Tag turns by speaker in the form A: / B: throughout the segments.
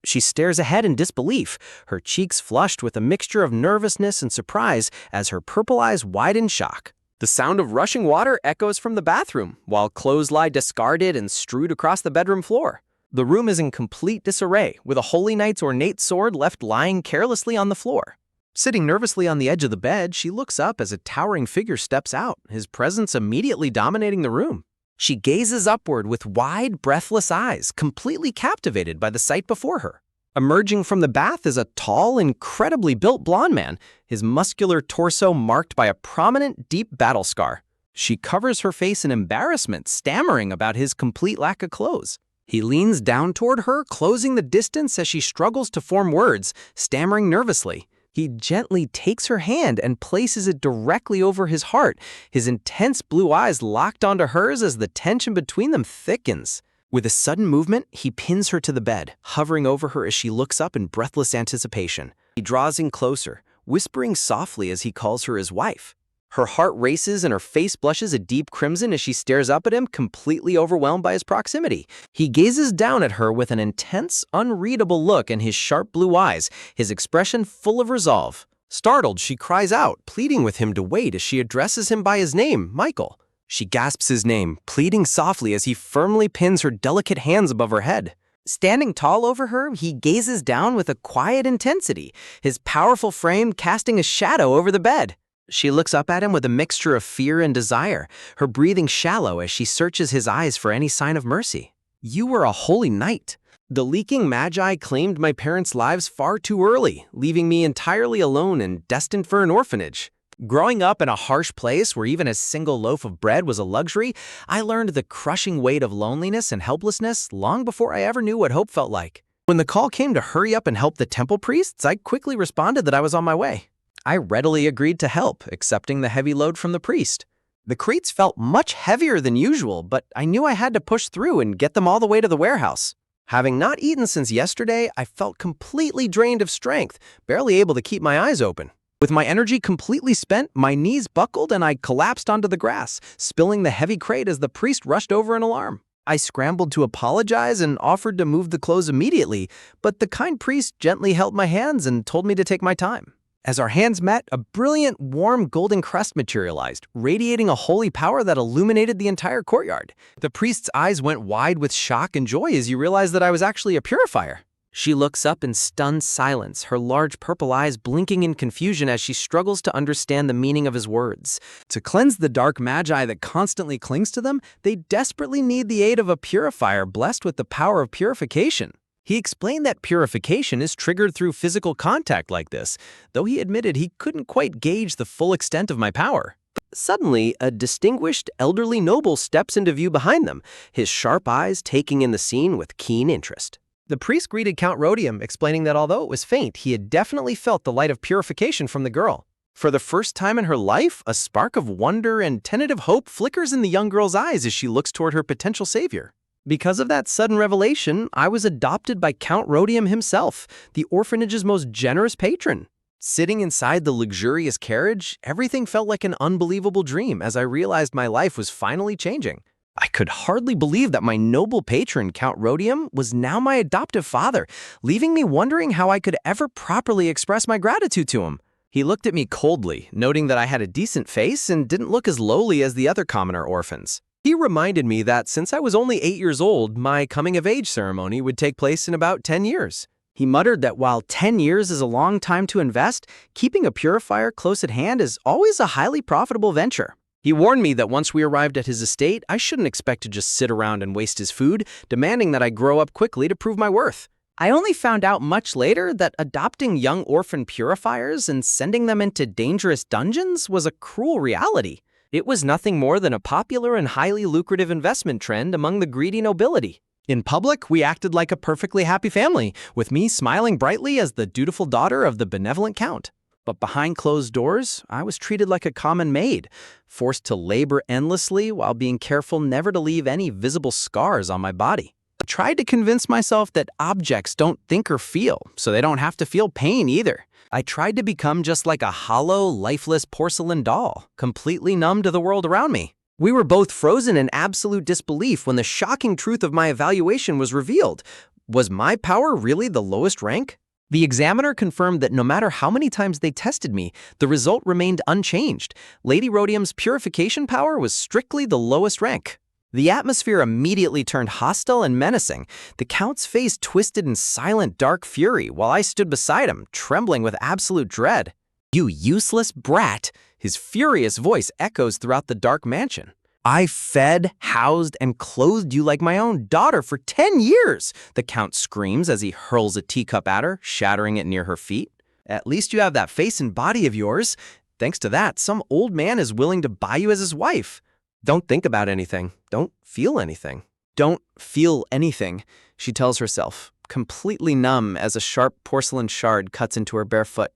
A: She stares ahead in disbelief, her cheeks flushed with a mixture of nervousness and surprise as her purple eyes widen in shock. The sound of rushing water echoes from the bathroom, while clothes lie discarded and strewed across the bedroom floor. The room is in complete disarray, with a holy knight's ornate sword left lying carelessly on the floor. Sitting nervously on the edge of the bed, she looks up as a towering figure steps out, his presence immediately dominating the room. She gazes upward with wide, breathless eyes, completely captivated by the sight before her. Emerging from the bath is a tall, incredibly built blonde man, his muscular torso marked by a prominent, deep battle scar. She covers her face in embarrassment, stammering about his complete lack of clothes. He leans down toward her, closing the distance as she struggles to form words, stammering nervously. He gently takes her hand and places it directly over his heart, his intense blue eyes locked onto hers as the tension between them thickens. With a sudden movement, he pins her to the bed, hovering over her as she looks up in breathless anticipation. He draws in closer, whispering softly as he calls her his wife. Her heart races and her face blushes a deep crimson as she stares up at him, completely overwhelmed by his proximity. He gazes down at her with an intense, unreadable look in his sharp blue eyes, his expression full of resolve. Startled, she cries out, pleading with him to wait as she addresses him by his name, Michael. She gasps his name, pleading softly as he firmly pins her delicate hands above her head. Standing tall over her, he gazes down with a quiet intensity, his powerful frame casting a shadow over the bed. She looks up at him with a mixture of fear and desire, her breathing shallow as she searches his eyes for any sign of mercy. You were a holy knight. The leaking magi claimed my parents' lives far too early, leaving me entirely alone and destined for an orphanage. Growing up in a harsh place where even a single loaf of bread was a luxury, I learned the crushing weight of loneliness and helplessness long before I ever knew what hope felt like. When the call came to hurry up and help the temple priests, I quickly responded that I was on my way. I readily agreed to help, accepting the heavy load from the priest. The crates felt much heavier than usual, but I knew I had to push through and get them all the way to the warehouse. Having not eaten since yesterday, I felt completely drained of strength, barely able to keep my eyes open. With my energy completely spent, my knees buckled and I collapsed onto the grass, spilling the heavy crate as the priest rushed over in alarm. I scrambled to apologize and offered to move the clothes immediately, but the kind priest gently held my hands and told me to take my time. As our hands met, a brilliant, warm golden crest materialized, radiating a holy power that illuminated the entire courtyard. The priest's eyes went wide with shock and joy as he realized that I was actually a purifier. She looks up in stunned silence, her large purple eyes blinking in confusion as she struggles to understand the meaning of his words. To cleanse the dark magi that constantly clings to them, they desperately need the aid of a purifier blessed with the power of purification. He explained that purification is triggered through physical contact like this, though he admitted he couldn't quite gauge the full extent of my power. Suddenly, a distinguished elderly noble steps into view behind them, his sharp eyes taking in the scene with keen interest. The priest greeted Count Rhodium, explaining that although it was faint, he had definitely felt the light of purification from the girl. For the first time in her life, a spark of wonder and tentative hope flickers in the young girl's eyes as she looks toward her potential savior. Because of that sudden revelation, I was adopted by Count Rhodium himself, the orphanage's most generous patron. Sitting inside the luxurious carriage, everything felt like an unbelievable dream as I realized my life was finally changing. I could hardly believe that my noble patron, Count Rhodium, was now my adoptive father, leaving me wondering how I could ever properly express my gratitude to him. He looked at me coldly, noting that I had a decent face and didn't look as lowly as the other commoner orphans. He reminded me that since I was only 8 years old, my coming-of-age ceremony would take place in about 10 years. He muttered that while 10 years is a long time to invest, keeping a purifier close at hand is always a highly profitable venture. He warned me that once we arrived at his estate, I shouldn't expect to just sit around and waste his food, demanding that I grow up quickly to prove my worth. I only found out much later that adopting young orphan purifiers and sending them into dangerous dungeons was a cruel reality. It was nothing more than a popular and highly lucrative investment trend among the greedy nobility. In public, we acted like a perfectly happy family, with me smiling brightly as the dutiful daughter of the benevolent count. But behind closed doors, I was treated like a common maid, forced to labor endlessly while being careful never to leave any visible scars on my body. I tried to convince myself that objects don't think or feel, so they don't have to feel pain either. I tried to become just like a hollow, lifeless porcelain doll, completely numb to the world around me. We were both frozen in absolute disbelief when the shocking truth of my evaluation was revealed. Was my power really the lowest rank? The examiner confirmed that no matter how many times they tested me, the result remained unchanged. Lady Rhodium's purification power was strictly the lowest rank. The atmosphere immediately turned hostile and menacing. The Count's face twisted in silent, dark fury, while I stood beside him, trembling with absolute dread. "You useless brat!" His furious voice echoes throughout the dark mansion. "I fed, housed, and clothed you like my own daughter for 10 years, the Count screams as he hurls a teacup at her, shattering it near her feet. "At least you have that face and body of yours. Thanks to that, some old man is willing to buy you as his wife. Don't think about anything. Don't feel anything." Don't feel anything, she tells herself, completely numb as a sharp porcelain shard cuts into her bare foot.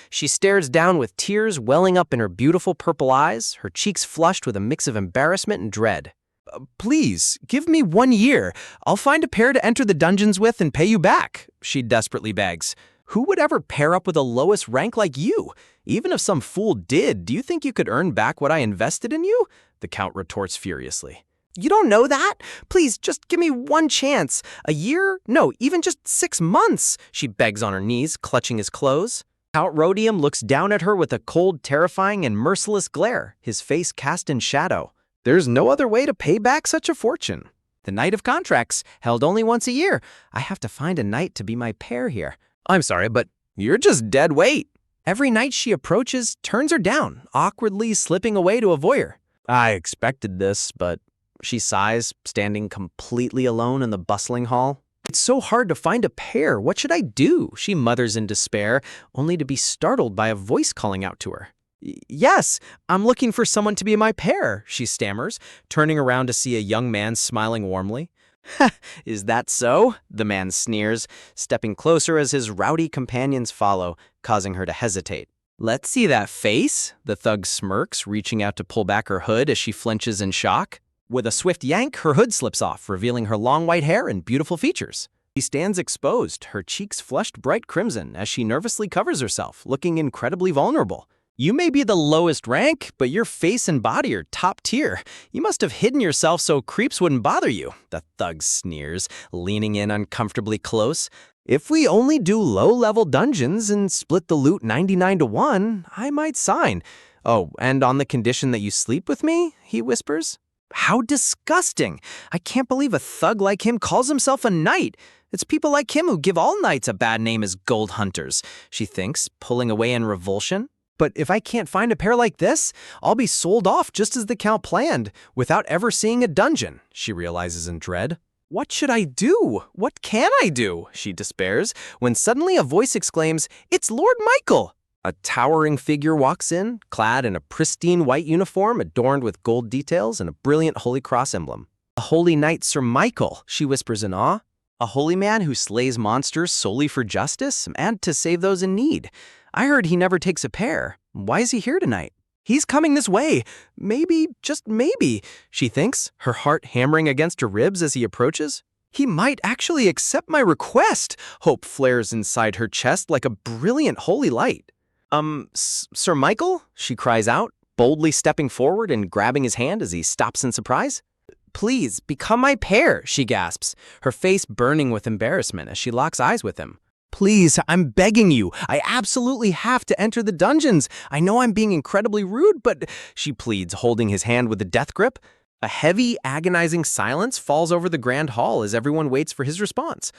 A: She stares down with tears welling up in her beautiful purple eyes, her cheeks flushed with a mix of embarrassment and dread. "Please, give me 1 year. I'll find a pair to enter the dungeons with and pay you back," she desperately begs. "Who would ever pair up with a lowest rank like you? Even if some fool did, do you think you could earn back what I invested in you?" the Count retorts furiously. "You don't know that? Please, just give me 1 chance. A year? No, even just 6 months," she begs on her knees, clutching his clothes. Count Rhodium looks down at her with a cold, terrifying, and merciless glare, his face cast in shadow. "There's no other way to pay back such a fortune. The night of contracts, held only once a year. I have to find a knight to be my pair here. I'm sorry, but you're just dead weight." Every knight she approaches turns her down, awkwardly slipping away to avoid her. "I expected this, but..." she sighs, standing completely alone in the bustling hall. "It's so hard to find a pair. What should I do?" she mutters in despair, only to be startled by a voice calling out to her. "Yes, I'm looking for someone to be my pair," she stammers, turning around to see a young man smiling warmly. "Ha, is that so?" the man sneers, stepping closer as his rowdy companions follow, causing her to hesitate. "Let's see that face," the thug smirks, reaching out to pull back her hood as she flinches in shock. With a swift yank, her hood slips off, revealing her long white hair and beautiful features. She stands exposed, her cheeks flushed bright crimson as she nervously covers herself, looking incredibly vulnerable. "You may be the lowest rank, but your face and body are top tier. You must have hidden yourself so creeps wouldn't bother you," the thug sneers, leaning in uncomfortably close. "If we only do low-level dungeons and split the loot 99 to 1, I might sign. Oh, and on the condition that you sleep with me," he whispers. How disgusting! I can't believe a thug like him calls himself a knight. It's people like him who give all knights a bad name as gold hunters, she thinks, pulling away in revulsion. But if I can't find a pair like this, I'll be sold off just as the Count planned, without ever seeing a dungeon, she realizes in dread. What should I do? What can I do? She despairs, when suddenly a voice exclaims, "It's Lord Michael!" A towering figure walks in, clad in a pristine white uniform adorned with gold details and a brilliant Holy Cross emblem. "A holy knight, Sir Michael," she whispers in awe. "A holy man who slays monsters solely for justice and to save those in need. I heard he never takes a pair. Why is he here tonight? He's coming this way. Maybe, just maybe," she thinks, her heart hammering against her ribs as he approaches. He might actually accept my request. Hope flares inside her chest like a brilliant holy light. Sir Michael?" she cries out, boldly stepping forward and grabbing his hand as he stops in surprise. "Please, become my pair," she gasps, her face burning with embarrassment as she locks eyes with him. "Please, I'm begging you. I absolutely have to enter the dungeons. I know I'm being incredibly rude, but..." she pleads, holding his hand with a death grip. A heavy, agonizing silence falls over the grand hall as everyone waits for his response.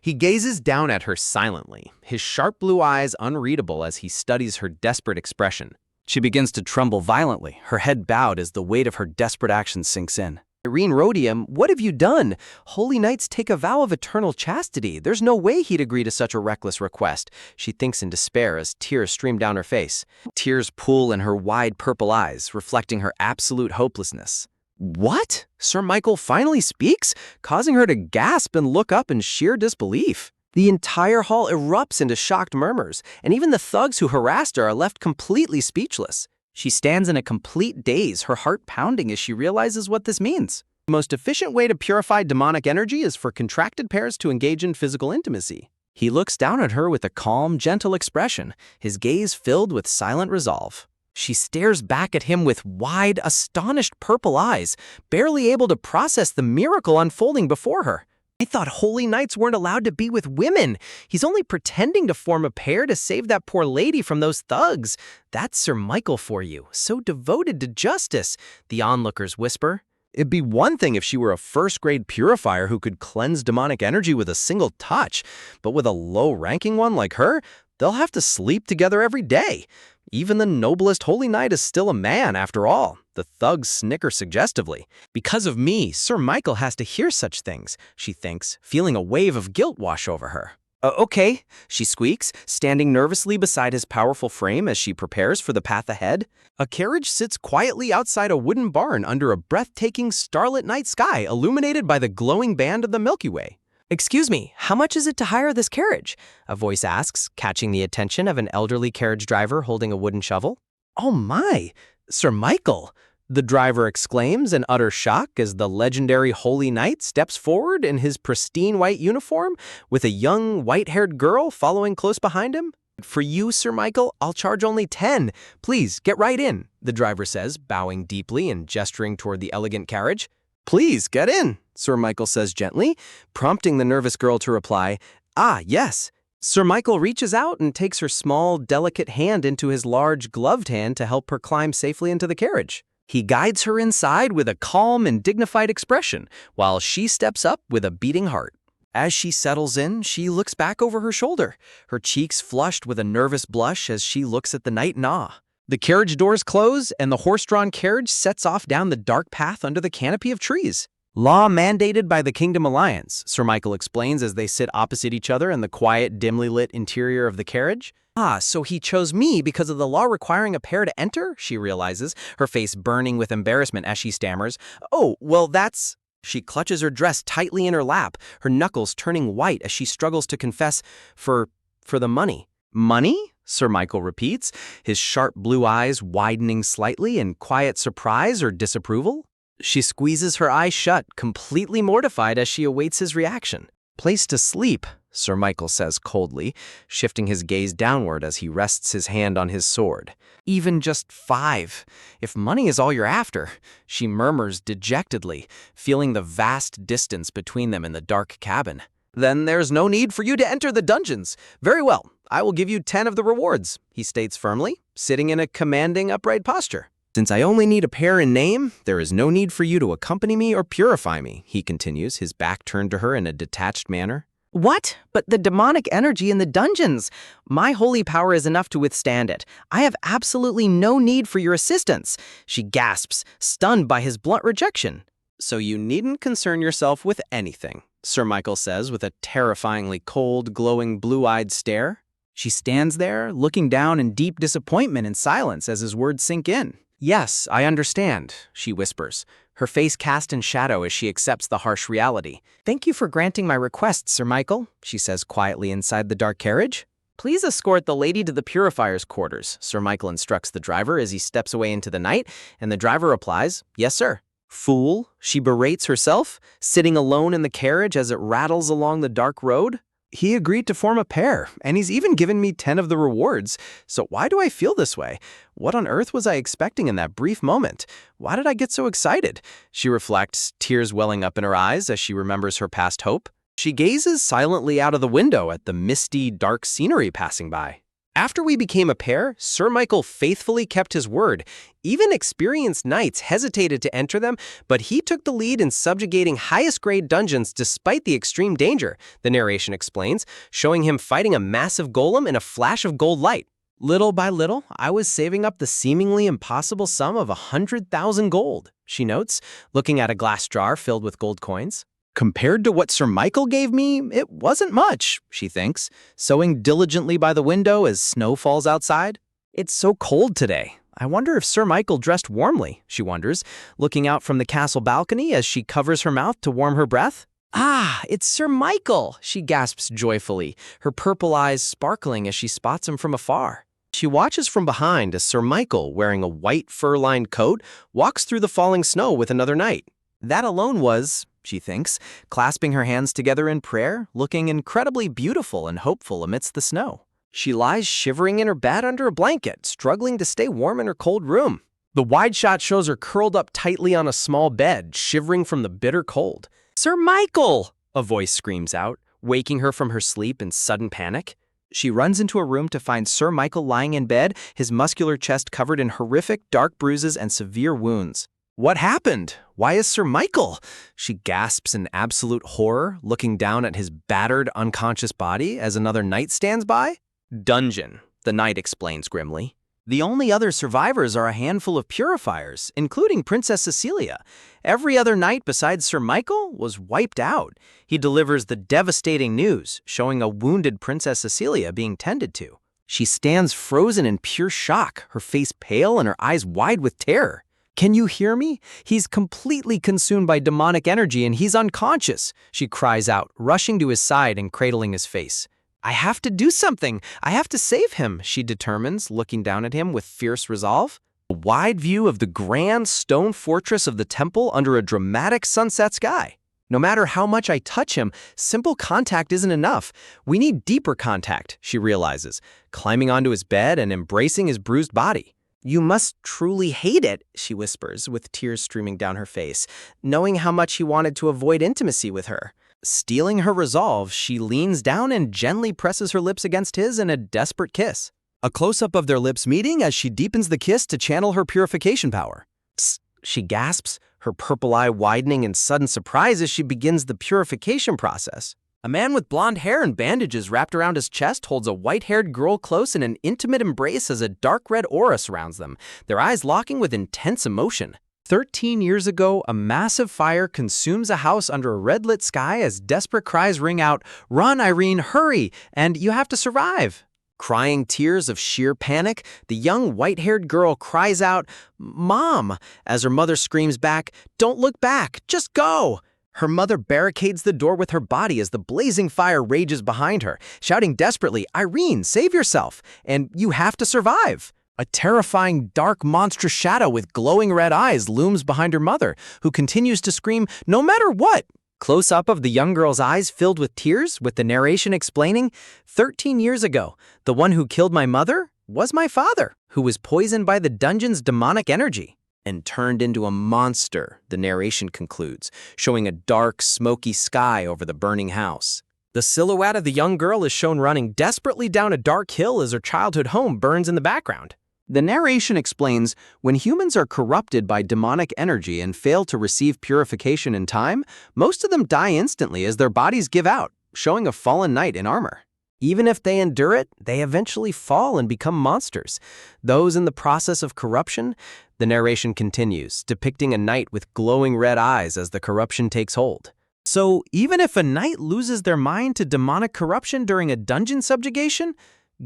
A: He gazes down at her silently, his sharp blue eyes unreadable as he studies her desperate expression. She begins to tremble violently, her head bowed as the weight of her desperate actions sinks in. "Irene Rhodium, what have you done? Holy knights take a vow of eternal chastity. There's no way he'd agree to such a reckless request," she thinks in despair as tears stream down her face. Tears pool in her wide purple eyes, reflecting her absolute hopelessness. What? Sir Michael finally speaks, causing her to gasp and look up in sheer disbelief. The entire hall erupts into shocked murmurs, and even the thugs who harassed her are left completely speechless. She stands in a complete daze, her heart pounding as she realizes what this means. The most efficient way to purify demonic energy is for contracted pairs to engage in physical intimacy. He looks down at her with a calm, gentle expression, his gaze filled with silent resolve. She stares back at him with wide, astonished purple eyes, barely able to process the miracle unfolding before her. I thought holy knights weren't allowed to be with women. He's only pretending to form a pair to save that poor lady from those thugs. That's Sir Michael for you, so devoted to justice, the onlookers whisper. It'd be one thing if she were a first-grade purifier who could cleanse demonic energy with a single touch, but with a low-ranking one like her, they'll have to sleep together every day. Even the noblest holy knight is still a man, after all. The thugs snicker suggestively. Because of me, Sir Michael has to hear such things, she thinks, feeling a wave of guilt wash over her. Okay, she squeaks, standing nervously beside his powerful frame as she prepares for the path ahead. A carriage sits quietly outside a wooden barn under a breathtaking starlit night sky illuminated by the glowing band of the Milky Way. Excuse me, how much is it to hire this carriage? A voice asks, catching the attention of an elderly carriage driver holding a wooden shovel. Oh my, Sir Michael, the driver exclaims in utter shock as the legendary holy knight steps forward in his pristine white uniform with a young white-haired girl following close behind him. For you, Sir Michael, I'll charge only 10. Please, get right in, the driver says, bowing deeply and gesturing toward the elegant carriage. Please, get in, Sir Michael says gently, prompting the nervous girl to reply, Ah, yes. Sir Michael reaches out and takes her small, delicate hand into his large, gloved hand to help her climb safely into the carriage. He guides her inside with a calm and dignified expression, while she steps up with a beating heart. As she settles in, she looks back over her shoulder, her cheeks flushed with a nervous blush as she looks at the night in awe. The carriage doors close, and the horse-drawn carriage sets off down the dark path under the canopy of trees. Law mandated by the Kingdom Alliance, Sir Michael explains as they sit opposite each other in the quiet, dimly lit interior of the carriage. Ah, so he chose me because of the law requiring a pair to enter, she realizes, her face burning with embarrassment as she stammers. Oh, well, that's... She clutches her dress tightly in her lap, her knuckles turning white as she struggles to confess for the money. Money? Sir Michael repeats, his sharp blue eyes widening slightly in quiet surprise or disapproval. She squeezes her eyes shut, completely mortified as she awaits his reaction. Place to sleep, Sir Michael says coldly, shifting his gaze downward as he rests his hand on his sword. Even just 5. If money is all you're after, she murmurs dejectedly, feeling the vast distance between them in the dark cabin. Then there's no need for you to enter the dungeons. Very well, I will give you 10 of the rewards, he states firmly, sitting in a commanding upright posture. Since I only need a pair in name, there is no need for you to accompany me or purify me, he continues, his back turned to her in a detached manner. What? But the demonic energy in the dungeons! My holy power is enough to withstand it. I have absolutely no need for your assistance, she gasps, stunned by his blunt rejection. So you needn't concern yourself with anything, Sir Michael says with a terrifyingly cold, glowing, blue-eyed stare. She stands there, looking down in deep disappointment and silence as his words sink in. Yes, I understand, she whispers, her face cast in shadow as she accepts the harsh reality. Thank you for granting my request, Sir Michael, she says quietly inside the dark carriage. Please escort the lady to the purifier's quarters, Sir Michael instructs the driver as he steps away into the night, and the driver replies, Yes, sir. Fool, she berates herself, sitting alone in the carriage as it rattles along the dark road. He agreed to form a pair, and he's even given me 10 of the rewards. So why do I feel this way? What on earth was I expecting in that brief moment? Why did I get so excited? She reflects, tears welling up in her eyes as she remembers her past hope. She gazes silently out of the window at the misty, dark scenery passing by. After we became a pair, Sir Michael faithfully kept his word. Even experienced knights hesitated to enter them, but he took the lead in subjugating highest-grade dungeons despite the extreme danger, the narration explains, showing him fighting a massive golem in a flash of gold light. Little by little, I was saving up the seemingly impossible sum of 100,000 gold, she notes, looking at a glass jar filled with gold coins. Compared to what Sir Michael gave me, it wasn't much, she thinks, sewing diligently by the window as snow falls outside. It's so cold today. I wonder if Sir Michael dressed warmly, she wonders, looking out from the castle balcony as she covers her mouth to warm her breath. Ah, it's Sir Michael, she gasps joyfully, her purple eyes sparkling as she spots him from afar. She watches from behind as Sir Michael, wearing a white fur-lined coat, walks through the falling snow with another knight. That alone was, she thinks, clasping her hands together in prayer, looking incredibly beautiful and hopeful amidst the snow. She lies shivering in her bed under a blanket, struggling to stay warm in her cold room. The wide shot shows her curled up tightly on a small bed, shivering from the bitter cold. Sir Michael! A voice screams out, waking her from her sleep in sudden panic. She runs into a room to find Sir Michael lying in bed, his muscular chest covered in horrific, dark bruises and severe wounds. "What happened? Why is Sir Michael?" She gasps in absolute horror, looking down at his battered, unconscious body as another knight stands by. "Dungeon," the knight explains grimly. "The only other survivors are a handful of purifiers, including Princess Cecilia. Every other knight besides Sir Michael was wiped out." He delivers the devastating news, showing a wounded Princess Cecilia being tended to. She stands frozen in pure shock, her face pale and her eyes wide with terror. "Can you hear me? He's completely consumed by demonic energy and he's unconscious," she cries out, rushing to his side and cradling his face. "I have to do something. I have to save him," she determines, looking down at him with fierce resolve. A wide view of the grand stone fortress of the temple under a dramatic sunset sky. "No matter how much I touch him, simple contact isn't enough. We need deeper contact," she realizes, climbing onto his bed and embracing his bruised body. "You must truly hate it," she whispers, with tears streaming down her face, knowing how much he wanted to avoid intimacy with her. Stealing her resolve, she leans down and gently presses her lips against his in a desperate kiss. A close-up of their lips meeting as she deepens the kiss to channel her purification power. "Psst," she gasps, her purple eye widening in sudden surprise as she begins the purification process. A man with blonde hair and bandages wrapped around his chest holds a white-haired girl close in an intimate embrace as a dark red aura surrounds them, their eyes locking with intense emotion. 13 years ago, a massive fire consumes a house under a red-lit sky as desperate cries ring out, "Run, Irene, hurry, and you have to survive." Crying tears of sheer panic, the young white-haired girl cries out, "Mom," as her mother screams back, "Don't look back, just go." Her mother barricades the door with her body as the blazing fire rages behind her, shouting desperately, "Irene, save yourself, and you have to survive." A terrifying, dark, monstrous shadow with glowing red eyes looms behind her mother, who continues to scream, "No matter what!" Close-up of the young girl's eyes filled with tears, with the narration explaining, 13 years ago, the one who killed my mother was my father, who was poisoned by the dungeon's demonic energy and turned into a monster," the narration concludes, showing a dark, smoky sky over the burning house. The silhouette of the young girl is shown running desperately down a dark hill as her childhood home burns in the background. The narration explains, when humans are corrupted by demonic energy and fail to receive purification in time, most of them die instantly as their bodies give out, showing a fallen knight in armor. Even if they endure it, they eventually fall and become monsters. Those in the process of corruption, the narration continues, depicting a knight with glowing red eyes as the corruption takes hold. So, even if a knight loses their mind to demonic corruption during a dungeon subjugation,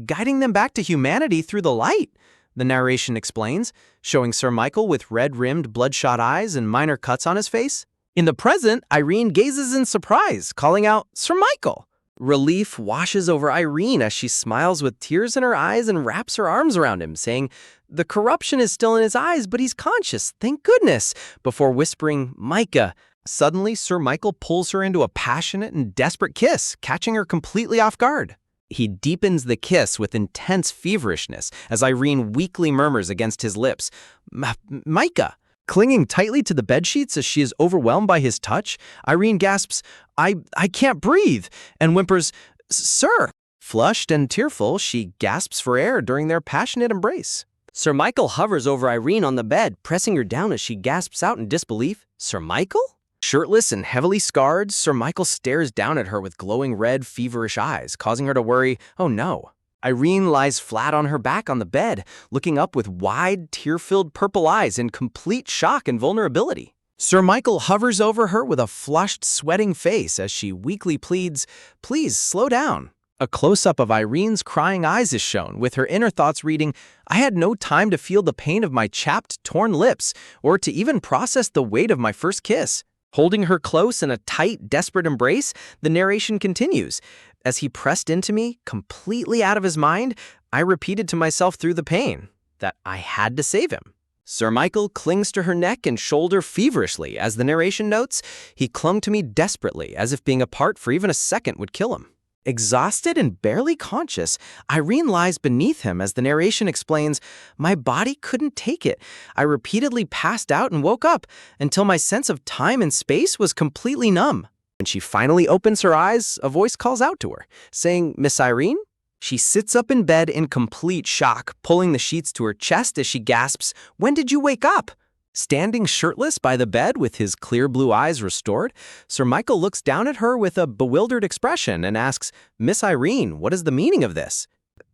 A: guiding them back to humanity through the light, the narration explains, showing Sir Michael with red-rimmed, bloodshot eyes and minor cuts on his face. In the present, Irene gazes in surprise, calling out, "Sir Michael!" Relief washes over Irene as she smiles with tears in her eyes and wraps her arms around him, saying, "The corruption is still in his eyes, but he's conscious, thank goodness," before whispering, "Micah." Suddenly, Sir Michael pulls her into a passionate and desperate kiss, catching her completely off guard. He deepens the kiss with intense feverishness as Irene weakly murmurs against his lips, "Micah." Clinging tightly to the bedsheets as she is overwhelmed by his touch, Irene gasps, I can't breathe," and whimpers, "Sir." Flushed and tearful, she gasps for air during their passionate embrace. Sir Michael hovers over Irene on the bed, pressing her down as she gasps out in disbelief, "Sir Michael?" Shirtless and heavily scarred, Sir Michael stares down at her with glowing red, feverish eyes, causing her to worry, "Oh no." Irene lies flat on her back on the bed, looking up with wide, tear-filled purple eyes in complete shock and vulnerability. Sir Michael hovers over her with a flushed, sweating face as she weakly pleads, "Please, slow down." A close-up of Irene's crying eyes is shown, with her inner thoughts reading, "I had no time to feel the pain of my chapped, torn lips, or to even process the weight of my first kiss." Holding her close in a tight, desperate embrace, the narration continues. "As he pressed into me, completely out of his mind, I repeated to myself through the pain that I had to save him." Sir Michael clings to her neck and shoulder feverishly. As the narration notes, "He clung to me desperately, as if being apart for even a second would kill him." Exhausted and barely conscious, Irene lies beneath him as the narration explains, "My body couldn't take it. I repeatedly passed out and woke up until my sense of time and space was completely numb." When she finally opens her eyes, a voice calls out to her, saying, "Miss Irene?" She sits up in bed in complete shock, pulling the sheets to her chest as she gasps, "When did you wake up?" Standing shirtless by the bed with his clear blue eyes restored, Sir Michael looks down at her with a bewildered expression and asks, "Miss Irene, what is the meaning of this?"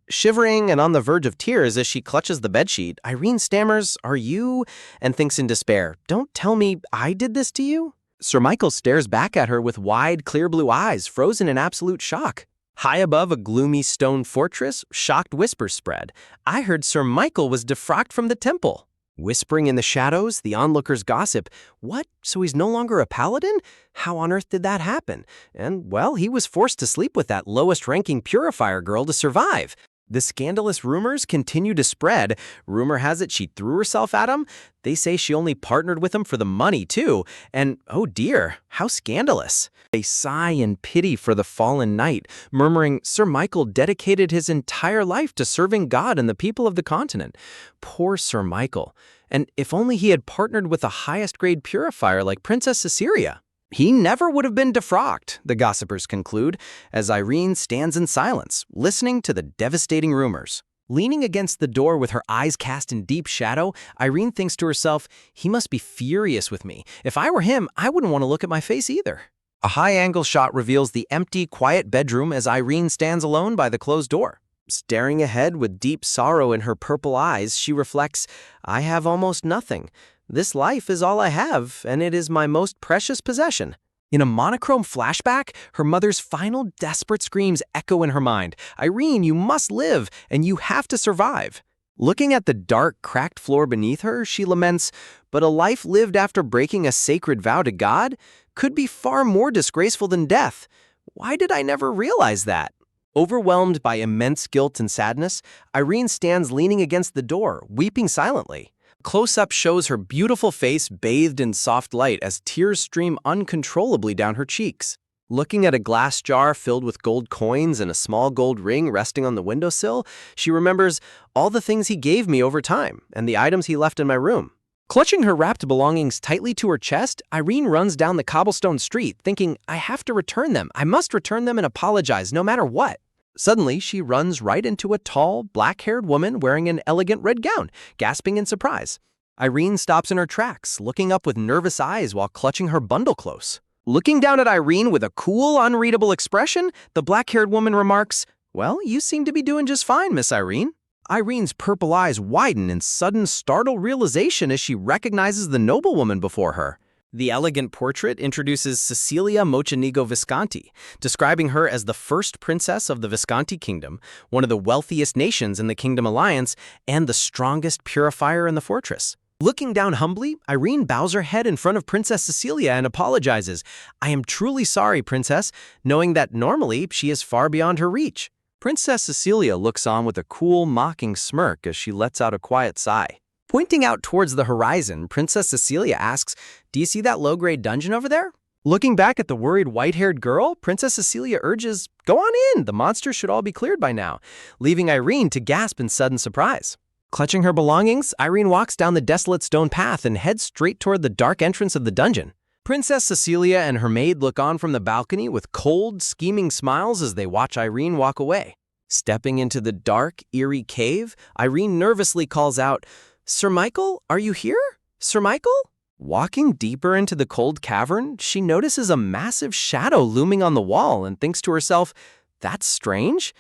A: Shivering and on the verge of tears as she clutches the bedsheet, Irene stammers, "Are you?" and thinks in despair, "Don't tell me I did this to you?" Sir Michael stares back at her with wide, clear blue eyes, frozen in absolute shock. High above a gloomy stone fortress, shocked whispers spread. "I heard Sir Michael was defrocked from the temple." Whispering in the shadows, the onlookers gossip. "What? So he's no longer a paladin? How on earth did that happen?" And, well, he was forced to sleep with that lowest-ranking purifier girl to survive. The scandalous rumors continue to spread. Rumor has it she threw herself at him. They say she only partnered with him for the money, too. And, oh dear, how scandalous. They sigh in pity for the fallen knight, murmuring, "Sir Michael dedicated his entire life to serving God and the people of the continent." Poor Sir Michael. And if only he had partnered with a highest-grade purifier like Princess Cecilia. He never would have been defrocked, the gossipers conclude, as Irene stands in silence, listening to the devastating rumors. Leaning against the door with her eyes cast in deep shadow, Irene thinks to herself, "He must be furious with me. If I were him, I wouldn't want to look at my face either." A high-angle shot reveals the empty, quiet bedroom as Irene stands alone by the closed door. Staring ahead with deep sorrow in her purple eyes, she reflects, "I have almost nothing. This life is all I have, and it is my most precious possession." In a monochrome flashback, her mother's final desperate screams echo in her mind. "Irene, you must live, and you have to survive." Looking at the dark, cracked floor beneath her, she laments, "But a life lived after breaking a sacred vow to God could be far more disgraceful than death. Why did I never realize that?" Overwhelmed by immense guilt and sadness, Irene stands leaning against the door, weeping silently. Close-up shows her beautiful face bathed in soft light as tears stream uncontrollably down her cheeks. Looking at a glass jar filled with gold coins and a small gold ring resting on the windowsill, she remembers all the things he gave me over time and the items he left in my room. Clutching her wrapped belongings tightly to her chest, Irene runs down the cobblestone street, thinking, "I have to return them. I must return them and apologize, no matter what." Suddenly, she runs right into a tall, black-haired woman wearing an elegant red gown, gasping in surprise. Irene stops in her tracks, looking up with nervous eyes while clutching her bundle close. Looking down at Irene with a cool, unreadable expression, the black-haired woman remarks, "Well, you seem to be doing just fine, Miss Irene." Irene's purple eyes widen in sudden, startled realization as she recognizes the noblewoman before her. The elegant portrait introduces Cecilia Mocenigo Visconti, describing her as the first princess of the Visconti kingdom, one of the wealthiest nations in the Kingdom Alliance, and the strongest purifier in the fortress. Looking down humbly, Irene bows her head in front of Princess Cecilia and apologizes. "I am truly sorry, Princess," knowing that normally she is far beyond her reach. Princess Cecilia looks on with a cool, mocking smirk as she lets out a quiet sigh. Pointing out towards the horizon, Princess Cecilia asks, "Do you see that low-grade dungeon over there?" Looking back at the worried white-haired girl, Princess Cecilia urges, "Go on in, the monsters should all be cleared by now," leaving Irene to gasp in sudden surprise. Clutching her belongings, Irene walks down the desolate stone path and heads straight toward the dark entrance of the dungeon. Princess Cecilia and her maid look on from the balcony with cold, scheming smiles as they watch Irene walk away. Stepping into the dark, eerie cave, Irene nervously calls out, "Sir Michael, are you here? Sir Michael?" Walking deeper into the cold cavern, she notices a massive shadow looming on the wall and thinks to herself, "That's strange."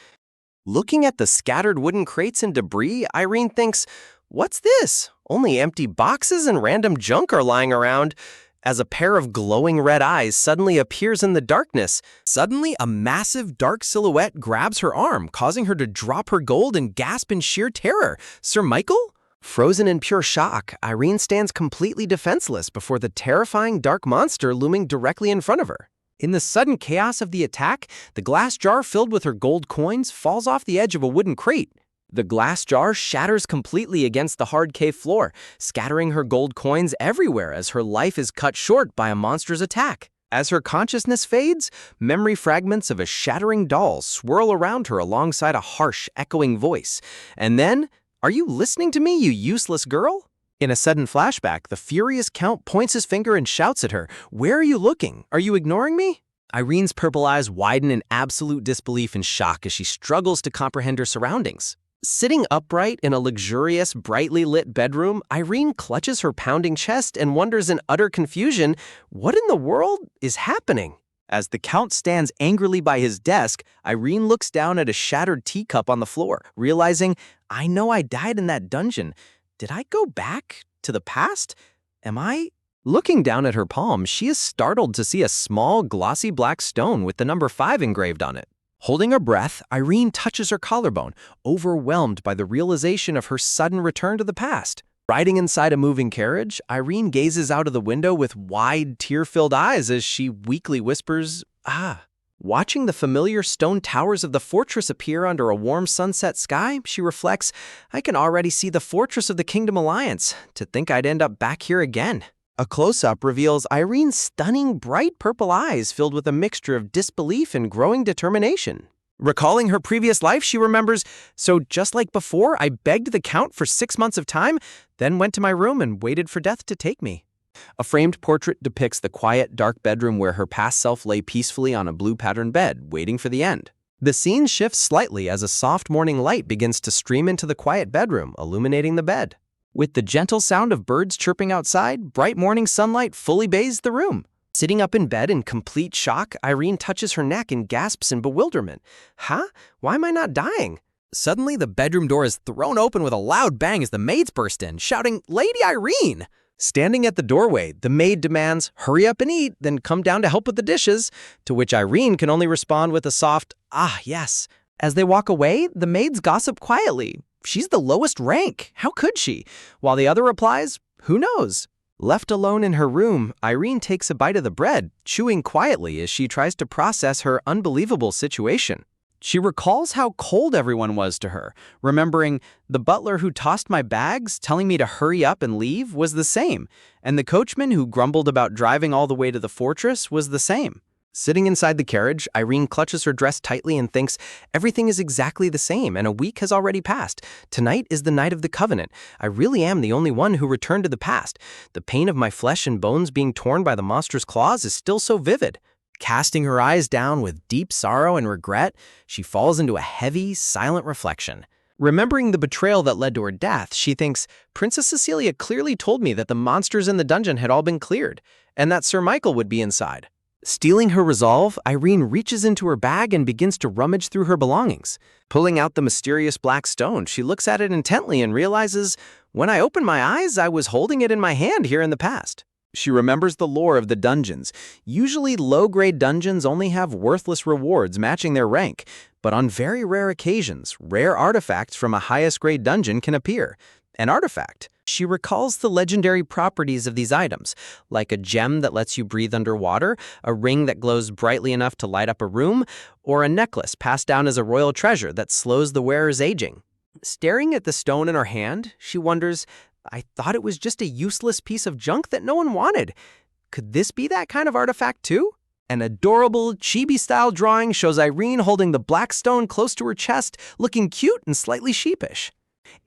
A: Looking at the scattered wooden crates and debris, Irene thinks, "What's this? Only empty boxes and random junk are lying around." As a pair of glowing red eyes suddenly appears in the darkness. Suddenly, a massive dark silhouette grabs her arm, causing her to drop her gold and gasp in sheer terror. "Sir Michael?" Frozen in pure shock, Irene stands completely defenseless before the terrifying dark monster looming directly in front of her. In the sudden chaos of the attack, the glass jar filled with her gold coins falls off the edge of a wooden crate. The glass jar shatters completely against the hard cave floor, scattering her gold coins everywhere as her life is cut short by a monster's attack. As her consciousness fades, memory fragments of a shattering doll swirl around her alongside a harsh, echoing voice. And then, "Are you listening to me, you useless girl?" In a sudden flashback, the furious Count points his finger and shouts at her, "Where are you looking? Are you ignoring me?" Irene's purple eyes widen in absolute disbelief and shock as she struggles to comprehend her surroundings. Sitting upright in a luxurious, brightly lit bedroom, Irene clutches her pounding chest and wonders in utter confusion, what in the world is happening? As the Count stands angrily by his desk, Irene looks down at a shattered teacup on the floor, realizing, I know I died in that dungeon. Did I go back to the past? Am I? Looking down at her palm, she is startled to see a small, glossy black stone with the number 5 engraved on it. Holding her breath, Irene touches her collarbone, overwhelmed by the realization of her sudden return to the past. Riding inside a moving carriage, Irene gazes out of the window with wide, tear-filled eyes as she weakly whispers, "Ah." Watching the familiar stone towers of the fortress appear under a warm sunset sky, she reflects, I can already see the fortress of the Kingdom Alliance. To think I'd end up back here again. A close-up reveals Irene's stunning, bright purple eyes filled with a mixture of disbelief and growing determination. Recalling her previous life, she remembers, so just like before, I begged the Count for 6 months of time, then went to my room and waited for death to take me. A framed portrait depicts the quiet, dark bedroom where her past self lay peacefully on a blue-patterned bed, waiting for the end. The scene shifts slightly as a soft morning light begins to stream into the quiet bedroom, illuminating the bed. With the gentle sound of birds chirping outside, bright morning sunlight fully bathes the room. Sitting up in bed in complete shock, Irene touches her neck and gasps in bewilderment. Huh? Why am I not dying? Suddenly, the bedroom door is thrown open with a loud bang as the maids burst in, shouting, Lady Irene! Standing at the doorway, the maid demands, hurry up and eat, then come down to help with the dishes, to which Irene can only respond with a soft, ah, yes. As they walk away, the maids gossip quietly. She's the lowest rank. How could she? While the other replies, who knows? Left alone in her room, Irene takes a bite of the bread, chewing quietly as she tries to process her unbelievable situation. She recalls how cold everyone was to her, remembering the butler who tossed my bags, telling me to hurry up and leave, was the same, and the coachman who grumbled about driving all the way to the fortress was the same. Sitting inside the carriage, Irene clutches her dress tightly and thinks, everything is exactly the same, and a week has already passed. Tonight is the night of the covenant. I really am the only one who returned to the past. The pain of my flesh and bones being torn by the monster's claws is still so vivid. Casting her eyes down with deep sorrow and regret, she falls into a heavy, silent reflection. Remembering the betrayal that led to her death, she thinks, Princess Cecilia clearly told me that the monsters in the dungeon had all been cleared, and that Sir Michael would be inside. Stealing her resolve, Irene reaches into her bag and begins to rummage through her belongings. Pulling out the mysterious black stone, she looks at it intently and realizes, when I opened my eyes, I was holding it in my hand here in the past. She remembers the lore of the dungeons. Usually, low-grade dungeons only have worthless rewards matching their rank, but on very rare occasions, rare artifacts from a highest-grade dungeon can appear. An artifact. She recalls the legendary properties of these items, like a gem that lets you breathe underwater, a ring that glows brightly enough to light up a room, or a necklace passed down as a royal treasure that slows the wearer's aging. Staring at the stone in her hand, she wonders, I thought it was just a useless piece of junk that no one wanted. Could this be that kind of artifact too? An adorable, chibi-style drawing shows Irene holding the black stone close to her chest, looking cute and slightly sheepish.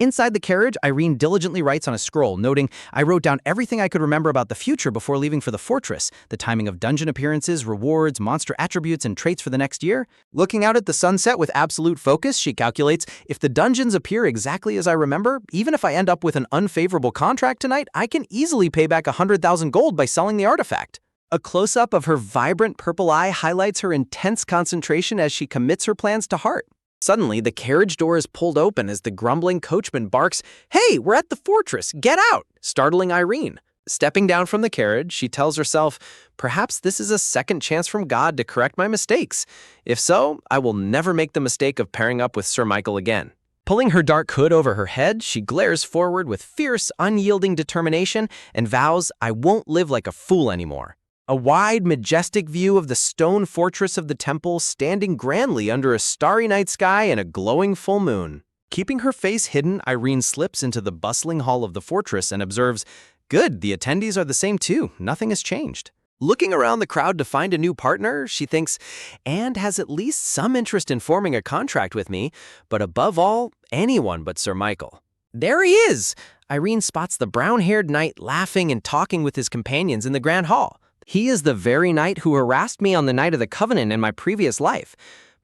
A: Inside the carriage, Irene diligently writes on a scroll, noting, I wrote down everything I could remember about the future before leaving for the fortress, the timing of dungeon appearances, rewards, monster attributes, and traits for the next year. Looking out at the sunset with absolute focus, she calculates, if the dungeons appear exactly as I remember, even if I end up with an unfavorable contract tonight, I can easily pay back 100,000 gold by selling the artifact. A close-up of her vibrant purple eye highlights her intense concentration as she commits her plans to heart. Suddenly, the carriage door is pulled open as the grumbling coachman barks, Hey, we're at the fortress, get out, startling Irene. Stepping down from the carriage, she tells herself, perhaps this is a second chance from God to correct my mistakes. If so, I will never make the mistake of pairing up with Sir Michael again. Pulling her dark hood over her head, she glares forward with fierce, unyielding determination and vows, I won't live like a fool anymore. A wide, majestic view of the stone fortress of the temple standing grandly under a starry night sky and a glowing full moon. Keeping her face hidden, Irene slips into the bustling hall of the fortress and observes, Good, the attendees are the same too, nothing has changed. Looking around the crowd to find a new partner, she thinks, and has at least some interest in forming a contract with me, but above all, anyone but Sir Michael. There he is! Irene spots the brown-haired knight laughing and talking with his companions in the grand hall. He is the very knight who harassed me on the night of the covenant in my previous life.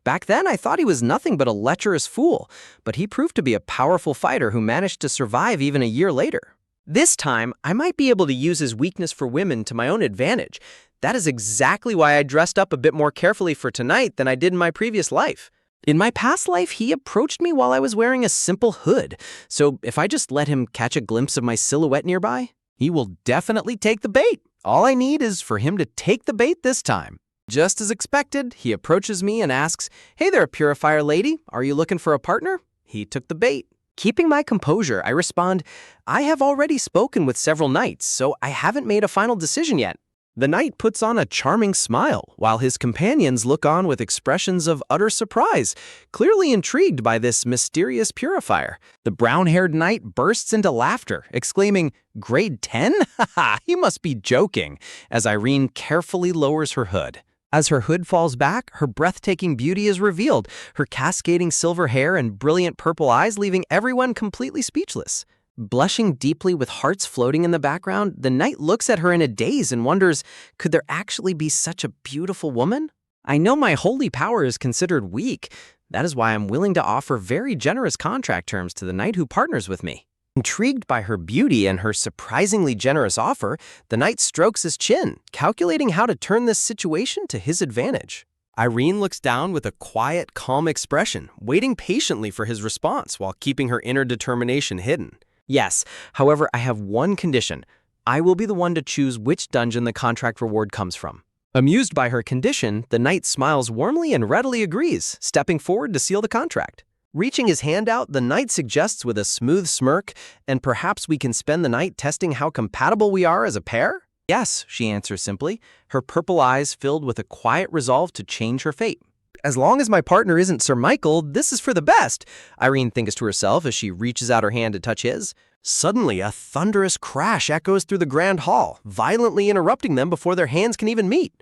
A: Back then, I thought he was nothing but a lecherous fool, but he proved to be a powerful fighter who managed to survive even a year later. This time, I might be able to use his weakness for women to my own advantage. That is exactly why I dressed up a bit more carefully for tonight than I did in my previous life. In my past life, he approached me while I was wearing a simple hood, so if I just let him catch a glimpse of my silhouette nearby, he will definitely take the bait. All I need is for him to take the bait this time. Just as expected, he approaches me and asks, "Hey there, purifier lady, are you looking for a partner?" He took the bait. Keeping my composure, I respond, "I have already spoken with several knights, so I haven't made a final decision yet." The knight puts on a charming smile, while his companions look on with expressions of utter surprise, clearly intrigued by this mysterious purifier. The brown-haired knight bursts into laughter, exclaiming, "Grade 10? Haha, he must be joking," as Irene carefully lowers her hood. As her hood falls back, her breathtaking beauty is revealed, her cascading silver hair and brilliant purple eyes leaving everyone completely speechless. Blushing deeply with hearts floating in the background, the knight looks at her in a daze and wonders, could there actually be such a beautiful woman? I know my holy power is considered weak. That is why I'm willing to offer very generous contract terms to the knight who partners with me. Intrigued by her beauty and her surprisingly generous offer, the knight strokes his chin, calculating how to turn this situation to his advantage. Irene looks down with a quiet, calm expression, waiting patiently for his response while keeping her inner determination hidden. Yes, however, I have one condition. I will be the one to choose which dungeon the contract reward comes from. Amused by her condition, the knight smiles warmly and readily agrees, stepping forward to seal the contract. Reaching his hand out, the knight suggests with a smooth smirk, "And perhaps we can spend the night testing how compatible we are as a pair?" "Yes," she answers simply, her purple eyes filled with a quiet resolve to change her fate. "As long as my partner isn't Sir Michael, this is for the best," Irene thinks to herself as she reaches out her hand to touch his. Suddenly, a thunderous crash echoes through the grand hall, violently interrupting them before their hands can even meet.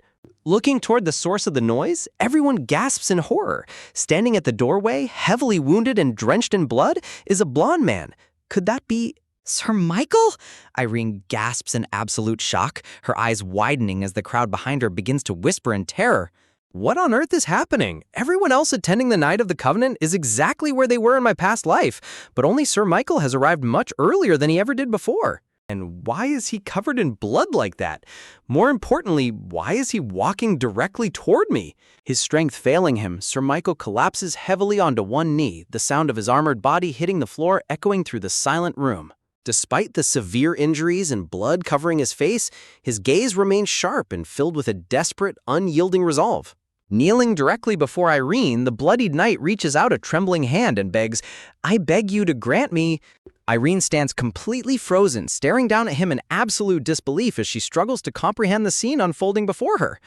A: Looking toward the source of the noise, everyone gasps in horror. Standing at the doorway, heavily wounded and drenched in blood, is a blond man. Could that be Sir Michael? Irene gasps in absolute shock, her eyes widening as the crowd behind her begins to whisper in terror. What on earth is happening? Everyone else attending the Night of the Covenant is exactly where they were in my past life, but only Sir Michael has arrived much earlier than he ever did before. And why is he covered in blood like that? More importantly, why is he walking directly toward me? His strength failing him, Sir Michael collapses heavily onto one knee, the sound of his armored body hitting the floor echoing through the silent room. Despite the severe injuries and blood covering his face, his gaze remains sharp and filled with a desperate, unyielding resolve. Kneeling directly before Irene, the bloodied knight reaches out a trembling hand and begs, "I beg you to grant me..." Irene stands completely frozen, staring down at him in absolute disbelief as she struggles to comprehend the scene unfolding before her.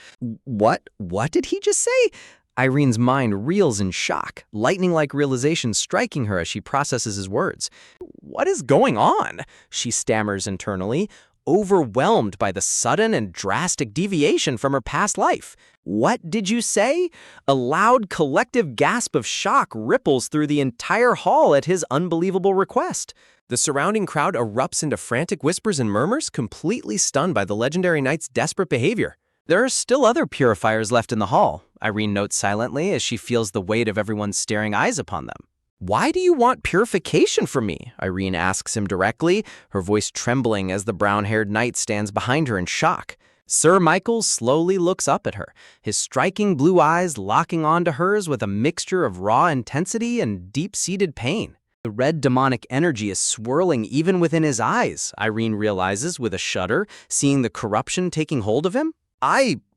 A: What did he just say? Irene's mind reels in shock, lightning-like realization striking her as she processes his words. What is going on? She stammers internally, overwhelmed by the sudden and drastic deviation from her past life. What did you say? A loud collective gasp of shock ripples through the entire hall at his unbelievable request. The surrounding crowd erupts into frantic whispers and murmurs, completely stunned by the legendary knight's desperate behavior. There are still other purifiers left in the hall, Irene notes silently as she feels the weight of everyone's staring eyes upon them. Why do you want purification from me? Irene asks him directly, her voice trembling as the brown-haired knight stands behind her in shock. Sir Michael slowly looks up at her, his striking blue eyes locking onto hers with a mixture of raw intensity and deep-seated pain. The red demonic energy is swirling even within his eyes, Irene realizes with a shudder, seeing the corruption taking hold of him.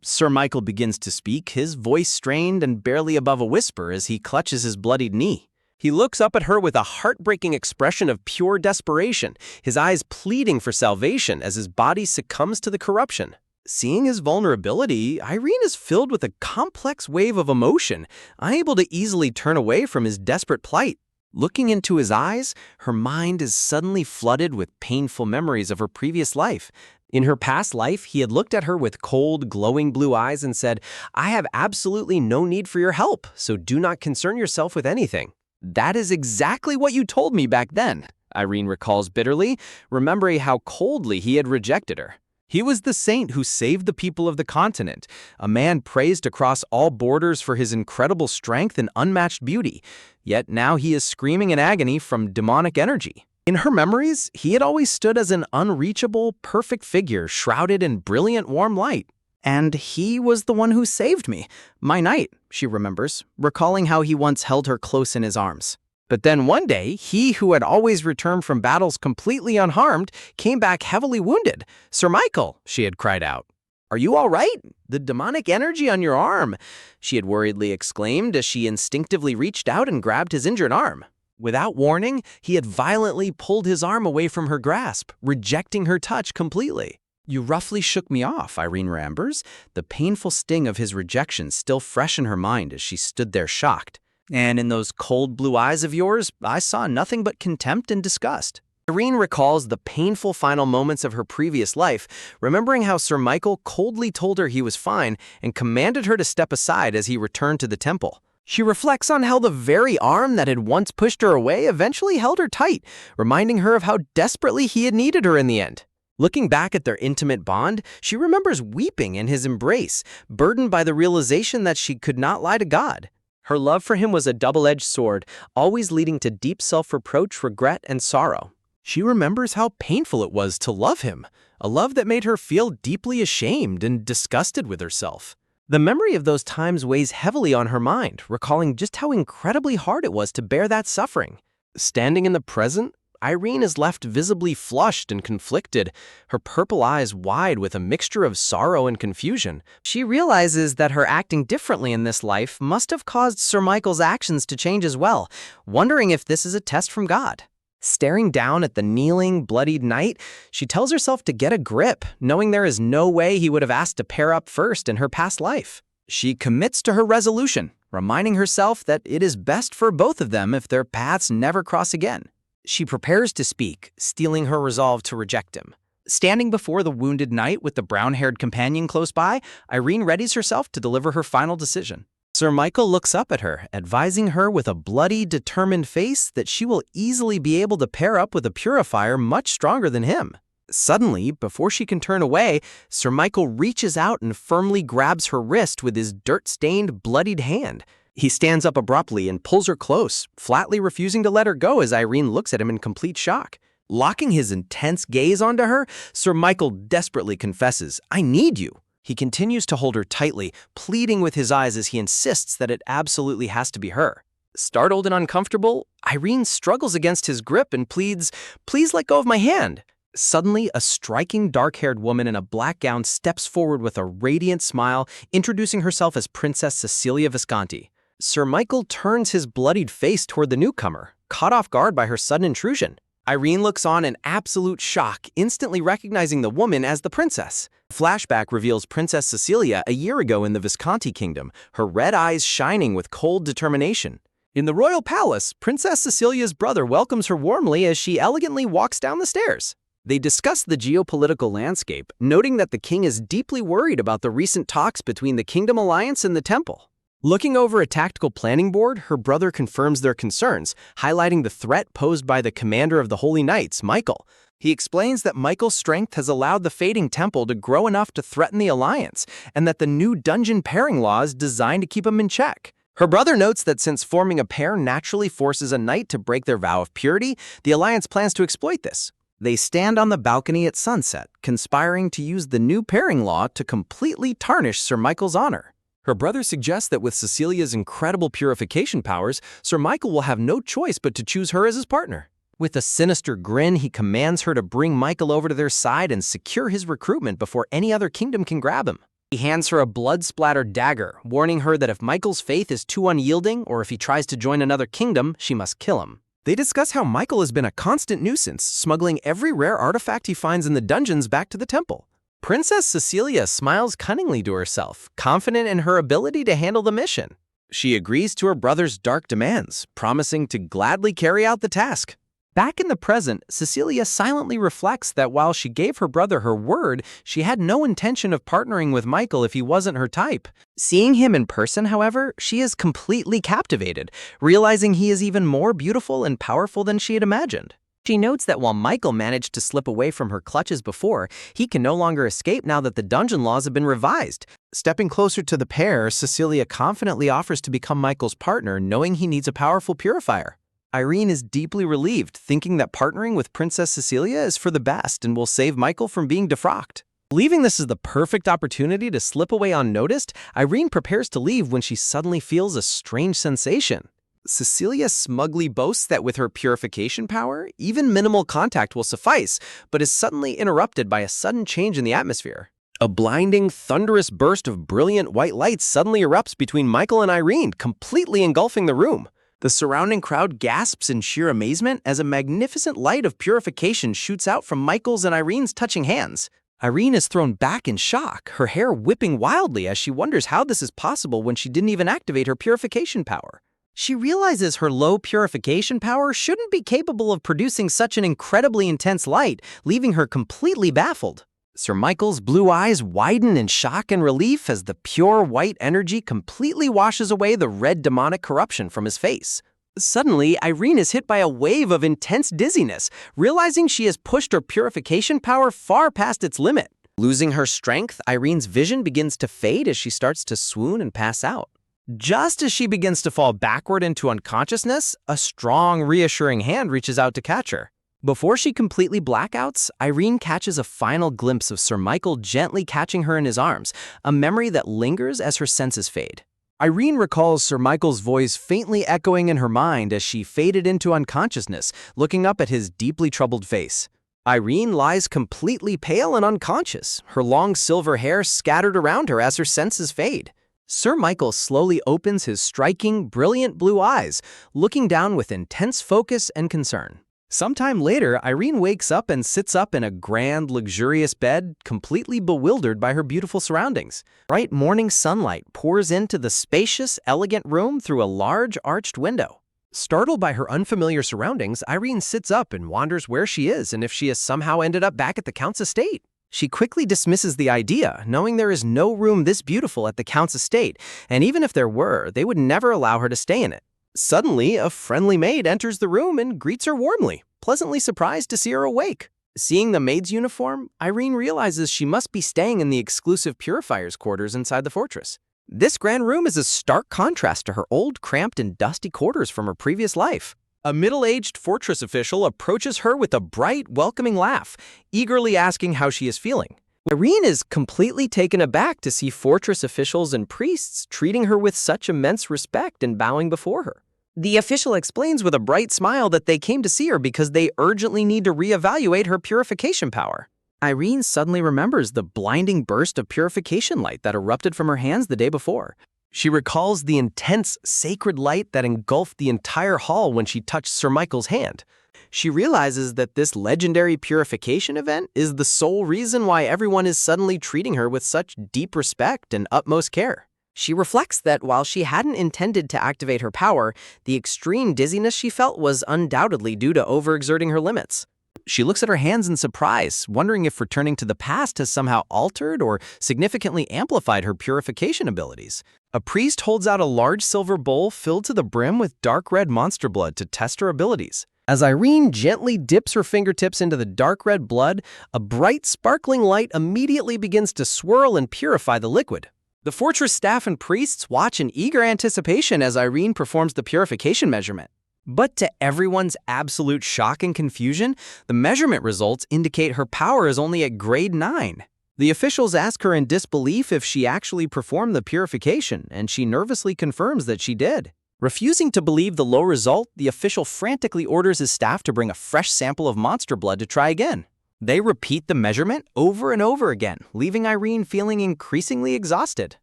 A: Sir Michael begins to speak, his voice strained and barely above a whisper as he clutches his bloodied knee. He looks up at her with a heartbreaking expression of pure desperation, his eyes pleading for salvation as his body succumbs to the corruption. Seeing his vulnerability, Irene is filled with a complex wave of emotion, unable to easily turn away from his desperate plight. Looking into his eyes, her mind is suddenly flooded with painful memories of her previous life. In her past life, he had looked at her with cold, glowing blue eyes and said, "I have absolutely no need for your help, so do not concern yourself with anything." That is exactly what you told me back then, Irene recalls bitterly, remembering how coldly he had rejected her. He was the saint who saved the people of the continent, a man praised across all borders for his incredible strength and unmatched beauty. Yet now he is screaming in agony from demonic energy. In her memories, he had always stood as an unreachable, perfect figure shrouded in brilliant warm light. And he was the one who saved me, my knight, she remembers, recalling how he once held her close in his arms. But then one day, he who had always returned from battles completely unharmed came back heavily wounded. "Sir Michael," she had cried out. "Are you all right? The demonic energy on your arm," she had worriedly exclaimed as she instinctively reached out and grabbed his injured arm. Without warning, he had violently pulled his arm away from her grasp, rejecting her touch completely. "You roughly shook me off," Irene remembers, the painful sting of his rejection still fresh in her mind as she stood there shocked. "And in those cold blue eyes of yours, I saw nothing but contempt and disgust." Irene recalls the painful final moments of her previous life, remembering how Sir Michael coldly told her he was fine and commanded her to step aside as he returned to the temple. She reflects on how the very arm that had once pushed her away eventually held her tight, reminding her of how desperately he had needed her in the end. Looking back at their intimate bond, she remembers weeping in his embrace, burdened by the realization that she could not lie to God. Her love for him was a double-edged sword, always leading to deep self-reproach, regret, and sorrow. She remembers how painful it was to love him, a love that made her feel deeply ashamed and disgusted with herself. The memory of those times weighs heavily on her mind, recalling just how incredibly hard it was to bear that suffering. Standing in the present, Irene is left visibly flushed and conflicted, her purple eyes wide with a mixture of sorrow and confusion. She realizes that her acting differently in this life must have caused Sir Michael's actions to change as well, wondering if this is a test from God. Staring down at the kneeling, bloodied knight, she tells herself to get a grip, knowing there is no way he would have asked to pair up first in her past life. She commits to her resolution, reminding herself that it is best for both of them if their paths never cross again. She prepares to speak, steeling her resolve to reject him. Standing before the wounded knight with the brown-haired companion close by, Irene readies herself to deliver her final decision. Sir Michael looks up at her, advising her with a bloody, determined face that she will easily be able to pair up with a purifier much stronger than him. Suddenly, before she can turn away, Sir Michael reaches out and firmly grabs her wrist with his dirt-stained, bloodied hand. He stands up abruptly and pulls her close, flatly refusing to let her go as Irene looks at him in complete shock. Locking his intense gaze onto her, Sir Michael desperately confesses, "I need you." He continues to hold her tightly, pleading with his eyes as he insists that it absolutely has to be her. Startled and uncomfortable, Irene struggles against his grip and pleads, "Please let go of my hand." Suddenly, a striking dark-haired woman in a black gown steps forward with a radiant smile, introducing herself as Princess Cecilia Visconti. Sir Michael turns his bloodied face toward the newcomer, caught off guard by her sudden intrusion. Irene looks on in absolute shock, instantly recognizing the woman as the princess. Flashback reveals Princess Cecilia a year ago in the Visconti kingdom, her red eyes shining with cold determination. In the royal palace, Princess Cecilia's brother welcomes her warmly as she elegantly walks down the stairs. They discuss the geopolitical landscape, noting that the king is deeply worried about the recent talks between the Kingdom Alliance and the Temple. Looking over a tactical planning board, her brother confirms their concerns, highlighting the threat posed by the commander of the Holy Knights, Michael. He explains that Michael's strength has allowed the fading temple to grow enough to threaten the alliance, and that the new dungeon pairing law is designed to keep him in check. Her brother notes that since forming a pair naturally forces a knight to break their vow of purity, the alliance plans to exploit this. They stand on the balcony at sunset, conspiring to use the new pairing law to completely tarnish Sir Michael's honor. Her brother suggests that with Cecilia's incredible purification powers, Sir Michael will have no choice but to choose her as his partner. With a sinister grin, he commands her to bring Michael over to their side and secure his recruitment before any other kingdom can grab him. He hands her a blood-splattered dagger, warning her that if Michael's faith is too unyielding or if he tries to join another kingdom, she must kill him. They discuss how Michael has been a constant nuisance, smuggling every rare artifact he finds in the dungeons back to the temple. Princess Cecilia smiles cunningly to herself, confident in her ability to handle the mission. She agrees to her brother's dark demands, promising to gladly carry out the task. Back in the present, Cecilia silently reflects that while she gave her brother her word, she had no intention of partnering with Michael if he wasn't her type. Seeing him in person, however, she is completely captivated, realizing he is even more beautiful and powerful than she had imagined. She notes that while Michael managed to slip away from her clutches before, he can no longer escape now that the dungeon laws have been revised. Stepping closer to the pair, Cecilia confidently offers to become Michael's partner, knowing he needs a powerful purifier. Irene is deeply relieved, thinking that partnering with Princess Cecilia is for the best and will save Michael from being defrocked. Believing this is the perfect opportunity to slip away unnoticed, Irene prepares to leave when she suddenly feels a strange sensation. Cecilia smugly boasts that with her purification power, even minimal contact will suffice, but is suddenly interrupted by a sudden change in the atmosphere. A blinding, thunderous burst of brilliant white light suddenly erupts between Michael and Irene, completely engulfing the room. The surrounding crowd gasps in sheer amazement as a magnificent light of purification shoots out from Michael's and Irene's touching hands. Irene is thrown back in shock, her hair whipping wildly as she wonders how this is possible when she didn't even activate her purification power. She realizes her low purification power shouldn't be capable of producing such an incredibly intense light, leaving her completely baffled. Sir Michael's blue eyes widen in shock and relief as the pure white energy completely washes away the red demonic corruption from his face. Suddenly, Irene is hit by a wave of intense dizziness, realizing she has pushed her purification power far past its limit. Losing her strength, Irene's vision begins to fade as she starts to swoon and pass out. Just as she begins to fall backward into unconsciousness, a strong, reassuring hand reaches out to catch her. Before she completely blackouts, Irene catches a final glimpse of Sir Michael gently catching her in his arms, a memory that lingers as her senses fade. Irene recalls Sir Michael's voice faintly echoing in her mind as she faded into unconsciousness, looking up at his deeply troubled face. Irene lies completely pale and unconscious, her long silver hair scattered around her as her senses fade. Sir Michael slowly opens his striking, brilliant blue eyes, looking down with intense focus and concern. Sometime later, Irene wakes up and sits up in a grand, luxurious bed, completely bewildered by her beautiful surroundings. Bright morning sunlight pours into the spacious, elegant room through a large, arched window. Startled by her unfamiliar surroundings, Irene sits up and wonders where she is and if she has somehow ended up back at the Count's estate. She quickly dismisses the idea, knowing there is no room this beautiful at the Count's estate, and even if there were, they would never allow her to stay in it. Suddenly, a friendly maid enters the room and greets her warmly, pleasantly surprised to see her awake. Seeing the maid's uniform, Irene realizes she must be staying in the exclusive purifier's quarters inside the fortress. This grand room is a stark contrast to her old, cramped, and dusty quarters from her previous life. A middle-aged fortress official approaches her with a bright, welcoming laugh, eagerly asking how she is feeling. Irene is completely taken aback to see fortress officials and priests treating her with such immense respect and bowing before her. The official explains with a bright smile that they came to see her because they urgently need to reevaluate her purification power. Irene suddenly remembers the blinding burst of purification light that erupted from her hands the day before. She recalls the intense, sacred light that engulfed the entire hall when she touched Sir Michael's hand. She realizes that this legendary purification event is the sole reason why everyone is suddenly treating her with such deep respect and utmost care. She reflects that while she hadn't intended to activate her power, the extreme dizziness she felt was undoubtedly due to overexerting her limits. She looks at her hands in surprise, wondering if returning to the past has somehow altered or significantly amplified her purification abilities. A priest holds out a large silver bowl filled to the brim with dark red monster blood to test her abilities. As Irene gently dips her fingertips into the dark red blood, a bright, sparkling light immediately begins to swirl and purify the liquid. The fortress staff and priests watch in eager anticipation as Irene performs the purification measurement. But to everyone's absolute shock and confusion, the measurement results indicate her power is only at grade 9. The officials ask her in disbelief if she actually performed the purification, and she nervously confirms that she did. Refusing to believe the low result, the official frantically orders his staff to bring a fresh sample of monster blood to try again. They repeat the measurement over and over again, leaving Irene feeling increasingly exhausted.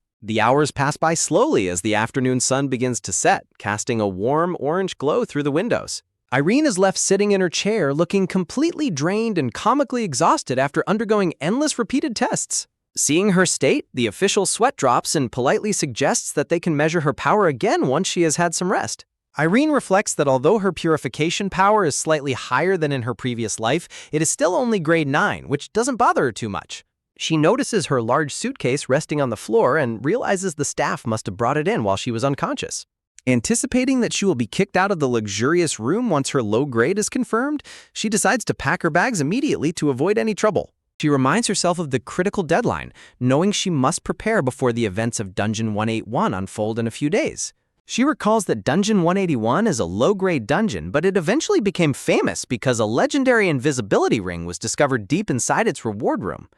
A: The hours pass by slowly as the afternoon sun begins to set, casting a warm orange glow through the windows. Irene is left sitting in her chair, looking completely drained and comically exhausted after undergoing endless repeated tests. Seeing her state, the official sweat drops and politely suggests that they can measure her power again once she has had some rest. Irene reflects that although her purification power is slightly higher than in her previous life, it is still only grade 9, which doesn't bother her too much. She notices her large suitcase resting on the floor and realizes the staff must have brought it in while she was unconscious. Anticipating that she will be kicked out of the luxurious room once her low grade is confirmed, she decides to pack her bags immediately to avoid any trouble. She reminds herself of the critical deadline, knowing she must prepare before the events of Dungeon 181 unfold in a few days. She recalls that Dungeon 181 is a low-grade dungeon, but it eventually became famous because a legendary invisibility ring was discovered deep inside its reward room.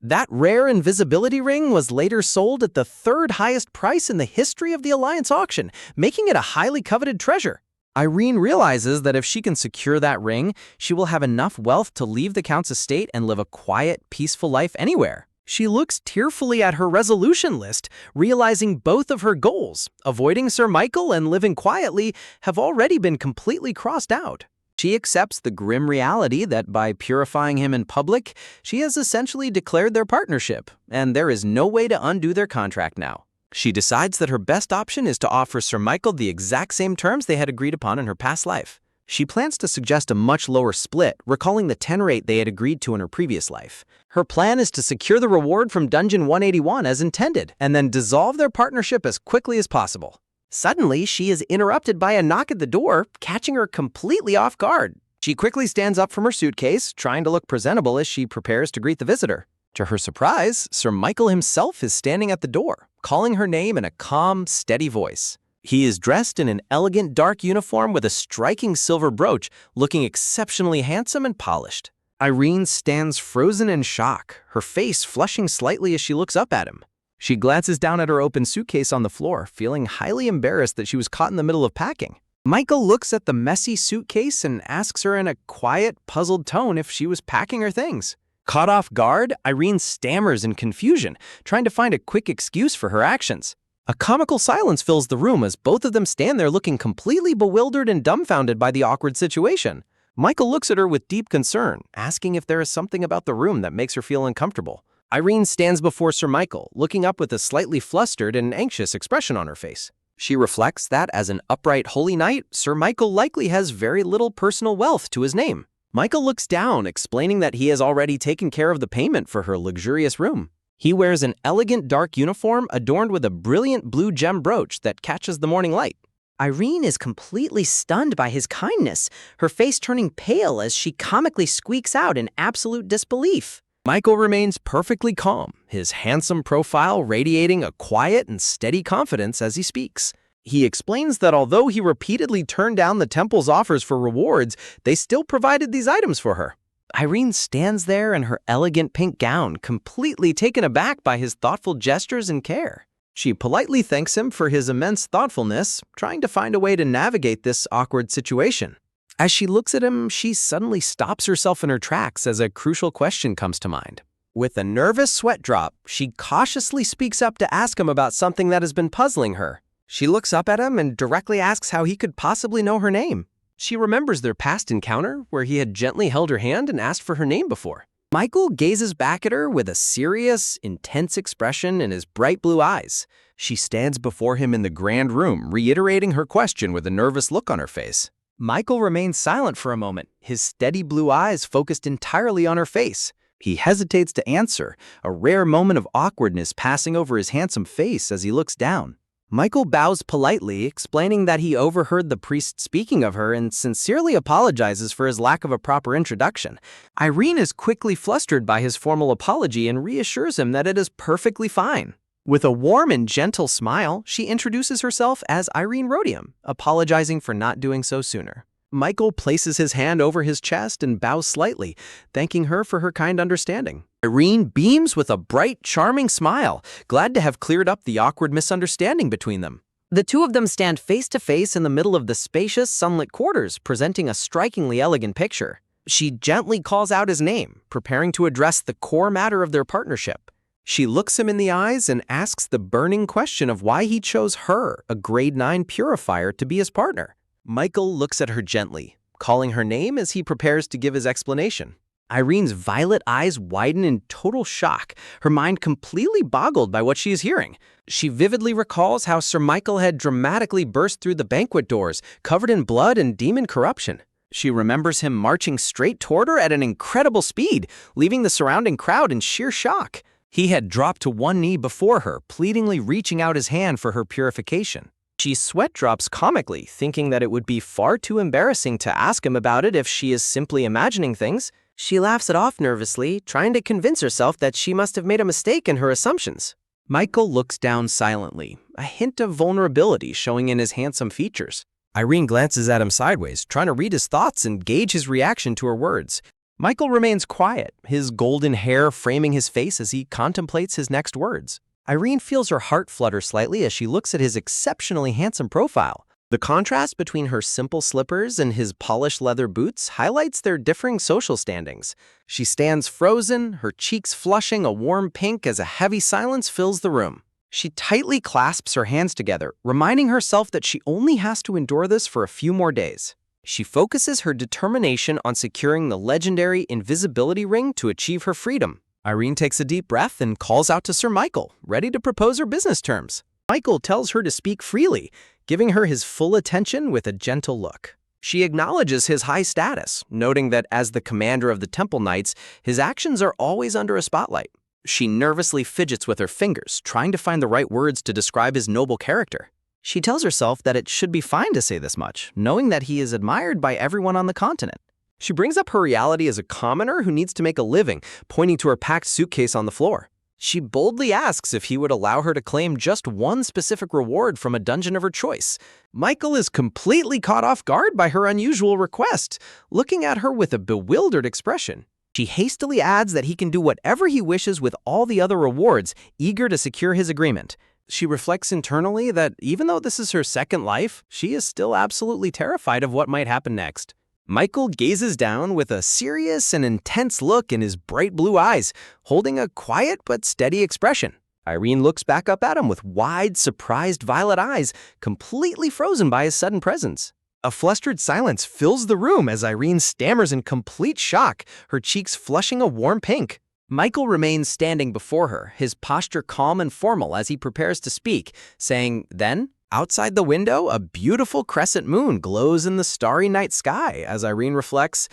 A: That rare invisibility ring was later sold at the third highest price in the history of the Alliance auction, making it a highly coveted treasure. Irene realizes that if she can secure that ring, she will have enough wealth to leave the Count's estate and live a quiet, peaceful life anywhere. She looks tearfully at her resolution list, realizing both of her goals, avoiding Sir Michael and living quietly, have already been completely crossed out. She accepts the grim reality that by purifying him in public, she has essentially declared their partnership, and there is no way to undo their contract now. She decides that her best option is to offer Sir Michael the exact same terms they had agreed upon in her past life. She plans to suggest a much lower split, recalling the 10 rate they had agreed to in her previous life. Her plan is to secure the reward from Dungeon 181 as intended, and then dissolve their partnership as quickly as possible. Suddenly, she is interrupted by a knock at the door, catching her completely off guard. She quickly stands up from her suitcase, trying to look presentable as she prepares to greet the visitor. To her surprise, Sir Michael himself is standing at the door, calling her name in a calm, steady voice. He is dressed in an elegant dark uniform with a striking silver brooch, looking exceptionally handsome and polished. Irene stands frozen in shock, her face flushing slightly as she looks up at him. She glances down at her open suitcase on the floor, feeling highly embarrassed that she was caught in the middle of packing. Michael looks at the messy suitcase and asks her in a quiet, puzzled tone if she was packing her things. Caught off guard, Irene stammers in confusion, trying to find a quick excuse for her actions. A comical silence fills the room as both of them stand there looking completely bewildered and dumbfounded by the awkward situation. Michael looks at her with deep concern, asking if there is something about the room that makes her feel uncomfortable. Irene stands before Sir Michael, looking up with a slightly flustered and anxious expression on her face. She reflects that as an upright holy knight, Sir Michael likely has very little personal wealth to his name. Michael looks down, explaining that he has already taken care of the payment for her luxurious room. He wears an elegant dark uniform adorned with a brilliant blue gem brooch that catches the morning light. Irene is completely stunned by his kindness, her face turning pale as she comically squeaks out in absolute disbelief. Michael remains perfectly calm, his handsome profile radiating a quiet and steady confidence as he speaks. He explains that although he repeatedly turned down the temple's offers for rewards, they still provided these items for her. Irene stands there in her elegant pink gown, completely taken aback by his thoughtful gestures and care. She politely thanks him for his immense thoughtfulness, trying to find a way to navigate this awkward situation. As she looks at him, she suddenly stops herself in her tracks as a crucial question comes to mind. With a nervous sweat drop, she cautiously speaks up to ask him about something that has been puzzling her. She looks up at him and directly asks how he could possibly know her name. She remembers their past encounter, where he had gently held her hand and asked for her name before. Michael gazes back at her with a serious, intense expression in his bright blue eyes. She stands before him in the grand room, reiterating her question with a nervous look on her face. Michael remains silent for a moment, his steady blue eyes focused entirely on her face. He hesitates to answer, a rare moment of awkwardness passing over his handsome face as he looks down. Michael bows politely, explaining that he overheard the priest speaking of her and sincerely apologizes for his lack of a proper introduction. Irene is quickly flustered by his formal apology and reassures him that it is perfectly fine. With a warm and gentle smile, she introduces herself as Irene Rhodium, apologizing for not doing so sooner. Michael places his hand over his chest and bows slightly, thanking her for her kind understanding. Irene beams with a bright, charming smile, glad to have cleared up the awkward misunderstanding between them. The two of them stand face to face in the middle of the spacious, sunlit quarters, presenting a strikingly elegant picture. She gently calls out his name, preparing to address the core matter of their partnership. She looks him in the eyes and asks the burning question of why he chose her, a grade 9 purifier, to be his partner. Michael looks at her gently, calling her name as he prepares to give his explanation. Irene's violet eyes widen in total shock, her mind completely boggled by what she is hearing. She vividly recalls how Sir Michael had dramatically burst through the banquet doors, covered in blood and demon corruption. She remembers him marching straight toward her at an incredible speed, leaving the surrounding crowd in sheer shock. He had dropped to one knee before her, pleadingly reaching out his hand for her purification. She sweat drops comically, thinking that it would be far too embarrassing to ask him about it if she is simply imagining things. She laughs it off nervously, trying to convince herself that she must have made a mistake in her assumptions. Michael looks down silently, a hint of vulnerability showing in his handsome features. Irene glances at him sideways, trying to read his thoughts and gauge his reaction to her words. Michael remains quiet, his golden hair framing his face as he contemplates his next words. Irene feels her heart flutter slightly as she looks at his exceptionally handsome profile. The contrast between her simple slippers and his polished leather boots highlights their differing social standings. She stands frozen, her cheeks flushing a warm pink as a heavy silence fills the room. She tightly clasps her hands together, reminding herself that she only has to endure this for a few more days. She focuses her determination on securing the legendary invisibility ring to achieve her freedom. Irene takes a deep breath and calls out to Sir Michael, ready to propose her business terms. Michael tells her to speak freely, giving her his full attention with a gentle look. She acknowledges his high status, noting that as the commander of the Temple Knights, his actions are always under a spotlight. She nervously fidgets with her fingers, trying to find the right words to describe his noble character. She tells herself that it should be fine to say this much, knowing that he is admired by everyone on the continent. She brings up her reality as a commoner who needs to make a living, pointing to her packed suitcase on the floor. She boldly asks if he would allow her to claim just one specific reward from a dungeon of her choice. Michael is completely caught off guard by her unusual request, looking at her with a bewildered expression. She hastily adds that he can do whatever he wishes with all the other rewards, eager to secure his agreement. She reflects internally that even though this is her second life, she is still absolutely terrified of what might happen next. Michael gazes down with a serious and intense look in his bright blue eyes, holding a quiet but steady expression. Irene looks back up at him with wide, surprised violet eyes, completely frozen by his sudden presence. A flustered silence fills the room as Irene stammers in complete shock, her cheeks flushing a warm pink. Michael remains standing before her, his posture calm and formal as he prepares to speak, saying, "Then?" Outside the window, a beautiful crescent moon glows in the starry night sky as Irene reflects,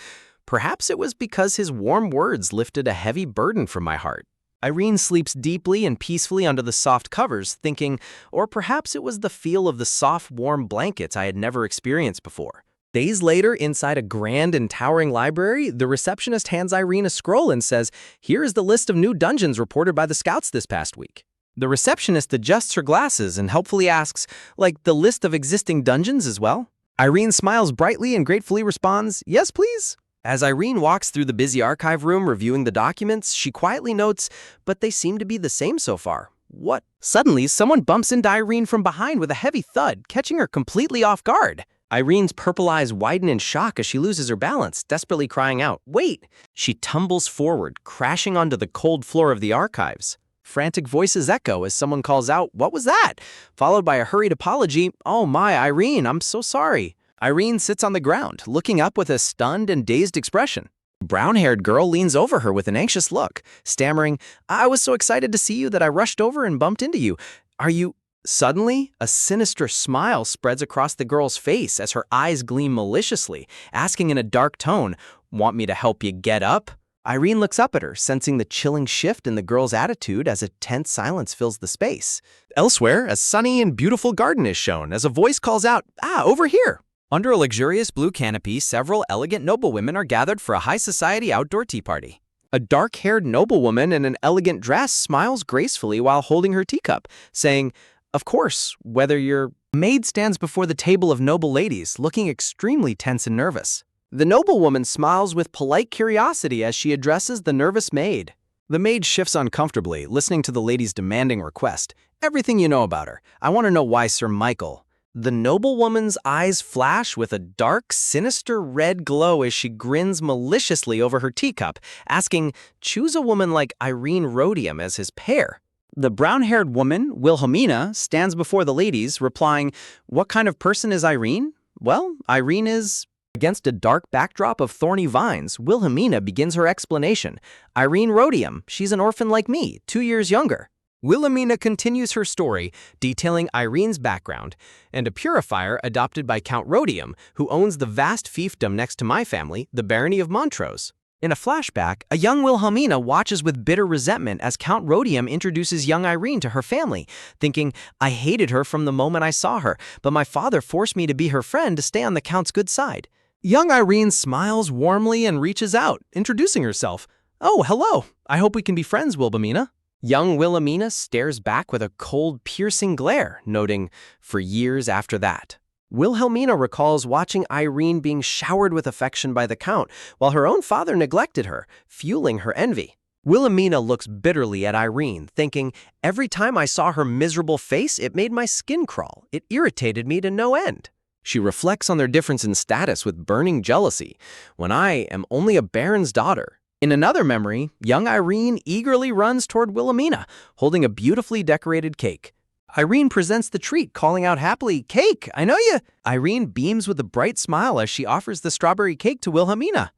A: perhaps it was because his warm words lifted a heavy burden from my heart. Irene sleeps deeply and peacefully under the soft covers, thinking, or perhaps it was the feel of the soft, warm blankets I had never experienced before. Days later, inside a grand and towering library, the receptionist hands Irene a scroll and says, "Here is the list of new dungeons reported by the scouts this past week." The receptionist adjusts her glasses and helpfully asks, "Like the list of existing dungeons as well?" Irene smiles brightly and gratefully responds, "Yes, please." As Irene walks through the busy archive room reviewing the documents, she quietly notes, "But they seem to be the same so far. What?" Suddenly, someone bumps into Irene from behind with a heavy thud, catching her completely off guard. Irene's purple eyes widen in shock as she loses her balance, desperately crying out, "Wait!" She tumbles forward, crashing onto the cold floor of the archives. Frantic voices echo as someone calls out, "What was that?" Followed by a hurried apology, "Oh my, Irene, I'm so sorry." Irene sits on the ground, looking up with a stunned and dazed expression. The brown-haired girl leans over her with an anxious look, stammering, "I was so excited to see you that I rushed over and bumped into you. Are you—" Suddenly, a sinister smile spreads across the girl's face as her eyes gleam maliciously, asking in a dark tone, "Want me to help you get up?" Irene looks up at her, sensing the chilling shift in the girl's attitude as a tense silence fills the space. Elsewhere, a sunny and beautiful garden is shown as a voice calls out, "Over here!" Under a luxurious blue canopy, several elegant noblewomen are gathered for a high society outdoor tea party. A dark-haired noblewoman in an elegant dress smiles gracefully while holding her teacup, saying, "Of course, whether your maid stands before the table of noble ladies, looking extremely tense and nervous." The noblewoman smiles with polite curiosity as she addresses the nervous maid. The maid shifts uncomfortably, listening to the lady's demanding request. "Everything you know about her. I want to know why Sir Michael." The noblewoman's eyes flash with a dark, sinister red glow as she grins maliciously over her teacup, asking, "Choose a woman like Irene Rhodium as his pair." The brown-haired woman, Wilhelmina, stands before the ladies, replying, "What kind of person is Irene? Well, Irene is—" Against a dark backdrop of thorny vines, Wilhelmina begins her explanation. "Irene Rhodium, she's an orphan like me, 2 years younger." Wilhelmina continues her story, detailing Irene's background, and a purifier adopted by Count Rhodium, who owns the vast fiefdom next to my family, the Barony of Montrose. In a flashback, a young Wilhelmina watches with bitter resentment as Count Rhodium introduces young Irene to her family, thinking, "I hated her from the moment I saw her, but my father forced me to be her friend to stay on the Count's good side." Young Irene smiles warmly and reaches out, introducing herself. "Oh, hello. I hope we can be friends, Wilhelmina." Young Wilhelmina stares back with a cold, piercing glare, noting, "For years after that." Wilhelmina recalls watching Irene being showered with affection by the Count, while her own father neglected her, fueling her envy. Wilhelmina looks bitterly at Irene, thinking, "Every time I saw her miserable face, it made my skin crawl. It irritated me to no end." She reflects on their difference in status with burning jealousy, "When I am only a baron's daughter." In another memory, young Irene eagerly runs toward Wilhelmina, holding a beautifully decorated cake. Irene presents the treat, calling out happily, "Cake, I know you!" Irene beams with a bright smile as she offers the strawberry cake to Wilhelmina.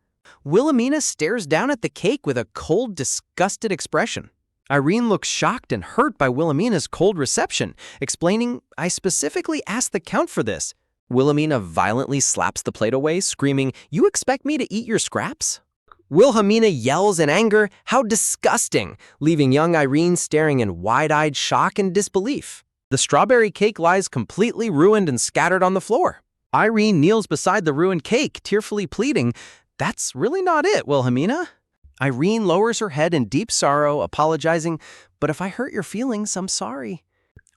A: Wilhelmina stares down at the cake with a cold, disgusted expression. Irene looks shocked and hurt by Wilhelmina's cold reception, explaining, "I specifically asked the Count for this." Wilhelmina violently slaps the plate away, screaming, "You expect me to eat your scraps?" Wilhelmina yells in anger, "How disgusting!" leaving young Irene staring in wide-eyed shock and disbelief. The strawberry cake lies completely ruined and scattered on the floor. Irene kneels beside the ruined cake, tearfully pleading, "That's really not it, Wilhelmina." Irene lowers her head in deep sorrow, apologizing, "But if I hurt your feelings, I'm sorry."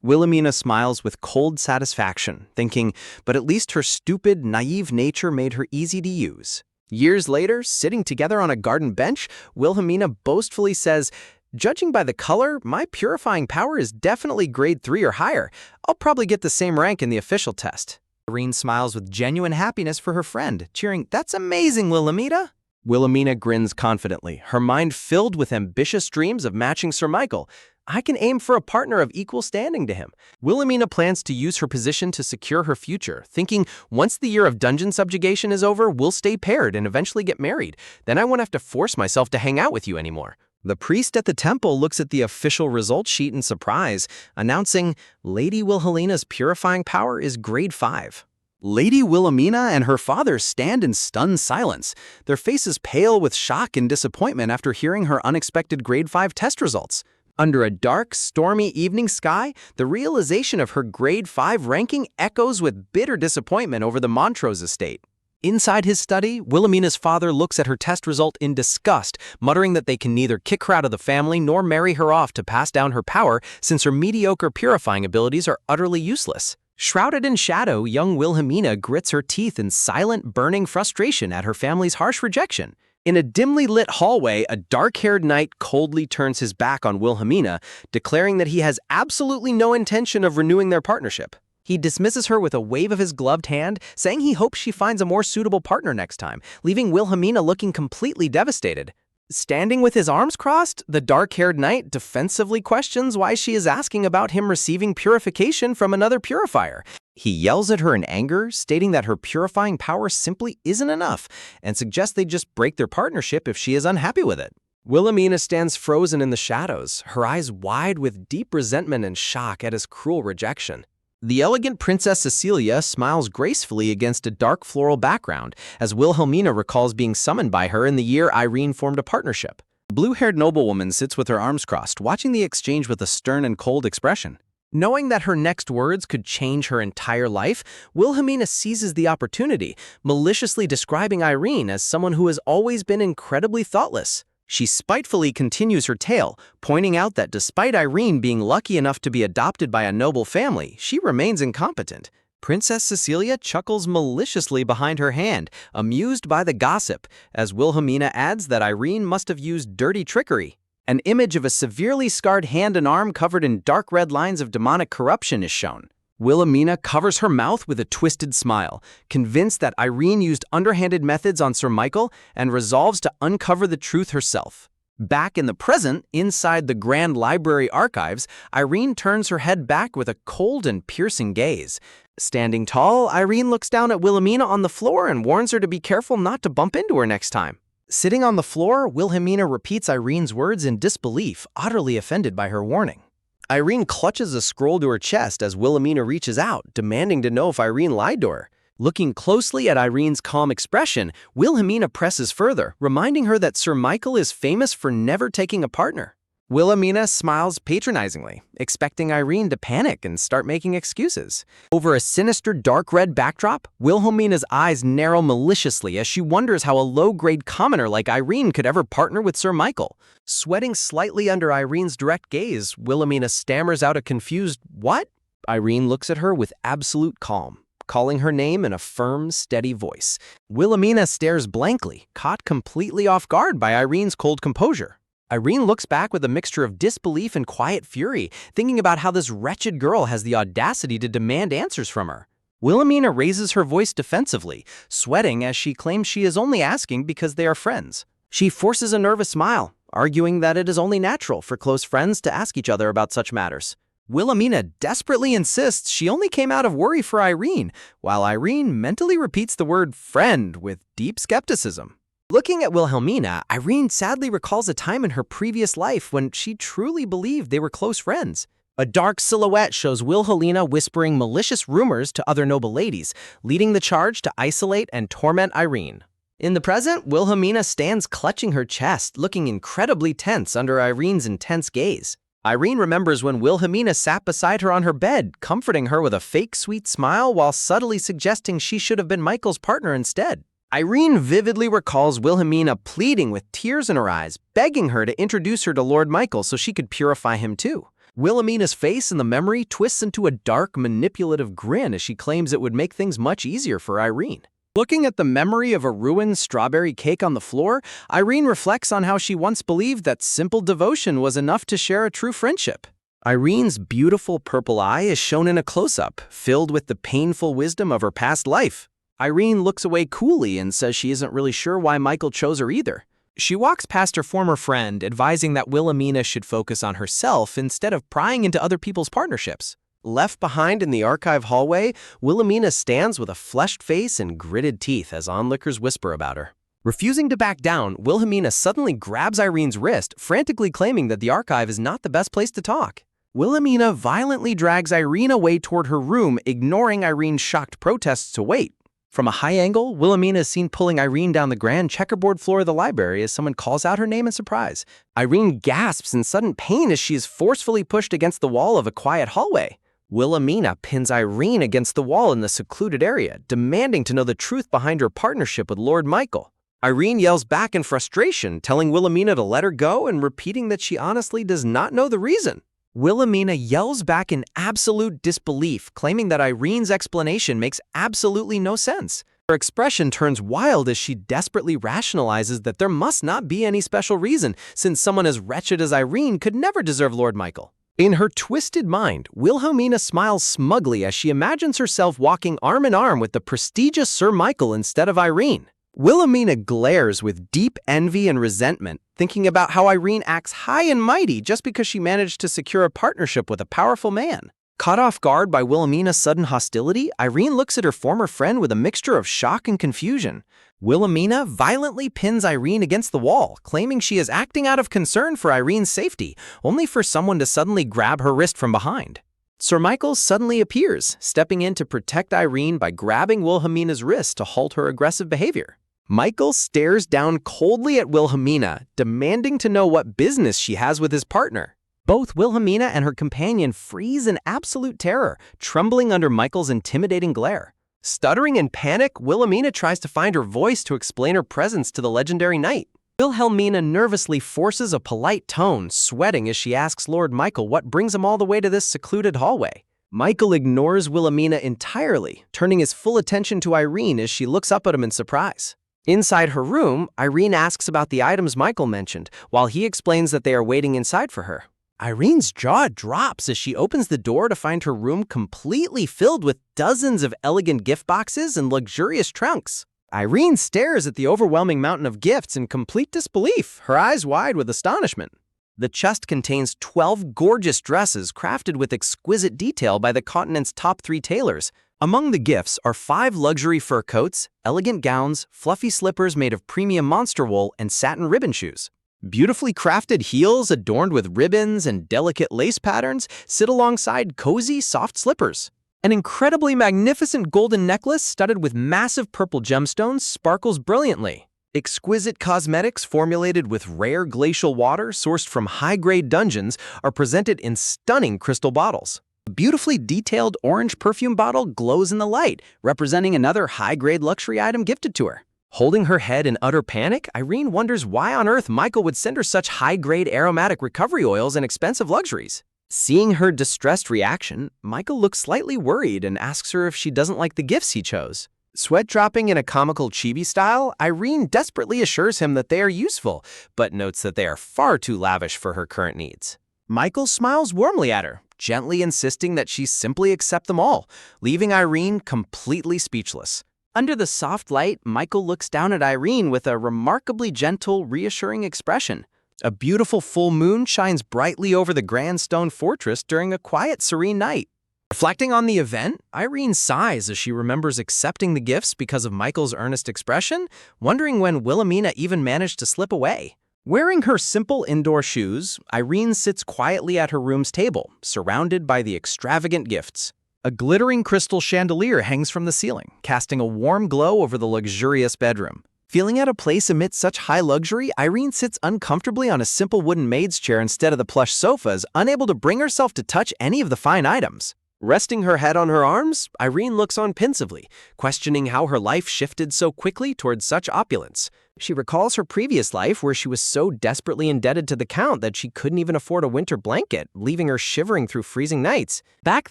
A: Wilhelmina smiles with cold satisfaction, thinking, "But at least her stupid, naive nature made her easy to use." Years later, sitting together on a garden bench, Wilhelmina boastfully says, "Judging by the color, my purifying power is definitely grade 3 or higher. I'll probably get the same rank in the official test." Irene smiles with genuine happiness for her friend, cheering, "That's amazing, Wilhelmina." Wilhelmina grins confidently, her mind filled with ambitious dreams of matching Sir Michael. "I can aim for a partner of equal standing to him." Wilhelmina plans to use her position to secure her future, thinking, "Once the year of dungeon subjugation is over, we'll stay paired and eventually get married. Then I won't have to force myself to hang out with you anymore." The priest at the temple looks at the official result sheet in surprise, announcing, "Lady Wilhelmina's purifying power is grade 5. Lady Wilhelmina and her father stand in stunned silence, their faces pale with shock and disappointment after hearing her unexpected grade 5 test results. Under a dark, stormy evening sky, the realization of her grade 5 ranking echoes with bitter disappointment over the Montrose estate. Inside his study, Wilhelmina's father looks at her test result in disgust, muttering that they can neither kick her out of the family nor marry her off to pass down her power since her mediocre purifying abilities are utterly useless. Shrouded in shadow, young Wilhelmina grits her teeth in silent, burning frustration at her family's harsh rejection. In a dimly lit hallway, a dark-haired knight coldly turns his back on Wilhelmina, declaring that he has absolutely no intention of renewing their partnership. He dismisses her with a wave of his gloved hand, saying he hopes she finds a more suitable partner next time, leaving Wilhelmina looking completely devastated. Standing with his arms crossed, the dark-haired knight defensively questions why she is asking about him receiving purification from another purifier. He yells at her in anger, stating that her purifying power simply isn't enough, and suggests they just break their partnership if she is unhappy with it. Wilhelmina stands frozen in the shadows, her eyes wide with deep resentment and shock at his cruel rejection. The elegant Princess Cecilia smiles gracefully against a dark floral background, as Wilhelmina recalls being summoned by her in the year Irene formed a partnership. The blue-haired noblewoman sits with her arms crossed, watching the exchange with a stern and cold expression. Knowing that her next words could change her entire life, Wilhelmina seizes the opportunity, maliciously describing Irene as someone who has always been incredibly thoughtless. She spitefully continues her tale, pointing out that despite Irene being lucky enough to be adopted by a noble family, she remains incompetent. Princess Cecilia chuckles maliciously behind her hand, amused by the gossip, as Wilhelmina adds that Irene must have used dirty trickery. An image of a severely scarred hand and arm covered in dark red lines of demonic corruption is shown. Wilhelmina covers her mouth with a twisted smile, convinced that Irene used underhanded methods on Sir Michael and resolves to uncover the truth herself. Back in the present, inside the Grand Library archives, Irene turns her head back with a cold and piercing gaze. Standing tall, Irene looks down at Wilhelmina on the floor and warns her to be careful not to bump into her next time. Sitting on the floor, Wilhelmina repeats Irene's words in disbelief, utterly offended by her warning. Irene clutches a scroll to her chest as Wilhelmina reaches out, demanding to know if Irene lied to her. Looking closely at Irene's calm expression, Wilhelmina presses further, reminding her that Sir Michael is famous for never taking a partner. Wilhelmina smiles patronizingly, expecting Irene to panic and start making excuses. Over a sinister dark red backdrop, Wilhelmina's eyes narrow maliciously as she wonders how a low-grade commoner like Irene could ever partner with Sir Michael. Sweating slightly under Irene's direct gaze, Wilhelmina stammers out a confused, "What?" Irene looks at her with absolute calm, calling her name in a firm, steady voice. Wilhelmina stares blankly, caught completely off guard by Irene's cold composure. Irene looks back with a mixture of disbelief and quiet fury, thinking about how this wretched girl has the audacity to demand answers from her. Wilhelmina raises her voice defensively, sweating as she claims she is only asking because they are friends. She forces a nervous smile, arguing that it is only natural for close friends to ask each other about such matters. Wilhelmina desperately insists she only came out of worry for Irene, while Irene mentally repeats the word friend with deep skepticism. Looking at Wilhelmina, Irene sadly recalls a time in her previous life when she truly believed they were close friends. A dark silhouette shows Wilhelmina whispering malicious rumors to other noble ladies, leading the charge to isolate and torment Irene. In the present, Wilhelmina stands clutching her chest, looking incredibly tense under Irene's intense gaze. Irene remembers when Wilhelmina sat beside her on her bed, comforting her with a fake sweet smile while subtly suggesting she should have been Michael's partner instead. Irene vividly recalls Wilhelmina pleading with tears in her eyes, begging her to introduce her to Lord Michael so she could purify him too. Wilhelmina's face in the memory twists into a dark, manipulative grin as she claims it would make things much easier for Irene. Looking at the memory of a ruined strawberry cake on the floor, Irene reflects on how she once believed that simple devotion was enough to share a true friendship. Irene's beautiful purple eye is shown in a close-up, filled with the painful wisdom of her past life. Irene looks away coolly and says she isn't really sure why Michael chose her either. She walks past her former friend, advising that Wilhelmina should focus on herself instead of prying into other people's partnerships. Left behind in the archive hallway, Wilhelmina stands with a flushed face and gritted teeth as onlookers whisper about her. Refusing to back down, Wilhelmina suddenly grabs Irene's wrist, frantically claiming that the archive is not the best place to talk. Wilhelmina violently drags Irene away toward her room, ignoring Irene's shocked protests to wait. From a high angle, Wilhelmina is seen pulling Irene down the grand checkerboard floor of the library as someone calls out her name in surprise. Irene gasps in sudden pain as she is forcefully pushed against the wall of a quiet hallway. Wilhelmina pins Irene against the wall in the secluded area, demanding to know the truth behind her partnership with Lord Michael. Irene yells back in frustration, telling Wilhelmina to let her go and repeating that she honestly does not know the reason. Wilhelmina yells back in absolute disbelief, claiming that Irene's explanation makes absolutely no sense. Her expression turns wild as she desperately rationalizes that there must not be any special reason, since someone as wretched as Irene could never deserve Lord Michael. In her twisted mind, Wilhelmina smiles smugly as she imagines herself walking arm in arm with the prestigious Sir Michael instead of Irene. Wilhelmina glares with deep envy and resentment, thinking about how Irene acts high and mighty just because she managed to secure a partnership with a powerful man. Caught off guard by Wilhelmina's sudden hostility, Irene looks at her former friend with a mixture of shock and confusion. Wilhelmina violently pins Irene against the wall, claiming she is acting out of concern for Irene's safety, only for someone to suddenly grab her wrist from behind. Sir Michael suddenly appears, stepping in to protect Irene by grabbing Wilhelmina's wrist to halt her aggressive behavior. Michael stares down coldly at Wilhelmina, demanding to know what business she has with his partner. Both Wilhelmina and her companion freeze in absolute terror, trembling under Michael's intimidating glare. Stuttering in panic, Wilhelmina tries to find her voice to explain her presence to the legendary knight. Wilhelmina nervously forces a polite tone, sweating as she asks Lord Michael what brings him all the way to this secluded hallway. Michael ignores Wilhelmina entirely, turning his full attention to Irene as she looks up at him in surprise. Inside her room, Irene asks about the items Michael mentioned, while he explains that they are waiting inside for her. Irene's jaw drops as she opens the door to find her room completely filled with dozens of elegant gift boxes and luxurious trunks. Irene stares at the overwhelming mountain of gifts in complete disbelief, her eyes wide with astonishment. The chest contains 12 gorgeous dresses crafted with exquisite detail by the continent's top 3 tailors. Among the gifts are 5 luxury fur coats, elegant gowns, fluffy slippers made of premium monster wool, and satin ribbon shoes. Beautifully crafted heels adorned with ribbons and delicate lace patterns sit alongside cozy, soft slippers. An incredibly magnificent golden necklace studded with massive purple gemstones sparkles brilliantly. Exquisite cosmetics formulated with rare glacial water sourced from high-grade dungeons are presented in stunning crystal bottles. A beautifully detailed orange perfume bottle glows in the light, representing another high-grade luxury item gifted to her. Holding her head in utter panic, Irene wonders why on earth Michael would send her such high-grade aromatic recovery oils and expensive luxuries. Seeing her distressed reaction, Michael looks slightly worried and asks her if she doesn't like the gifts he chose. Sweat dropping in a comical chibi style, Irene desperately assures him that they are useful, but notes that they are far too lavish for her current needs. Michael smiles warmly at her, gently insisting that she simply accept them all, leaving Irene completely speechless. Under the soft light, Michael looks down at Irene with a remarkably gentle, reassuring expression. A beautiful full moon shines brightly over the grand stone fortress during a quiet, serene night. Reflecting on the event, Irene sighs as she remembers accepting the gifts because of Michael's earnest expression, wondering when Wilhelmina even managed to slip away. Wearing her simple indoor shoes, Irene sits quietly at her room's table, surrounded by the extravagant gifts. A glittering crystal chandelier hangs from the ceiling, casting a warm glow over the luxurious bedroom. Feeling out of place amidst such high luxury, Irene sits uncomfortably on a simple wooden maid's chair instead of the plush sofas, unable to bring herself to touch any of the fine items. Resting her head on her arms, Irene looks on pensively, questioning how her life shifted so quickly towards such opulence. She recalls her previous life where she was so desperately indebted to the Count that she couldn't even afford a winter blanket, leaving her shivering through freezing nights. Back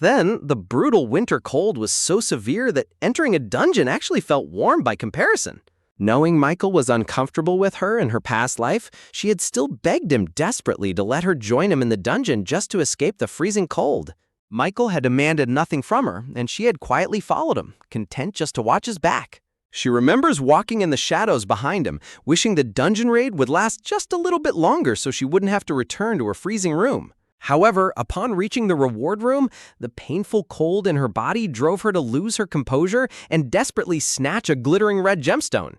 A: then, the brutal winter cold was so severe that entering a dungeon actually felt warm by comparison. Knowing Michael was uncomfortable with her in her past life, she had still begged him desperately to let her join him in the dungeon just to escape the freezing cold. Michael had demanded nothing from her, and she had quietly followed him, content just to watch his back. She remembers walking in the shadows behind him, wishing the dungeon raid would last just a little bit longer so she wouldn't have to return to her freezing room. However, upon reaching the reward room, the painful cold in her body drove her to lose her composure and desperately snatch a glittering red gemstone.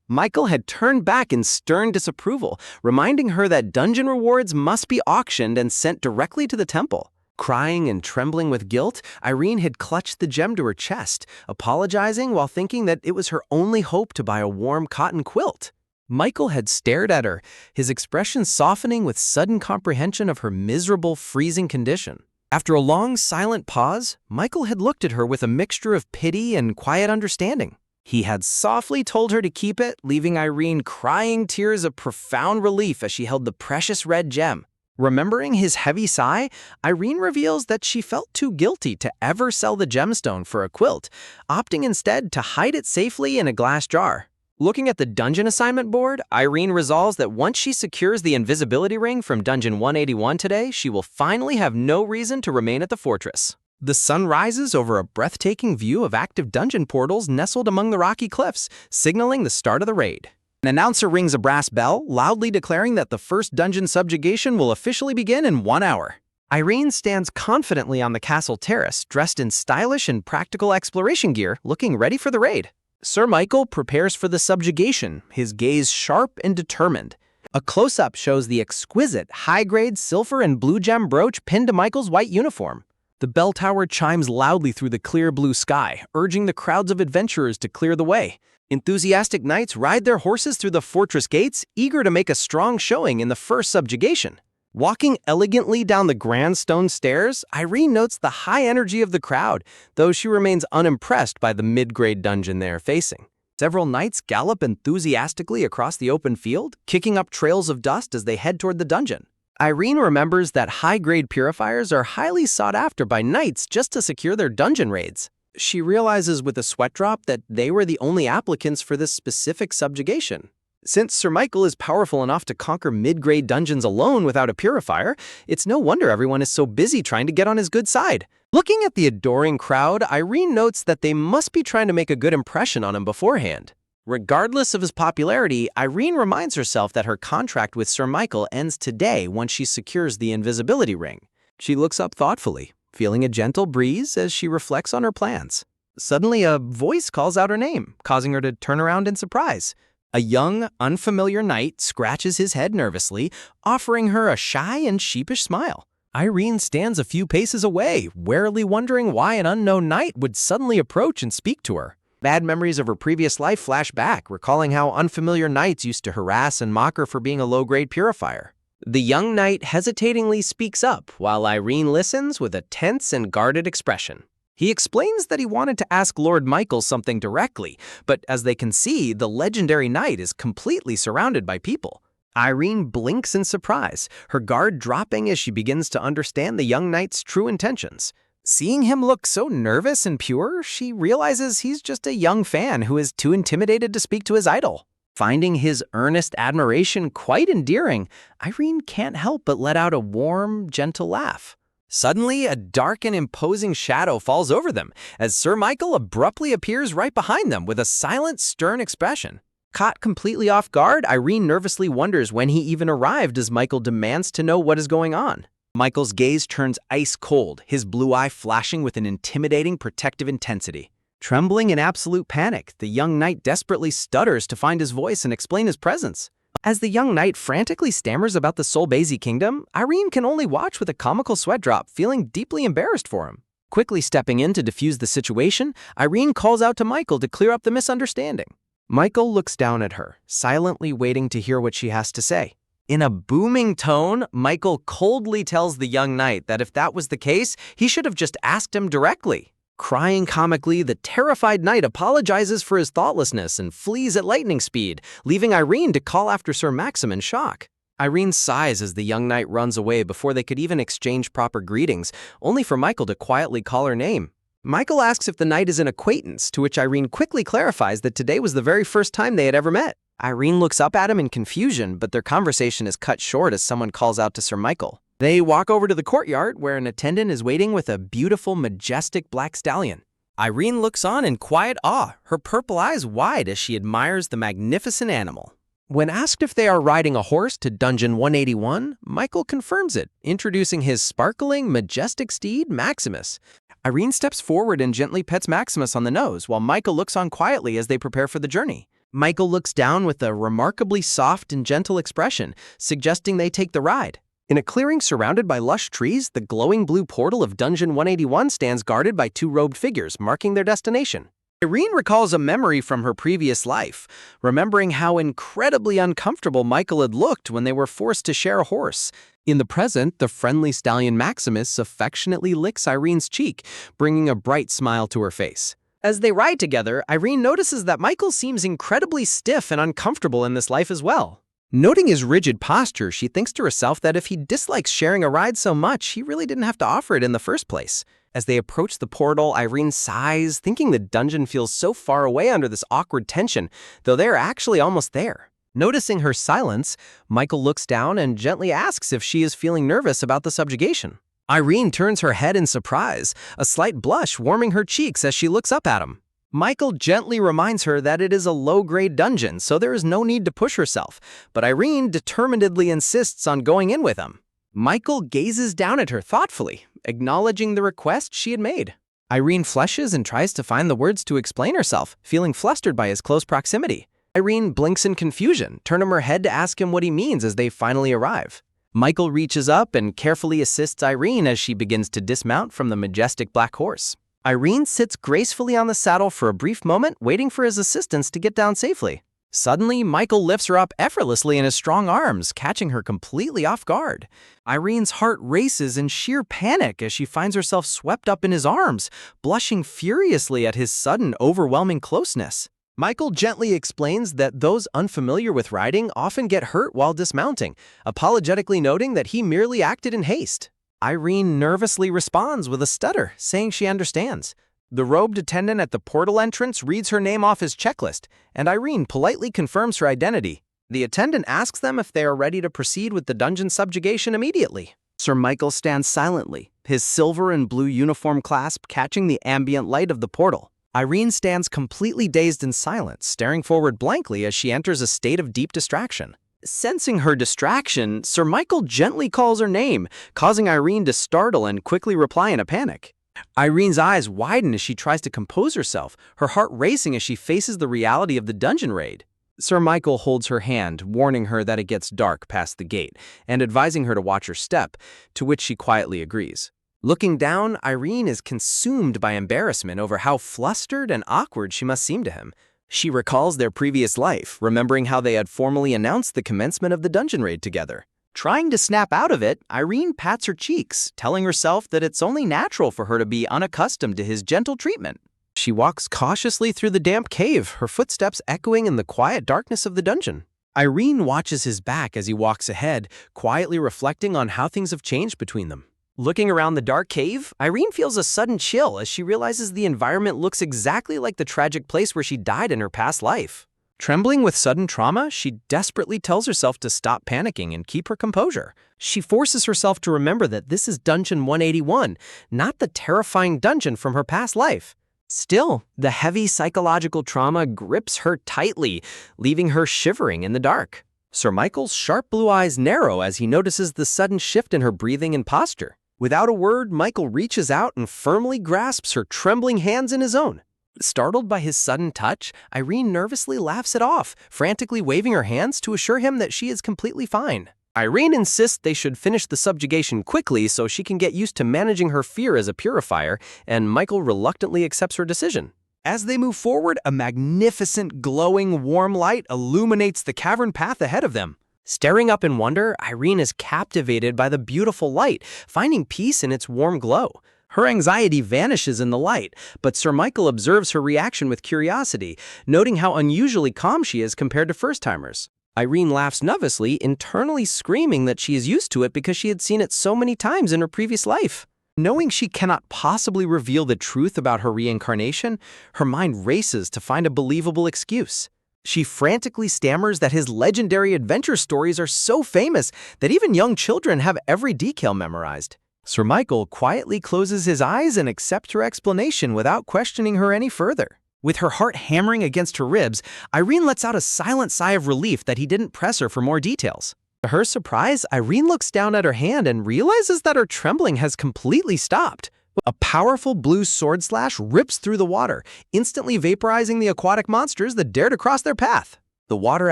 A: Michael had turned back in stern disapproval, reminding her that dungeon rewards must be auctioned and sent directly to the temple. Crying and trembling with guilt, Irene had clutched the gem to her chest, apologizing while thinking that it was her only hope to buy a warm cotton quilt. Michael had stared at her, his expression softening with sudden comprehension of her miserable, freezing condition. After a long, silent pause, Michael had looked at her with a mixture of pity and quiet understanding. He had softly told her to keep it, leaving Irene crying tears of profound relief as she held the precious red gem. Remembering his heavy sigh, Irene reveals that she felt too guilty to ever sell the gemstone for a quilt, opting instead to hide it safely in a glass jar. Looking at the dungeon assignment board, Irene resolves that once she secures the invisibility ring from Dungeon 181 today, she will finally have no reason to remain at the fortress. The sun rises over a breathtaking view of active dungeon portals nestled among the rocky cliffs, signaling the start of the raid. An announcer rings a brass bell, loudly declaring that the first dungeon subjugation will officially begin in 1 hour. Irene stands confidently on the castle terrace, dressed in stylish and practical exploration gear, looking ready for the raid. Sir Michael prepares for the subjugation, his gaze sharp and determined. A close-up shows the exquisite, high-grade silver and blue gem brooch pinned to Michael's white uniform. The bell tower chimes loudly through the clear blue sky, urging the crowds of adventurers to clear the way. Enthusiastic knights ride their horses through the fortress gates, eager to make a strong showing in the first subjugation. Walking elegantly down the grand stone stairs, Irene notes the high energy of the crowd, though she remains unimpressed by the mid-grade dungeon they are facing. Several knights gallop enthusiastically across the open field, kicking up trails of dust as they head toward the dungeon. Irene remembers that high-grade purifiers are highly sought after by knights just to secure their dungeon raids. She realizes with a sweat drop that they were the only applicants for this specific subjugation. Since Sir Michael is powerful enough to conquer mid-grade dungeons alone without a purifier, it's no wonder everyone is so busy trying to get on his good side. Looking at the adoring crowd, Irene notes that they must be trying to make a good impression on him beforehand. Regardless of his popularity, Irene reminds herself that her contract with Sir Michael ends today once she secures the invisibility ring. She looks up thoughtfully, feeling a gentle breeze as she reflects on her plans. Suddenly, a voice calls out her name, causing her to turn around in surprise. A young, unfamiliar knight scratches his head nervously, offering her a shy and sheepish smile. Irene stands a few paces away, warily wondering why an unknown knight would suddenly approach and speak to her. Bad memories of her previous life flash back, recalling how unfamiliar knights used to harass and mock her for being a low-grade purifier. The young knight hesitatingly speaks up, while Irene listens with a tense and guarded expression. He explains that he wanted to ask Lord Michael something directly, but as they can see, the legendary knight is completely surrounded by people. Irene blinks in surprise, her guard dropping as she begins to understand the young knight's true intentions. Seeing him look so nervous and pure, she realizes he's just a young fan who is too intimidated to speak to his idol. Finding his earnest admiration quite endearing, Irene can't help but let out a warm, gentle laugh. Suddenly, a dark and imposing shadow falls over them, as Sir Michael abruptly appears right behind them with a silent, stern expression. Caught completely off guard, Irene nervously wonders when he even arrived as Michael demands to know what is going on. Michael's gaze turns ice cold, his blue eye flashing with an intimidating, protective intensity. Trembling in absolute panic, the young knight desperately stutters to find his voice and explain his presence. As the young knight frantically stammers about the Solbasi kingdom, Irene can only watch with a comical sweat drop, feeling deeply embarrassed for him. Quickly stepping in to defuse the situation, Irene calls out to Michael to clear up the misunderstanding. Michael looks down at her, silently waiting to hear what she has to say. In a booming tone, Michael coldly tells the young knight that if that was the case, he should have just asked him directly. Crying comically, the terrified knight apologizes for his thoughtlessness and flees at lightning speed, leaving Irene to call after Sir Maxim in shock. Irene sighs as the young knight runs away before they could even exchange proper greetings, only for Michael to quietly call her name. Michael asks if the knight is an acquaintance, to which Irene quickly clarifies that today was the very first time they had ever met. Irene looks up at him in confusion, but their conversation is cut short as someone calls out to Sir Michael. They walk over to the courtyard where an attendant is waiting with a beautiful, majestic black stallion. Irene looks on in quiet awe, her purple eyes wide as she admires the magnificent animal. When asked if they are riding a horse to Dungeon 181, Michael confirms it, introducing his sparkling, majestic steed, Maximus. Irene steps forward and gently pets Maximus on the nose, while Michael looks on quietly as they prepare for the journey. Michael looks down with a remarkably soft and gentle expression, suggesting they take the ride. In a clearing surrounded by lush trees, the glowing blue portal of Dungeon 181 stands guarded by two robed figures, marking their destination. Irene recalls a memory from her previous life, remembering how incredibly uncomfortable Michael had looked when they were forced to share a horse. In the present, the friendly stallion Maximus affectionately licks Irene's cheek, bringing a bright smile to her face. As they ride together, Irene notices that Michael seems incredibly stiff and uncomfortable in this life as well. Noting his rigid posture, she thinks to herself that if he dislikes sharing a ride so much, he really didn't have to offer it in the first place. As they approach the portal, Irene sighs, thinking the dungeon feels so far away under this awkward tension, though they're actually almost there. Noticing her silence, Michael looks down and gently asks if she is feeling nervous about the subjugation. Irene turns her head in surprise, a slight blush warming her cheeks as she looks up at him. Michael gently reminds her that it is a low-grade dungeon, so there is no need to push herself, but Irene determinedly insists on going in with him. Michael gazes down at her thoughtfully, acknowledging the request she had made. Irene flushes and tries to find the words to explain herself, feeling flustered by his close proximity. Irene blinks in confusion, turning her head to ask him what he means as they finally arrive. Michael reaches up and carefully assists Irene as she begins to dismount from the majestic black horse. Irene sits gracefully on the saddle for a brief moment, waiting for his assistance to get down safely. Suddenly, Michael lifts her up effortlessly in his strong arms, catching her completely off guard. Irene's heart races in sheer panic as she finds herself swept up in his arms, blushing furiously at his sudden, overwhelming closeness. Michael gently explains that those unfamiliar with riding often get hurt while dismounting, apologetically noting that he merely acted in haste. Irene nervously responds with a stutter, saying she understands. The robed attendant at the portal entrance reads her name off his checklist, and Irene politely confirms her identity. The attendant asks them if they are ready to proceed with the dungeon subjugation immediately. Sir Michael stands silently, his silver and blue uniform clasp catching the ambient light of the portal. Irene stands completely dazed and silent, staring forward blankly as she enters a state of deep distraction. Sensing her distraction, Sir Michael gently calls her name, causing Irene to startle and quickly reply in a panic. Irene's eyes widen as she tries to compose herself, her heart racing as she faces the reality of the dungeon raid. Sir Michael holds her hand, warning her that it gets dark past the gate, and advising her to watch her step, to which she quietly agrees. Looking down, Irene is consumed by embarrassment over how flustered and awkward she must seem to him. She recalls their previous life, remembering how they had formally announced the commencement of the dungeon raid together. Trying to snap out of it, Irene pats her cheeks, telling herself that it's only natural for her to be unaccustomed to his gentle treatment. She walks cautiously through the damp cave, her footsteps echoing in the quiet darkness of the dungeon. Irene watches his back as he walks ahead, quietly reflecting on how things have changed between them. Looking around the dark cave, Irene feels a sudden chill as she realizes the environment looks exactly like the tragic place where she died in her past life. Trembling with sudden trauma, she desperately tells herself to stop panicking and keep her composure. She forces herself to remember that this is Dungeon 181, not the terrifying dungeon from her past life. Still, the heavy psychological trauma grips her tightly, leaving her shivering in the dark. Sir Michael's sharp blue eyes narrow as he notices the sudden shift in her breathing and posture. Without a word, Michael reaches out and firmly grasps her trembling hands in his own. Startled by his sudden touch, Irene nervously laughs it off, frantically waving her hands to assure him that she is completely fine. Irene insists they should finish the subjugation quickly so she can get used to managing her fear as a purifier, and Michael reluctantly accepts her decision. As they move forward, a magnificent, glowing, warm light illuminates the cavern path ahead of them. Staring up in wonder, Irene is captivated by the beautiful light, finding peace in its warm glow. Her anxiety vanishes in the light, but Sir Michael observes her reaction with curiosity, noting how unusually calm she is compared to first-timers. Irene laughs nervously, internally screaming that she is used to it because she had seen it so many times in her previous life. Knowing she cannot possibly reveal the truth about her reincarnation, her mind races to find a believable excuse. She frantically stammers that his legendary adventure stories are so famous that even young children have every detail memorized. Sir Michael quietly closes his eyes and accepts her explanation without questioning her any further. With her heart hammering against her ribs, Irene lets out a silent sigh of relief that he didn't press her for more details. To her surprise, Irene looks down at her hand and realizes that her trembling has completely stopped. A powerful blue sword slash rips through the water, instantly vaporizing the aquatic monsters that dare to cross their path. The water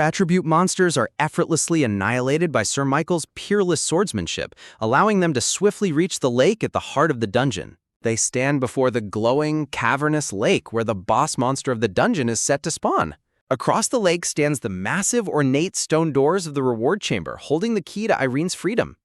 A: attribute monsters are effortlessly annihilated by Sir Michael's peerless swordsmanship, allowing them to swiftly reach the lake at the heart of the dungeon. They stand before the glowing, cavernous lake where the boss monster of the dungeon is set to spawn. Across the lake stands the massive, ornate stone doors of the reward chamber, holding the key to Irene's freedom.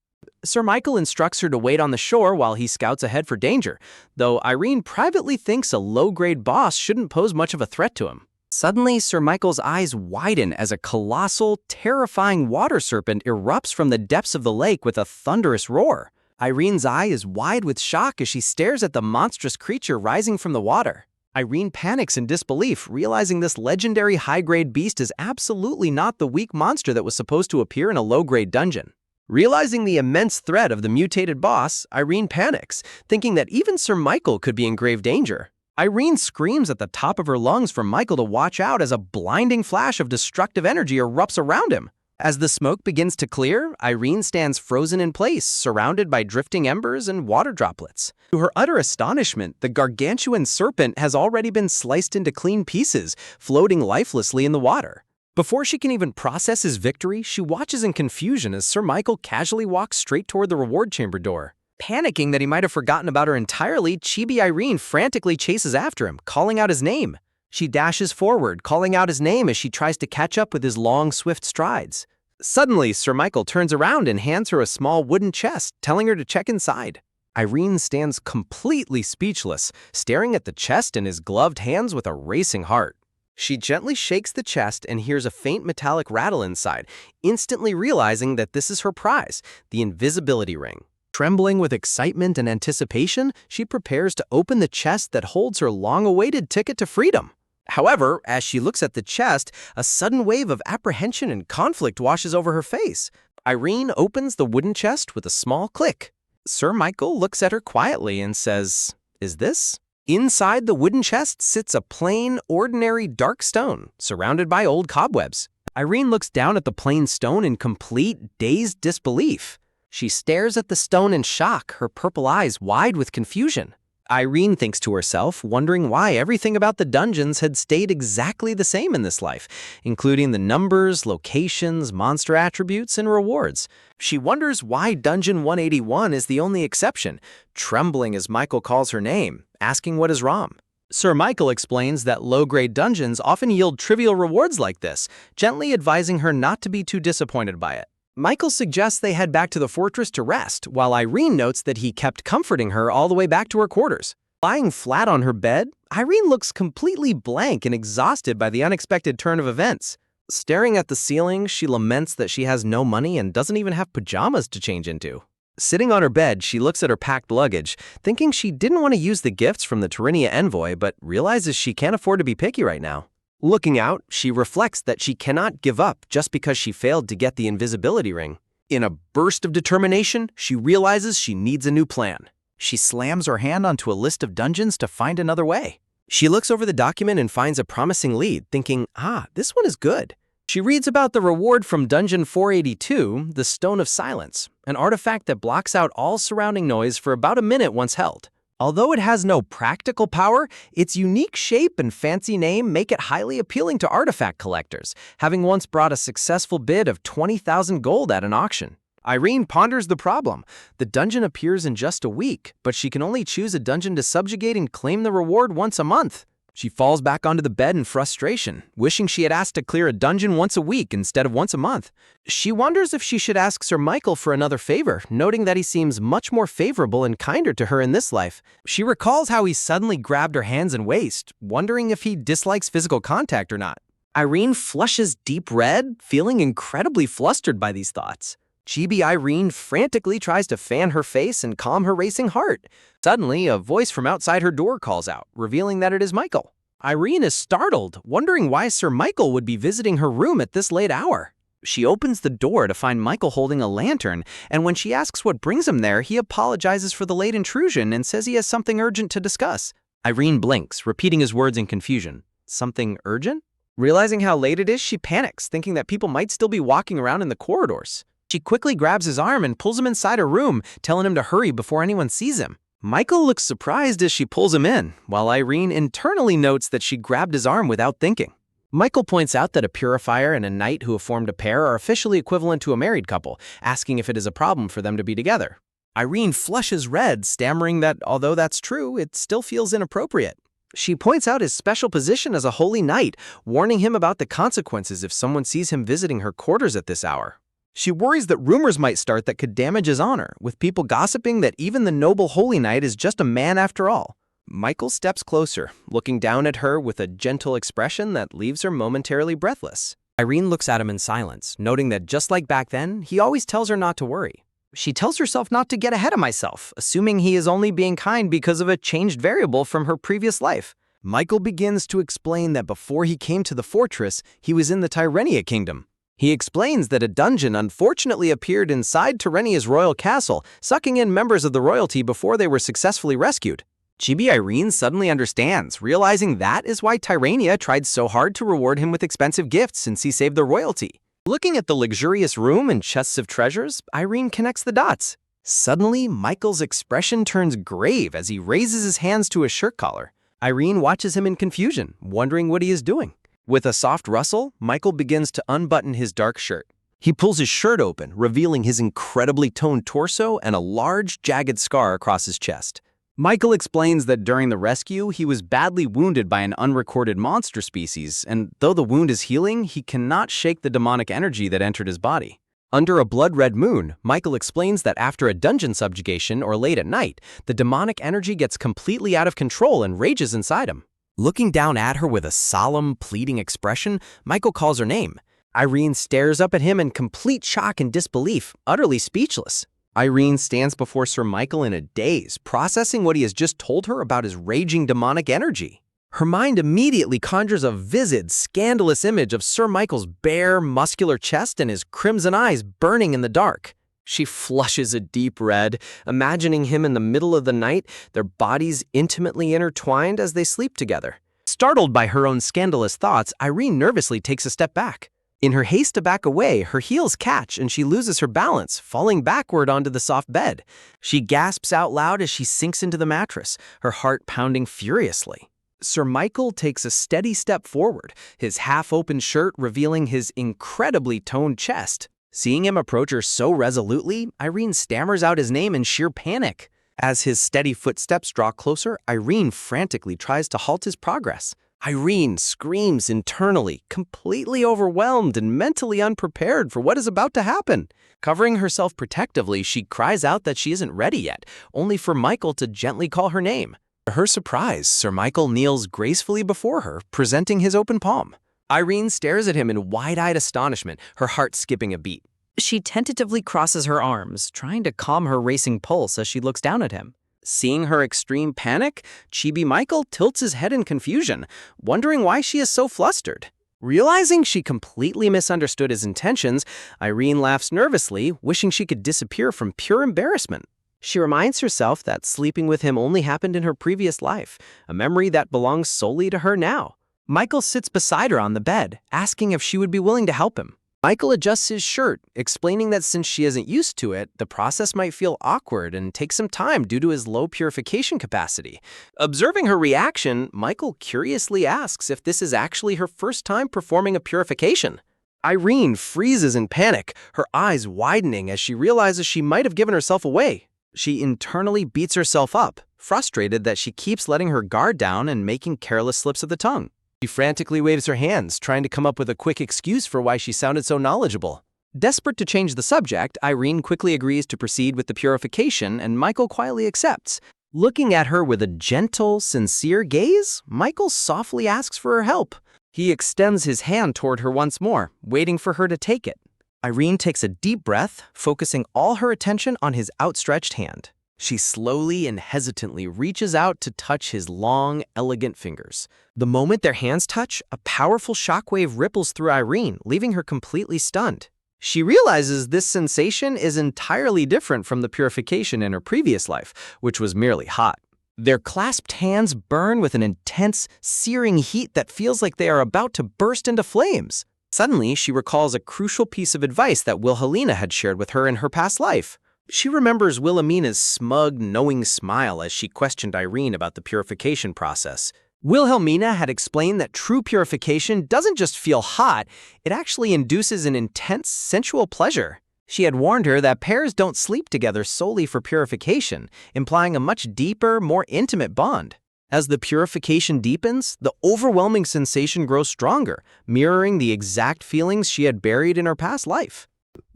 A: Sir Michael instructs her to wait on the shore while he scouts ahead for danger, though Irene privately thinks a low-grade boss shouldn't pose much of a threat to him. Suddenly, Sir Michael's eyes widen as a colossal, terrifying water serpent erupts from the depths of the lake with a thunderous roar. Irene's eye is wide with shock as she stares at the monstrous creature rising from the water. Irene panics in disbelief, realizing this legendary high-grade beast is absolutely not the weak monster that was supposed to appear in a low-grade dungeon. Realizing the immense threat of the mutated boss, Irene panics, thinking that even Sir Michael could be in grave danger. Irene screams at the top of her lungs for Michael to watch out as a blinding flash of destructive energy erupts around him. As the smoke begins to clear, Irene stands frozen in place, surrounded by drifting embers and water droplets. To her utter astonishment, the gargantuan serpent has already been sliced into clean pieces, floating lifelessly in the water. Before she can even process his victory, she watches in confusion as Sir Michael casually walks straight toward the reward chamber door. Panicking that he might have forgotten about her entirely, chibi Irene frantically chases after him, calling out his name. She dashes forward, calling out his name as she tries to catch up with his long, swift strides. Suddenly, Sir Michael turns around and hands her a small wooden chest, telling her to check inside. Irene stands completely speechless, staring at the chest in his gloved hands with a racing heart. She gently shakes the chest and hears a faint metallic rattle inside, instantly realizing that this is her prize, the invisibility ring. Trembling with excitement and anticipation, she prepares to open the chest that holds her long-awaited ticket to freedom. However, as she looks at the chest, a sudden wave of apprehension and conflict washes over her face. Irene opens the wooden chest with a small click. Sir Michael looks at her quietly and says, "Is this?" Inside the wooden chest sits a plain, ordinary dark stone, surrounded by old cobwebs. Irene looks down at the plain stone in complete, dazed disbelief. She stares at the stone in shock, her purple eyes wide with confusion. Irene thinks to herself, wondering why everything about the dungeons had stayed exactly the same in this life, including the numbers, locations, monster attributes, and rewards. She wonders why Dungeon 181 is the only exception, trembling as Michael calls her name, asking what is wrong. Sir Michael explains that low-grade dungeons often yield trivial rewards like this, gently advising her not to be too disappointed by it. Michael suggests they head back to the fortress to rest, while Irene notes that he kept comforting her all the way back to her quarters. Lying flat on her bed, Irene looks completely blank and exhausted by the unexpected turn of events. Staring at the ceiling, she laments that she has no money and doesn't even have pajamas to change into. Sitting on her bed, she looks at her packed luggage, thinking she didn't want to use the gifts from the Tyrannia envoy, but realizes she can't afford to be picky right now. Looking out, she reflects that she cannot give up just because she failed to get the invisibility ring. In a burst of determination, she realizes she needs a new plan. She slams her hand onto a list of dungeons to find another way. She looks over the document and finds a promising lead, thinking, this one is good. She reads about the reward from Dungeon 482, the Stone of Silence, an artifact that blocks out all surrounding noise for about a minute once held. Although it has no practical power, its unique shape and fancy name make it highly appealing to artifact collectors, having once brought a successful bid of 20,000 gold at an auction. Irene ponders the problem. The dungeon appears in just a week, but she can only choose a dungeon to subjugate and claim the reward once a month. She falls back onto the bed in frustration, wishing she had asked to clear a dungeon once a week instead of once a month. She wonders if she should ask Sir Michael for another favor, noting that he seems much more favorable and kinder to her in this life. She recalls how he suddenly grabbed her hands and waist, wondering if he dislikes physical contact or not. Irene flushes deep red, feeling incredibly flustered by these thoughts. Chibi Irene frantically tries to fan her face and calm her racing heart. Suddenly, a voice from outside her door calls out, revealing that it is Michael. Irene is startled, wondering why Sir Michael would be visiting her room at this late hour. She opens the door to find Michael holding a lantern, and when she asks what brings him there, he apologizes for the late intrusion and says he has something urgent to discuss. Irene blinks, repeating his words in confusion. Something urgent? Realizing how late it is, she panics, thinking that people might still be walking around in the corridors. She quickly grabs his arm and pulls him inside her room, telling him to hurry before anyone sees him. Michael looks surprised as she pulls him in, while Irene internally notes that she grabbed his arm without thinking. Michael points out that a purifier and a knight who have formed a pair are officially equivalent to a married couple, asking if it is a problem for them to be together. Irene flushes red, stammering that although that's true, it still feels inappropriate. She points out his special position as a holy knight, warning him about the consequences if someone sees him visiting her quarters at this hour. She worries that rumors might start that could damage his honor, with people gossiping that even the noble holy knight is just a man after all. Michael steps closer, looking down at her with a gentle expression that leaves her momentarily breathless. Irene looks at him in silence, noting that just like back then, he always tells her not to worry. She tells herself not to get ahead of myself, assuming he is only being kind because of a changed variable from her previous life. Michael begins to explain that before he came to the fortress, he was in the Tyrannia kingdom. He explains that a dungeon unfortunately appeared inside Tyrannia's royal castle, sucking in members of the royalty before they were successfully rescued. Chibi Irene suddenly understands, realizing that is why Tyrannia tried so hard to reward him with expensive gifts since he saved the royalty. Looking at the luxurious room and chests of treasures, Irene connects the dots. Suddenly, Michael's expression turns grave as he raises his hands to his shirt collar. Irene watches him in confusion, wondering what he is doing. With a soft rustle, Michael begins to unbutton his dark shirt. He pulls his shirt open, revealing his incredibly toned torso and a large, jagged scar across his chest. Michael explains that during the rescue, he was badly wounded by an unrecorded monster species, and though the wound is healing, he cannot shake the demonic energy that entered his body. Under a blood-red moon, Michael explains that after a dungeon subjugation or late at night, the demonic energy gets completely out of control and rages inside him. Looking down at her with a solemn, pleading expression, Michael calls her name. Irene stares up at him in complete shock and disbelief, utterly speechless. Irene stands before Sir Michael in a daze, processing what he has just told her about his raging demonic energy. Her mind immediately conjures a vivid, scandalous image of Sir Michael's bare, muscular chest and his crimson eyes burning in the dark. She flushes a deep red, imagining him in the middle of the night, their bodies intimately intertwined as they sleep together. Startled by her own scandalous thoughts, Irene nervously takes a step back. In her haste to back away, her heels catch and she loses her balance, falling backward onto the soft bed. She gasps out loud as she sinks into the mattress, her heart pounding furiously. Sir Michael takes a steady step forward, his half-open shirt revealing his incredibly toned chest. Seeing him approach her so resolutely, Irene stammers out his name in sheer panic. As his steady footsteps draw closer, Irene frantically tries to halt his progress. Irene screams internally, completely overwhelmed and mentally unprepared for what is about to happen. Covering herself protectively, she cries out that she isn't ready yet, only for Michael to gently call her name. To her surprise, Sir Michael kneels gracefully before her, presenting his open palm. Irene stares at him in wide-eyed astonishment, her heart skipping a beat. She tentatively crosses her arms, trying to calm her racing pulse as she looks down at him. Seeing her extreme panic, Chibi Michael tilts his head in confusion, wondering why she is so flustered. Realizing she completely misunderstood his intentions, Irene laughs nervously, wishing she could disappear from pure embarrassment. She reminds herself that sleeping with him only happened in her previous life, a memory that belongs solely to her now. Michael sits beside her on the bed, asking if she would be willing to help him. Michael adjusts his shirt, explaining that since she isn't used to it, the process might feel awkward and take some time due to his low purification capacity. Observing her reaction, Michael curiously asks if this is actually her first time performing a purification. Irene freezes in panic, her eyes widening as she realizes she might have given herself away. She internally beats herself up, frustrated that she keeps letting her guard down and making careless slips of the tongue. She frantically waves her hands, trying to come up with a quick excuse for why she sounded so knowledgeable. Desperate to change the subject, Irene quickly agrees to proceed with the purification, and Michael quietly accepts. Looking at her with a gentle, sincere gaze, Michael softly asks for her help. He extends his hand toward her once more, waiting for her to take it. Irene takes a deep breath, focusing all her attention on his outstretched hand. She slowly and hesitantly reaches out to touch his long, elegant fingers. The moment their hands touch, a powerful shockwave ripples through Irene, leaving her completely stunned. She realizes this sensation is entirely different from the purification in her previous life, which was merely hot. Their clasped hands burn with an intense, searing heat that feels like they are about to burst into flames. Suddenly, she recalls a crucial piece of advice that Wilhelmina had shared with her in her past life. She remembers Wilhelmina's smug, knowing smile as she questioned Irene about the purification process. Wilhelmina had explained that true purification doesn't just feel hot, it actually induces an intense, sensual pleasure. She had warned her that pairs don't sleep together solely for purification, implying a much deeper, more intimate bond. As the purification deepens, the overwhelming sensation grows stronger, mirroring the exact feelings she had buried in her past life.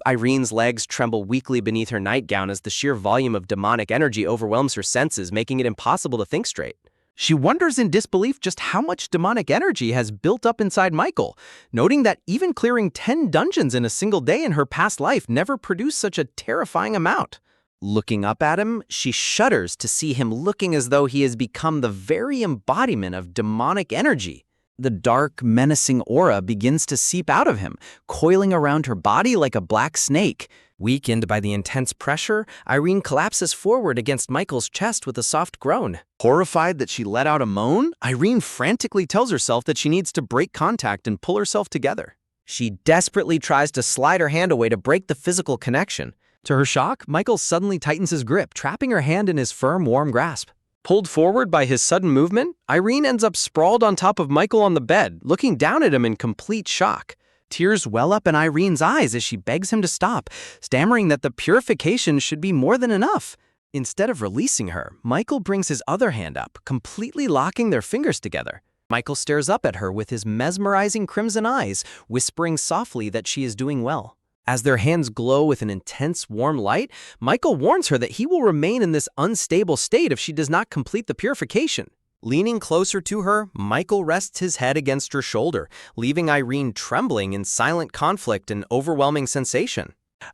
A: Irene's legs tremble weakly beneath her nightgown as the sheer volume of demonic energy overwhelms her senses, making it impossible to think straight. She wonders in disbelief just how much demonic energy has built up inside Michael, noting that even clearing 10 dungeons in a single day in her past life never produced such a terrifying amount. Looking up at him, she shudders to see him looking as though he has become the very embodiment of demonic energy. The dark, menacing aura begins to seep out of him, coiling around her body like a black snake. Weakened by the intense pressure, Irene collapses forward against Michael's chest with a soft groan. Horrified that she let out a moan, Irene frantically tells herself that she needs to break contact and pull herself together. She desperately tries to slide her hand away to break the physical connection. To her shock, Michael suddenly tightens his grip, trapping her hand in his firm, warm grasp. Pulled forward by his sudden movement, Irene ends up sprawled on top of Michael on the bed, looking down at him in complete shock. Tears well up in Irene's eyes as she begs him to stop, stammering that the purification should be more than enough. Instead of releasing her, Michael brings his other hand up, completely locking their fingers together. Michael stares up at her with his mesmerizing crimson eyes, whispering softly that she is doing well. As their hands glow with an intense, warm light, Michael warns her that he will remain in this unstable state if she does not complete the purification. Leaning closer to her, Michael rests his head against her shoulder, leaving Irene trembling in silent conflict and overwhelming sensation.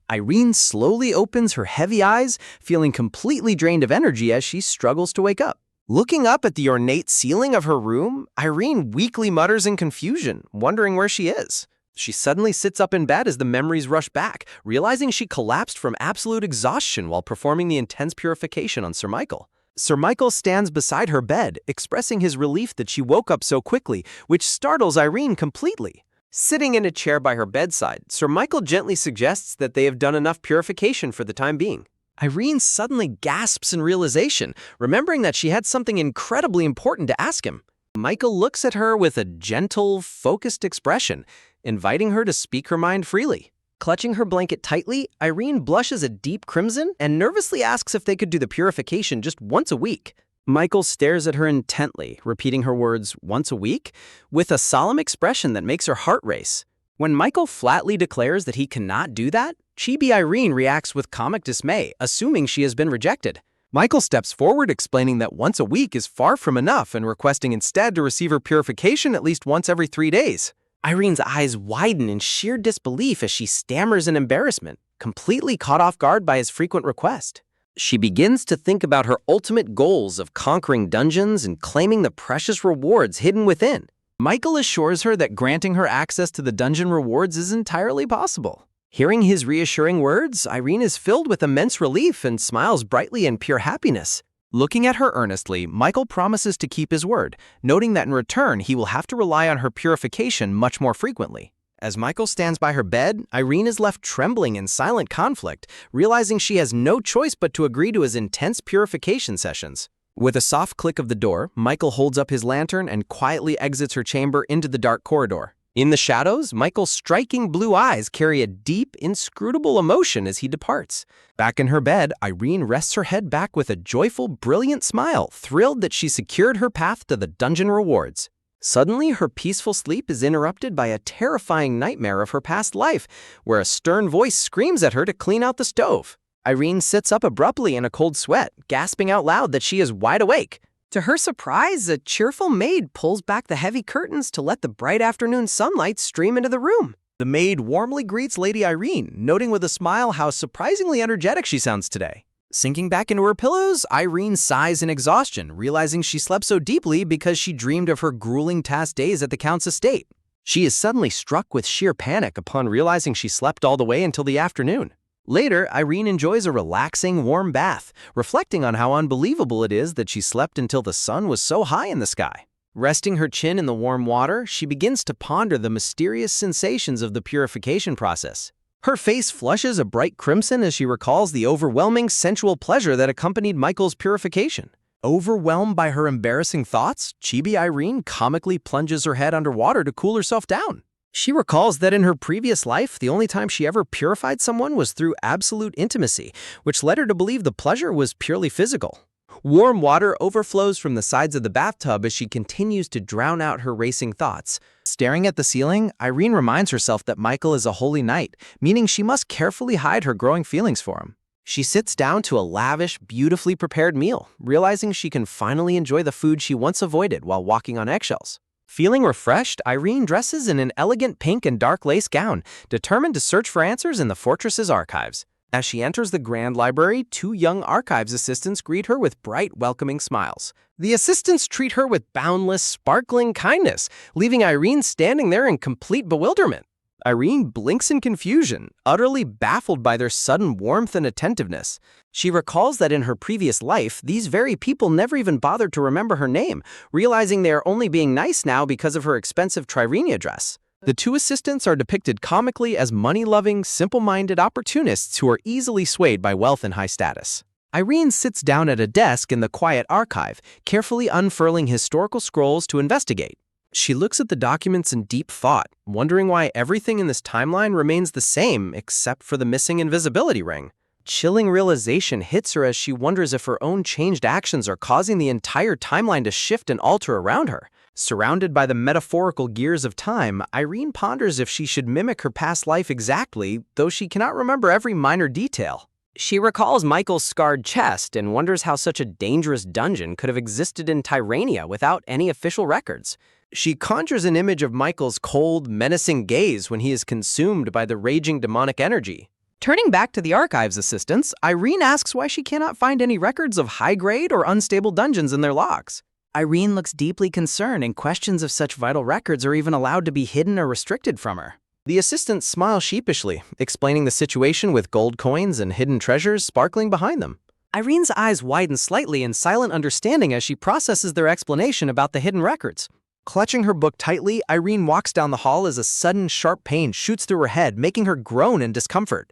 A: Irene slowly opens her heavy eyes, feeling completely drained of energy as she struggles to wake up. Looking up at the ornate ceiling of her room, Irene weakly mutters in confusion, wondering where she is. She suddenly sits up in bed as the memories rush back, realizing she collapsed from absolute exhaustion while performing the intense purification on Sir Michael. Sir Michael stands beside her bed, expressing his relief that she woke up so quickly, which startles Irene completely. Sitting in a chair by her bedside, Sir Michael gently suggests that they have done enough purification for the time being. Irene suddenly gasps in realization, remembering that she had something incredibly important to ask him. Michael looks at her with a gentle, focused expression, inviting her to speak her mind freely. Clutching her blanket tightly, Irene blushes a deep crimson and nervously asks if they could do the purification just once a week. Michael stares at her intently, repeating her words once a week, with a solemn expression that makes her heart race. When Michael flatly declares that he cannot do that, Chibi Irene reacts with comic dismay, assuming she has been rejected. Michael steps forward, explaining that once a week is far from enough and requesting instead to receive her purification at least once every 3 days. Irene's eyes widen in sheer disbelief as she stammers in embarrassment, completely caught off guard by his frequent request. She begins to think about her ultimate goals of conquering dungeons and claiming the precious rewards hidden within. Michael assures her that granting her access to the dungeon rewards is entirely possible. Hearing his reassuring words, Irene is filled with immense relief and smiles brightly in pure happiness. Looking at her earnestly, Michael promises to keep his word, noting that in return he will have to rely on her purification much more frequently. As Michael stands by her bed, Irene is left trembling in silent conflict, realizing she has no choice but to agree to his intense purification sessions. With a soft click of the door, Michael holds up his lantern and quietly exits her chamber into the dark corridor. In the shadows, Michael's striking blue eyes carry a deep, inscrutable emotion as he departs. Back in her bed, Irene rests her head back with a joyful, brilliant smile, thrilled that she secured her path to the dungeon rewards. Suddenly, her peaceful sleep is interrupted by a terrifying nightmare of her past life, where a stern voice screams at her to clean out the stove. Irene sits up abruptly in a cold sweat, gasping out loud that she is wide awake. To her surprise, a cheerful maid pulls back the heavy curtains to let the bright afternoon sunlight stream into the room. The maid warmly greets Lady Irene, noting with a smile how surprisingly energetic she sounds today. Sinking back into her pillows, Irene sighs in exhaustion, realizing she slept so deeply because she dreamed of her grueling task days at the Count's estate. She is suddenly struck with sheer panic upon realizing she slept all the way until the afternoon. Later, Irene enjoys a relaxing, warm bath, reflecting on how unbelievable it is that she slept until the sun was so high in the sky. Resting her chin in the warm water, she begins to ponder the mysterious sensations of the purification process. Her face flushes a bright crimson as she recalls the overwhelming sensual pleasure that accompanied Michael's purification. Overwhelmed by her embarrassing thoughts, Chibi Irene comically plunges her head underwater to cool herself down. She recalls that in her previous life, the only time she ever purified someone was through absolute intimacy, which led her to believe the pleasure was purely physical. Warm water overflows from the sides of the bathtub as she continues to drown out her racing thoughts. Staring at the ceiling, Irene reminds herself that Michael is a holy knight, meaning she must carefully hide her growing feelings for him. She sits down to a lavish, beautifully prepared meal, realizing she can finally enjoy the food she once avoided while walking on eggshells. Feeling refreshed, Irene dresses in an elegant pink and dark lace gown, determined to search for answers in the fortress's archives. As she enters the Grand Library, 2 young archives assistants greet her with bright, welcoming smiles. The assistants treat her with boundless, sparkling kindness, leaving Irene standing there in complete bewilderment. Irene blinks in confusion, utterly baffled by their sudden warmth and attentiveness. She recalls that in her previous life, these very people never even bothered to remember her name, realizing they are only being nice now because of her expensive trirenia dress. The 2 assistants are depicted comically as money-loving, simple-minded opportunists who are easily swayed by wealth and high status. Irene sits down at a desk in the quiet archive, carefully unfurling historical scrolls to investigate. She looks at the documents in deep thought, wondering why everything in this timeline remains the same except for the missing invisibility ring. Chilling realization hits her as she wonders if her own changed actions are causing the entire timeline to shift and alter around her. Surrounded by the metaphorical gears of time, Irene ponders if she should mimic her past life exactly, though she cannot remember every minor detail. She recalls Michael's scarred chest and wonders how such a dangerous dungeon could have existed in Tyrrhenia without any official records. She conjures an image of Michael's cold, menacing gaze when he is consumed by the raging demonic energy. Turning back to the archives assistants, Irene asks why she cannot find any records of high-grade or unstable dungeons in their logs. Irene looks deeply concerned and questions if such vital records are even allowed to be hidden or restricted from her. The assistants smile sheepishly, explaining the situation with gold coins and hidden treasures sparkling behind them. Irene's eyes widen slightly in silent understanding as she processes their explanation about the hidden records. Clutching her book tightly, Irene walks down the hall as a sudden sharp pain shoots through her head, making her groan in discomfort.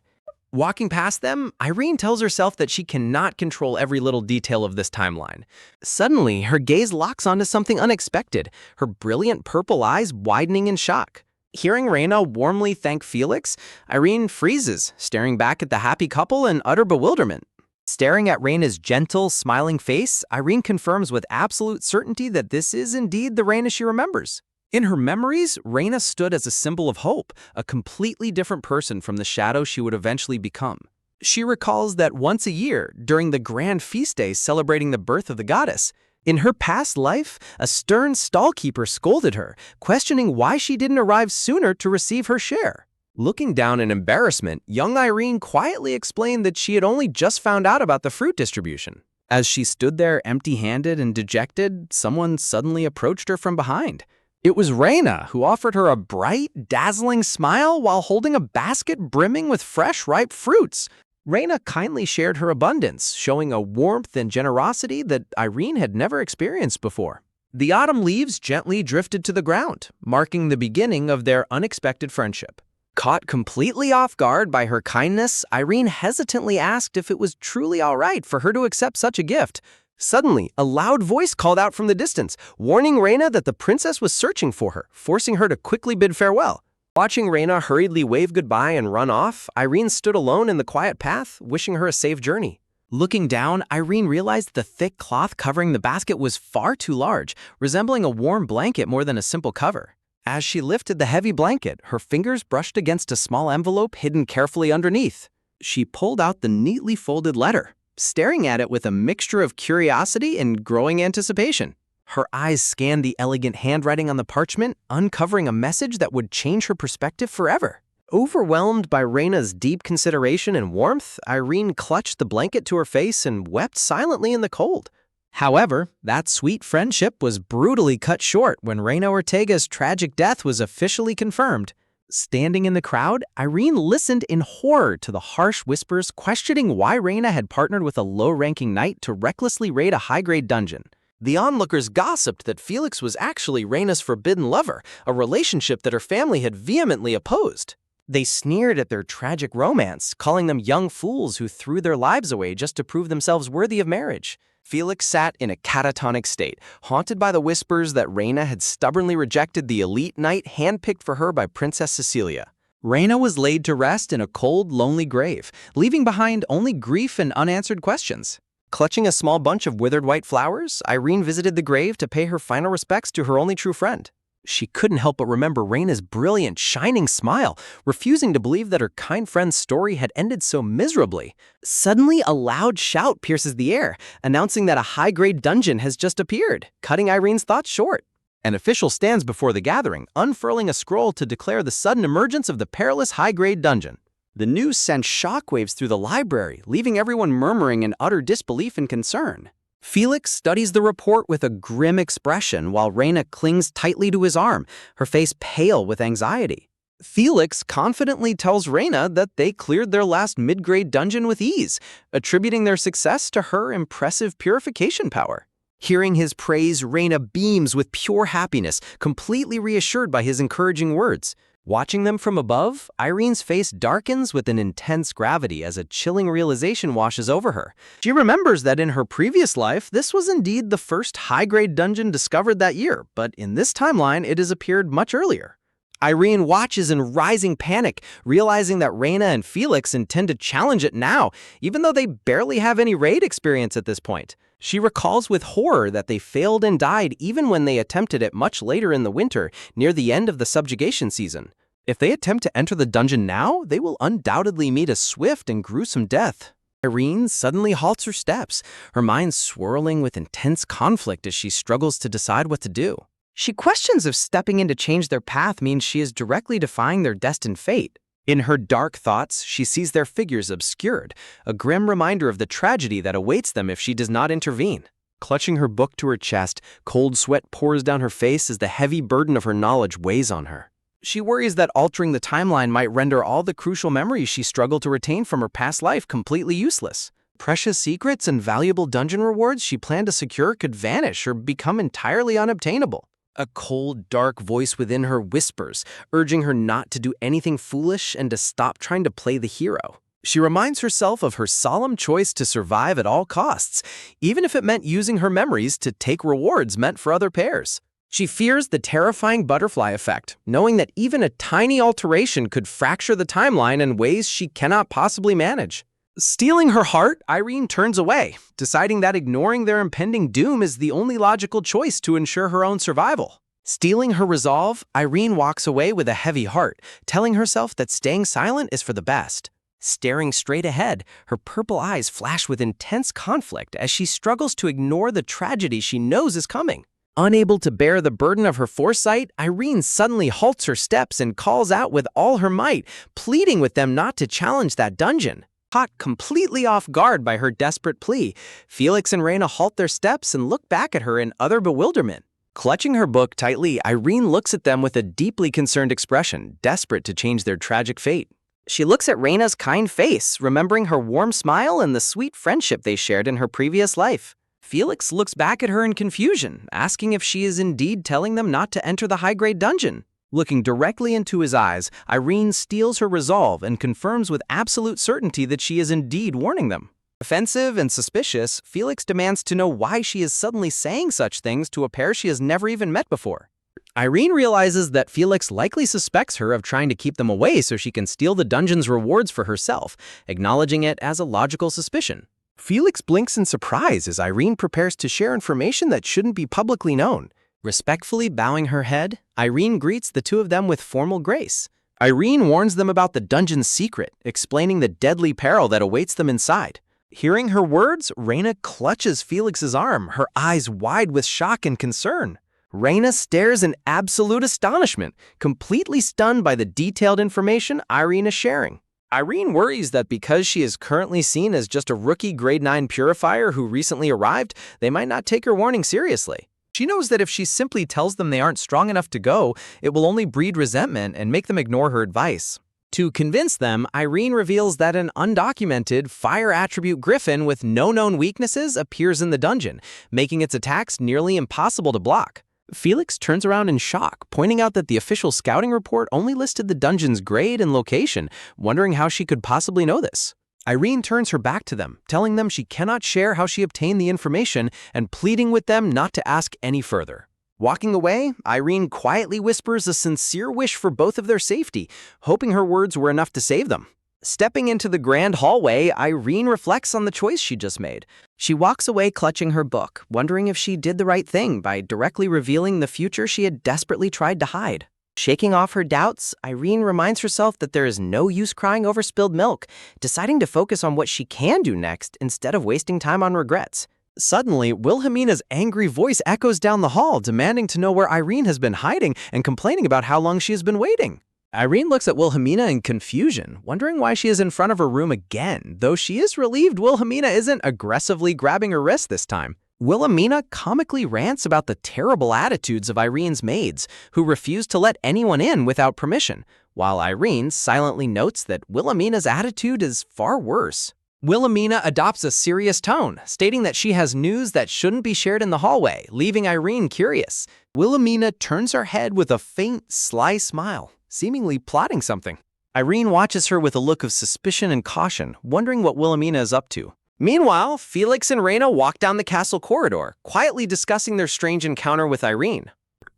A: Walking past them, Irene tells herself that she cannot control every little detail of this timeline. Suddenly, her gaze locks onto something unexpected, her brilliant purple eyes widening in shock. Hearing Reyna warmly thank Felix, Irene freezes, staring back at the happy couple in utter bewilderment. Staring at Reyna's gentle, smiling face, Irene confirms with absolute certainty that this is indeed the Reyna she remembers. In her memories, Reyna stood as a symbol of hope, a completely different person from the shadow she would eventually become. She recalls that once a year, during the grand feast day celebrating the birth of the goddess, in her past life, a stern stallkeeper scolded her, questioning why she didn't arrive sooner to receive her share. Looking down in embarrassment, young Irene quietly explained that she had only just found out about the fruit distribution. As she stood there empty-handed and dejected, someone suddenly approached her from behind. It was Reyna, who offered her a bright, dazzling smile while holding a basket brimming with fresh, ripe fruits. Reyna kindly shared her abundance, showing a warmth and generosity that Irene had never experienced before. The autumn leaves gently drifted to the ground, marking the beginning of their unexpected friendship. Caught completely off guard by her kindness, Irene hesitantly asked if it was truly all right for her to accept such a gift. Suddenly, a loud voice called out from the distance, warning Reyna that the princess was searching for her, forcing her to quickly bid farewell. Watching Reyna hurriedly wave goodbye and run off, Irene stood alone in the quiet path, wishing her a safe journey. Looking down, Irene realized the thick cloth covering the basket was far too large, resembling a warm blanket more than a simple cover. As she lifted the heavy blanket, her fingers brushed against a small envelope hidden carefully underneath. She pulled out the neatly folded letter, staring at it with a mixture of curiosity and growing anticipation. Her eyes scanned the elegant handwriting on the parchment, uncovering a message that would change her perspective forever. Overwhelmed by Reyna's deep consideration and warmth, Irene clutched the blanket to her face and wept silently in the cold. However, that sweet friendship was brutally cut short when Reyna Ortega's tragic death was officially confirmed. Standing in the crowd, Irene listened in horror to the harsh whispers questioning why Reyna had partnered with a low-ranking knight to recklessly raid a high-grade dungeon. The onlookers gossiped that Felix was actually Reyna's forbidden lover, a relationship that her family had vehemently opposed. They sneered at their tragic romance, calling them young fools who threw their lives away just to prove themselves worthy of marriage. Felix sat in a catatonic state, haunted by the whispers that Reyna had stubbornly rejected the elite knight handpicked for her by Princess Cecilia. Reyna was laid to rest in a cold, lonely grave, leaving behind only grief and unanswered questions. Clutching a small bunch of withered white flowers, Irene visited the grave to pay her final respects to her only true friend. She couldn't help but remember Reyna's brilliant, shining smile, refusing to believe that her kind friend's story had ended so miserably. Suddenly, a loud shout pierces the air, announcing that a high-grade dungeon has just appeared, cutting Irene's thoughts short. An official stands before the gathering, unfurling a scroll to declare the sudden emergence of the perilous high-grade dungeon. The news sent shockwaves through the library, leaving everyone murmuring in utter disbelief and concern. Felix studies the report with a grim expression while Reyna clings tightly to his arm, her face pale with anxiety. Felix confidently tells Reyna that they cleared their last mid-grade dungeon with ease, attributing their success to her impressive purification power. Hearing his praise, Reyna beams with pure happiness, completely reassured by his encouraging words. Watching them from above, Irene's face darkens with an intense gravity as a chilling realization washes over her. She remembers that in her previous life, this was indeed the first high-grade dungeon discovered that year, but in this timeline, it has appeared much earlier. Irene watches in rising panic, realizing that Reyna and Felix intend to challenge it now, even though they barely have any raid experience at this point. She recalls with horror that they failed and died even when they attempted it much later in the winter, near the end of the subjugation season. If they attempt to enter the dungeon now, they will undoubtedly meet a swift and gruesome death. Irene suddenly halts her steps, her mind swirling with intense conflict as she struggles to decide what to do. She questions if stepping in to change their path means she is directly defying their destined fate. In her dark thoughts, she sees their figures obscured, a grim reminder of the tragedy that awaits them if she does not intervene. Clutching her book to her chest, cold sweat pours down her face as the heavy burden of her knowledge weighs on her. She worries that altering the timeline might render all the crucial memories she struggled to retain from her past life completely useless. Precious secrets and valuable dungeon rewards she planned to secure could vanish or become entirely unobtainable. A cold, dark voice within her whispers, urging her not to do anything foolish and to stop trying to play the hero. She reminds herself of her solemn choice to survive at all costs, even if it meant using her memories to take rewards meant for other pairs. She fears the terrifying butterfly effect, knowing that even a tiny alteration could fracture the timeline in ways she cannot possibly manage. Stealing her heart, Irene turns away, deciding that ignoring their impending doom is the only logical choice to ensure her own survival. Stealing her resolve, Irene walks away with a heavy heart, telling herself that staying silent is for the best. Staring straight ahead, her purple eyes flash with intense conflict as she struggles to ignore the tragedy she knows is coming. Unable to bear the burden of her foresight, Irene suddenly halts her steps and calls out with all her might, pleading with them not to challenge that dungeon. Caught completely off guard by her desperate plea, Felix and Reyna halt their steps and look back at her in utter bewilderment. Clutching her book tightly, Irene looks at them with a deeply concerned expression, desperate to change their tragic fate. She looks at Reyna's kind face, remembering her warm smile and the sweet friendship they shared in her previous life. Felix looks back at her in confusion, asking if she is indeed telling them not to enter the high-grade dungeon. Looking directly into his eyes, Irene steels her resolve and confirms with absolute certainty that she is indeed warning them. Offensive and suspicious, Felix demands to know why she is suddenly saying such things to a pair she has never even met before. Irene realizes that Felix likely suspects her of trying to keep them away so she can steal the dungeon's rewards for herself, acknowledging it as a logical suspicion. Felix blinks in surprise as Irene prepares to share information that shouldn't be publicly known. Respectfully bowing her head, Irene greets the two of them with formal grace. Irene warns them about the dungeon's secret, explaining the deadly peril that awaits them inside. Hearing her words, Reyna clutches Felix's arm, her eyes wide with shock and concern. Reyna stares in absolute astonishment, completely stunned by the detailed information Irene is sharing. Irene worries that because she is currently seen as just a rookie grade 9 purifier who recently arrived, they might not take her warning seriously. She knows that if she simply tells them they aren't strong enough to go, it will only breed resentment and make them ignore her advice. To convince them, Irene reveals that an undocumented fire attribute griffin with no known weaknesses appears in the dungeon, making its attacks nearly impossible to block. Felix turns around in shock, pointing out that the official scouting report only listed the dungeon's grade and location, wondering how she could possibly know this. Irene turns her back to them, telling them she cannot share how she obtained the information and pleading with them not to ask any further. Walking away, Irene quietly whispers a sincere wish for both of their safety, hoping her words were enough to save them. Stepping into the grand hallway, Irene reflects on the choice she just made. She walks away clutching her book, wondering if she did the right thing by directly revealing the future she had desperately tried to hide. Shaking off her doubts, Irene reminds herself that there is no use crying over spilled milk, deciding to focus on what she can do next instead of wasting time on regrets. Suddenly, Wilhelmina's angry voice echoes down the hall, demanding to know where Irene has been hiding and complaining about how long she has been waiting. Irene looks at Wilhelmina in confusion, wondering why she is in front of her room again, though she is relieved Wilhelmina isn't aggressively grabbing her wrist this time. Wilhelmina comically rants about the terrible attitudes of Irene's maids, who refuse to let anyone in without permission, while Irene silently notes that Wilhelmina's attitude is far worse. Wilhelmina adopts a serious tone, stating that she has news that shouldn't be shared in the hallway, leaving Irene curious. Wilhelmina turns her head with a faint, sly smile, seemingly plotting something. Irene watches her with a look of suspicion and caution, wondering what Wilhelmina is up to. Meanwhile, Felix and Reyna walk down the castle corridor, quietly discussing their strange encounter with Irene.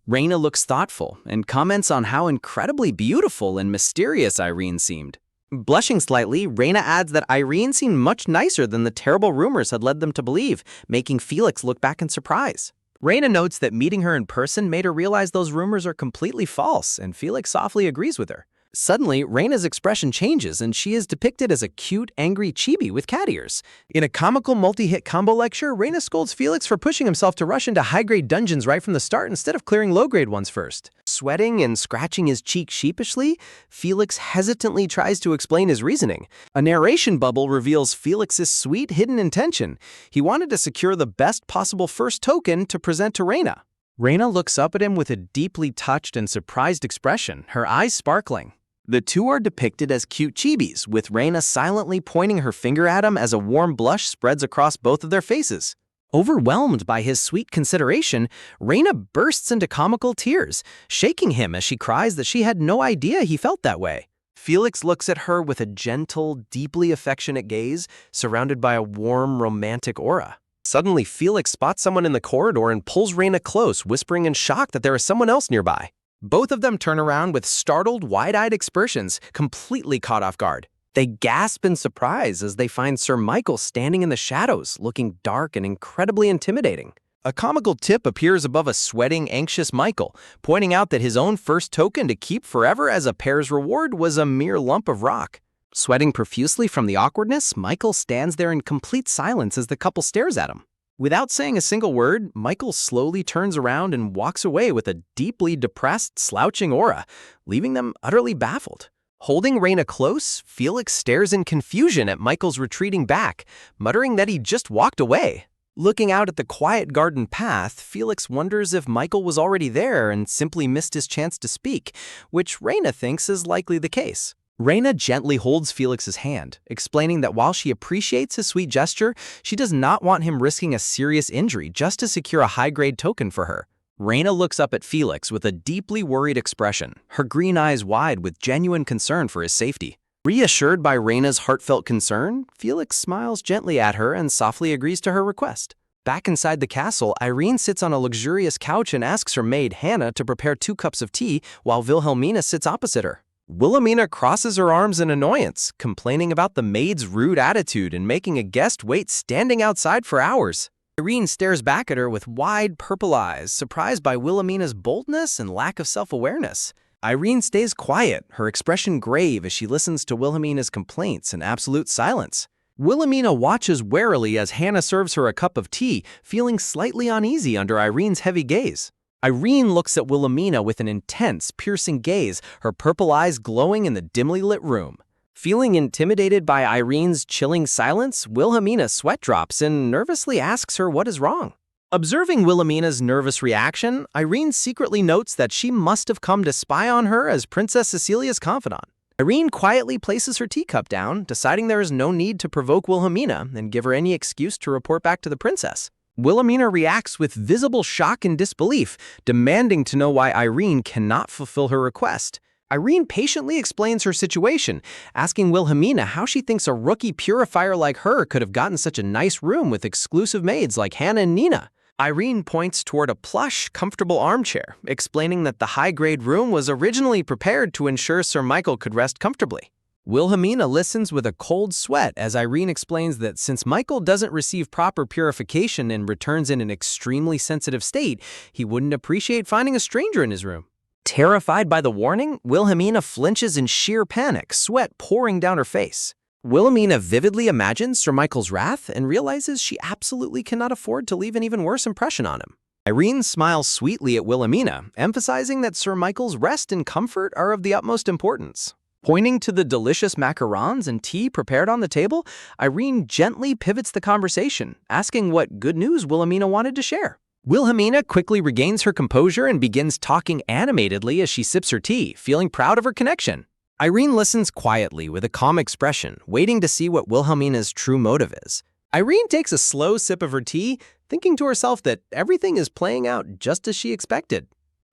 A: Reyna looks thoughtful and comments on how incredibly beautiful and mysterious Irene seemed. Blushing slightly, Reyna adds that Irene seemed much nicer than the terrible rumors had led them to believe, making Felix look back in surprise. Reyna notes that meeting her in person made her realize those rumors are completely false, and Felix softly agrees with her. Suddenly, Reyna's expression changes and she is depicted as a cute, angry chibi with cat ears. In a comical multi-hit combo lecture, Reyna scolds Felix for pushing himself to rush into high-grade dungeons right from the start instead of clearing low-grade ones first. Sweating and scratching his cheek sheepishly, Felix hesitantly tries to explain his reasoning. A narration bubble reveals Felix's sweet hidden intention. He wanted to secure the best possible first token to present to Reyna. Reyna looks up at him with a deeply touched and surprised expression, her eyes sparkling. The two are depicted as cute chibis, with Reyna silently pointing her finger at him as a warm blush spreads across both of their faces. Overwhelmed by his sweet consideration, Reina bursts into comical tears, shaking him as she cries that she had no idea he felt that way. Felix looks at her with a gentle, deeply affectionate gaze, surrounded by a warm, romantic aura. Suddenly, Felix spots someone in the corridor and pulls Reina close, whispering in shock that there is someone else nearby. Both of them turn around with startled, wide-eyed expressions, completely caught off guard. They gasp in surprise as they find Sir Michael standing in the shadows, looking dark and incredibly intimidating. A comical tip appears above a sweating, anxious Michael, pointing out that his own first token to keep forever as a pair's reward was a mere lump of rock. Sweating profusely from the awkwardness, Michael stands there in complete silence as the couple stares at him. Without saying a single word, Michael slowly turns around and walks away with a deeply depressed, slouching aura, leaving them utterly baffled. Holding Reina close, Felix stares in confusion at Michael's retreating back, muttering that he just walked away. Looking out at the quiet garden path, Felix wonders if Michael was already there and simply missed his chance to speak, which Reina thinks is likely the case. Reina gently holds Felix's hand, explaining that while she appreciates his sweet gesture, she does not want him risking a serious injury just to secure a high-grade token for her. Reina looks up at Felix with a deeply worried expression, her green eyes wide with genuine concern for his safety. Reassured by Reina's heartfelt concern, Felix smiles gently at her and softly agrees to her request. Back inside the castle, Irene sits on a luxurious couch and asks her maid, Hannah, to prepare 2 cups of tea while Wilhelmina sits opposite her. Wilhelmina crosses her arms in annoyance, complaining about the maid's rude attitude and making a guest wait standing outside for hours. Irene stares back at her with wide, purple eyes, surprised by Wilhelmina's boldness and lack of self-awareness. Irene stays quiet, her expression grave as she listens to Wilhelmina's complaints in absolute silence. Wilhelmina watches warily as Hannah serves her a cup of tea, feeling slightly uneasy under Irene's heavy gaze. Irene looks at Wilhelmina with an intense, piercing gaze, her purple eyes glowing in the dimly lit room. Feeling intimidated by Irene's chilling silence, Wilhelmina sweat drops and nervously asks her what is wrong. Observing Wilhelmina's nervous reaction, Irene secretly notes that she must have come to spy on her as Princess Cecilia's confidant. Irene quietly places her teacup down, deciding there is no need to provoke Wilhelmina and give her any excuse to report back to the princess. Wilhelmina reacts with visible shock and disbelief, demanding to know why Irene cannot fulfill her request. Irene patiently explains her situation, asking Wilhelmina how she thinks a rookie purifier like her could have gotten such a nice room with exclusive maids like Hannah and Nina. Irene points toward a plush, comfortable armchair, explaining that the high-grade room was originally prepared to ensure Sir Michael could rest comfortably. Wilhelmina listens with a cold sweat as Irene explains that since Michael doesn't receive proper purification and returns in an extremely sensitive state, he wouldn't appreciate finding a stranger in his room. Terrified by the warning, Wilhelmina flinches in sheer panic, sweat pouring down her face. Wilhelmina vividly imagines Sir Michael's wrath and realizes she absolutely cannot afford to leave an even worse impression on him. Irene smiles sweetly at Wilhelmina, emphasizing that Sir Michael's rest and comfort are of the utmost importance. Pointing to the delicious macarons and tea prepared on the table, Irene gently pivots the conversation, asking what good news Wilhelmina wanted to share. Wilhelmina quickly regains her composure and begins talking animatedly as she sips her tea, feeling proud of her connection. Irene listens quietly with a calm expression, waiting to see what Wilhelmina's true motive is. Irene takes a slow sip of her tea, thinking to herself that everything is playing out just as she expected.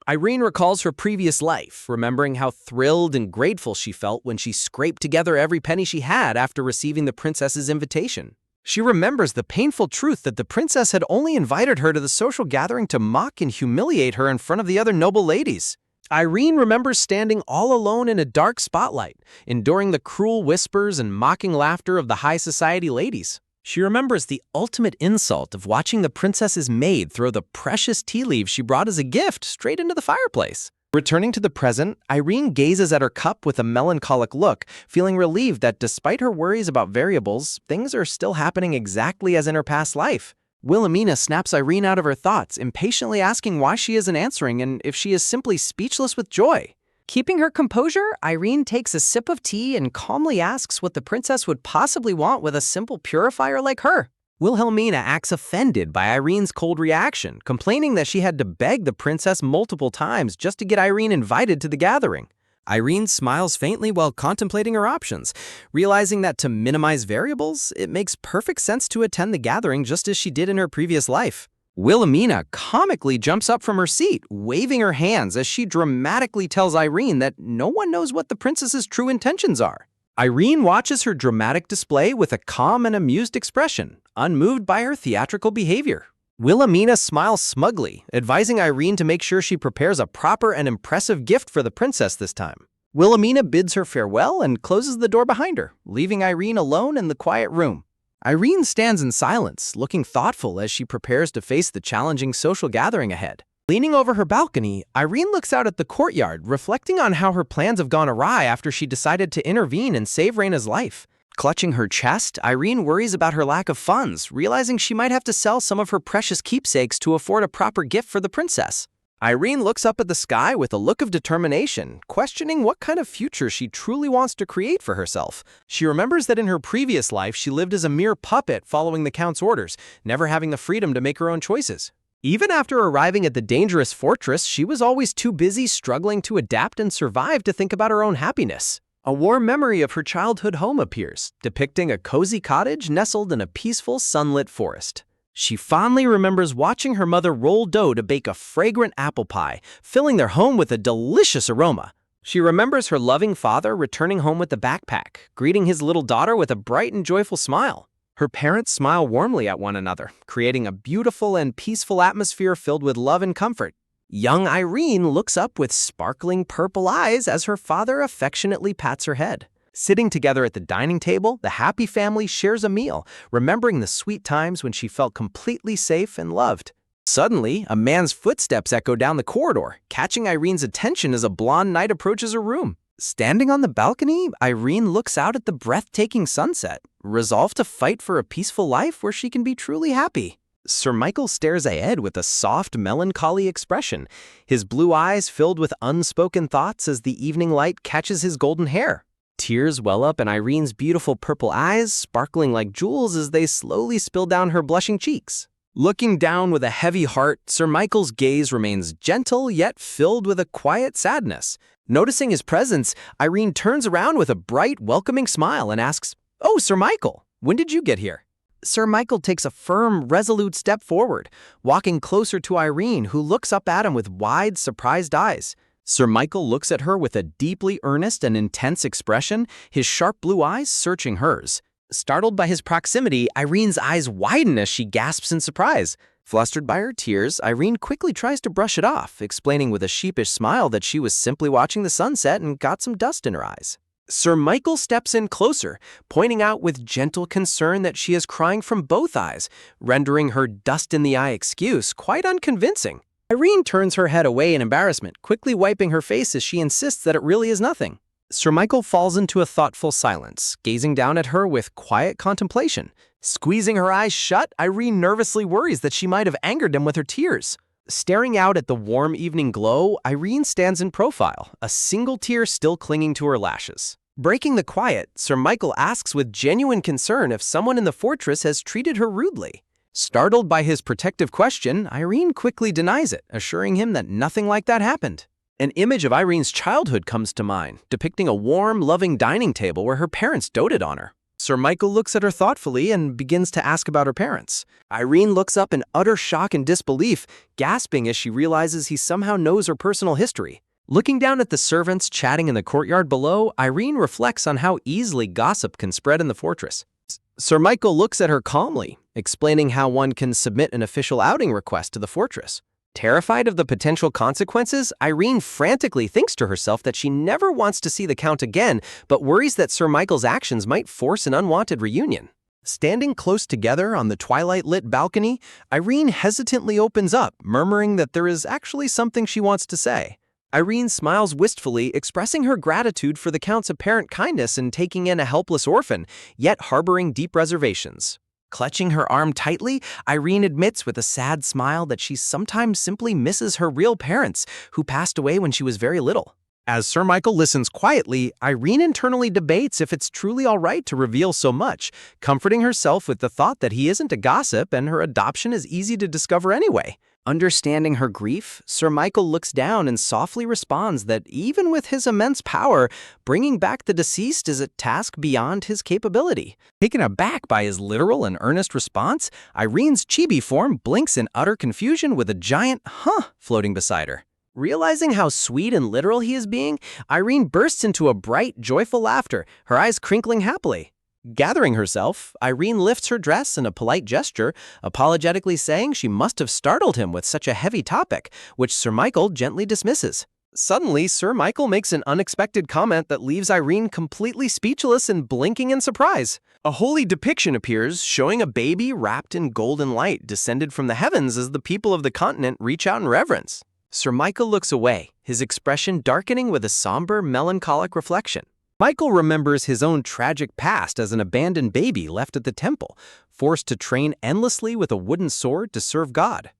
A: Irene recalls her previous life, remembering how thrilled and grateful she felt when she scraped together every penny she had after receiving the princess's invitation. She remembers the painful truth that the princess had only invited her to the social gathering to mock and humiliate her in front of the other noble ladies. Irene remembers standing all alone in a dark spotlight, enduring the cruel whispers and mocking laughter of the high society ladies. She remembers the ultimate insult of watching the princess's maid throw the precious tea leaves she brought as a gift straight into the fireplace. Returning to the present, Irene gazes at her cup with a melancholic look, feeling relieved that despite her worries about variables, things are still happening exactly as in her past life. Wilhelmina snaps Irene out of her thoughts, impatiently asking why she isn't answering and if she is simply speechless with joy. Keeping her composure, Irene takes a sip of tea and calmly asks what the princess would possibly want with a simple purifier like her. Wilhelmina acts offended by Irene's cold reaction, complaining that she had to beg the princess multiple times just to get Irene invited to the gathering. Irene smiles faintly while contemplating her options, realizing that to minimize variables, it makes perfect sense to attend the gathering just as she did in her previous life. Wilhelmina comically jumps up from her seat, waving her hands as she dramatically tells Irene that no one knows what the princess's true intentions are. Irene watches her dramatic display with a calm and amused expression, unmoved by her theatrical behavior. Wilhelmina smiles smugly, advising Irene to make sure she prepares a proper and impressive gift for the princess this time. Wilhelmina bids her farewell and closes the door behind her, leaving Irene alone in the quiet room. Irene stands in silence, looking thoughtful as she prepares to face the challenging social gathering ahead. Leaning over her balcony, Irene looks out at the courtyard, reflecting on how her plans have gone awry after she decided to intervene and save Reina's life. Clutching her chest, Irene worries about her lack of funds, realizing she might have to sell some of her precious keepsakes to afford a proper gift for the princess. Irene looks up at the sky with a look of determination, questioning what kind of future she truly wants to create for herself. She remembers that in her previous life she lived as a mere puppet following the Count's orders, never having the freedom to make her own choices. Even after arriving at the dangerous fortress, she was always too busy struggling to adapt and survive to think about her own happiness. A warm memory of her childhood home appears, depicting a cozy cottage nestled in a peaceful, sunlit forest. She fondly remembers watching her mother roll dough to bake a fragrant apple pie, filling their home with a delicious aroma. She remembers her loving father returning home with the backpack, greeting his little daughter with a bright and joyful smile. Her parents smile warmly at one another, creating a beautiful and peaceful atmosphere filled with love and comfort. Young Irene looks up with sparkling purple eyes as her father affectionately pats her head. Sitting together at the dining table, the happy family shares a meal, remembering the sweet times when she felt completely safe and loved. Suddenly, a man's footsteps echo down the corridor, catching Irene's attention as a blonde knight approaches her room. Standing on the balcony, Irene looks out at the breathtaking sunset, resolved to fight for a peaceful life where she can be truly happy. Sir Michael stares ahead with a soft, melancholy expression, his blue eyes filled with unspoken thoughts as the evening light catches his golden hair. Tears well up in Irene's beautiful purple eyes, sparkling like jewels as they slowly spill down her blushing cheeks. Looking down with a heavy heart, Sir Michael's gaze remains gentle yet filled with a quiet sadness. Noticing his presence, Irene turns around with a bright, welcoming smile and asks, "Oh, Sir Michael, when did you get here?" Sir Michael takes a firm, resolute step forward, walking closer to Irene, who looks up at him with wide, surprised eyes. Sir Michael looks at her with a deeply earnest and intense expression, his sharp blue eyes searching hers. Startled by his proximity, Irene's eyes widen as she gasps in surprise. Flustered by her tears, Irene quickly tries to brush it off, explaining with a sheepish smile that she was simply watching the sunset and got some dust in her eyes. Sir Michael steps in closer, pointing out with gentle concern that she is crying from both eyes, rendering her dust-in-the-eye excuse quite unconvincing. Irene turns her head away in embarrassment, quickly wiping her face as she insists that it really is nothing. Sir Michael falls into a thoughtful silence, gazing down at her with quiet contemplation. Squeezing her eyes shut, Irene nervously worries that she might have angered him with her tears. Staring out at the warm evening glow, Irene stands in profile, a single tear still clinging to her lashes. Breaking the quiet, Sir Michael asks with genuine concern if someone in the fortress has treated her rudely. Startled by his protective question, Irene quickly denies it, assuring him that nothing like that happened. An image of Irene's childhood comes to mind, depicting a warm, loving dining table where her parents doted on her. Sir Michael looks at her thoughtfully and begins to ask about her parents. Irene looks up in utter shock and disbelief, gasping as she realizes he somehow knows her personal history. Looking down at the servants chatting in the courtyard below, Irene reflects on how easily gossip can spread in the fortress. Sir Michael looks at her calmly, explaining how one can submit an official outing request to the fortress. Terrified of the potential consequences, Irene frantically thinks to herself that she never wants to see the Count again, but worries that Sir Michael's actions might force an unwanted reunion. Standing close together on the twilight-lit balcony, Irene hesitantly opens up, murmuring that there is actually something she wants to say. Irene smiles wistfully, expressing her gratitude for the Count's apparent kindness in taking in a helpless orphan, yet harboring deep reservations. Clutching her arm tightly, Irene admits with a sad smile that she sometimes simply misses her real parents, who passed away when she was very little. As Sir Michael listens quietly, Irene internally debates if it's truly all right to reveal so much, comforting herself with the thought that he isn't a gossip and her adoption is easy to discover anyway. Understanding her grief, Sir Michael looks down and softly responds that even with his immense power, bringing back the deceased is a task beyond his capability. Taken aback by his literal and earnest response, Irene's chibi form blinks in utter confusion with a giant "huh" floating beside her. Realizing how sweet and literal he is being, Irene bursts into a bright, joyful laughter, her eyes crinkling happily. Gathering herself, Irene lifts her dress in a polite gesture, apologetically saying she must have startled him with such a heavy topic, which Sir Michael gently dismisses. Suddenly, Sir Michael makes an unexpected comment that leaves Irene completely speechless and blinking in surprise. A holy depiction appears, showing a baby wrapped in golden light descended from the heavens as the people of the continent reach out in reverence. Sir Michael looks away, his expression darkening with a somber, melancholic reflection. Michael remembers his own tragic past as an abandoned baby left at the temple, forced to train endlessly with a wooden sword to serve God.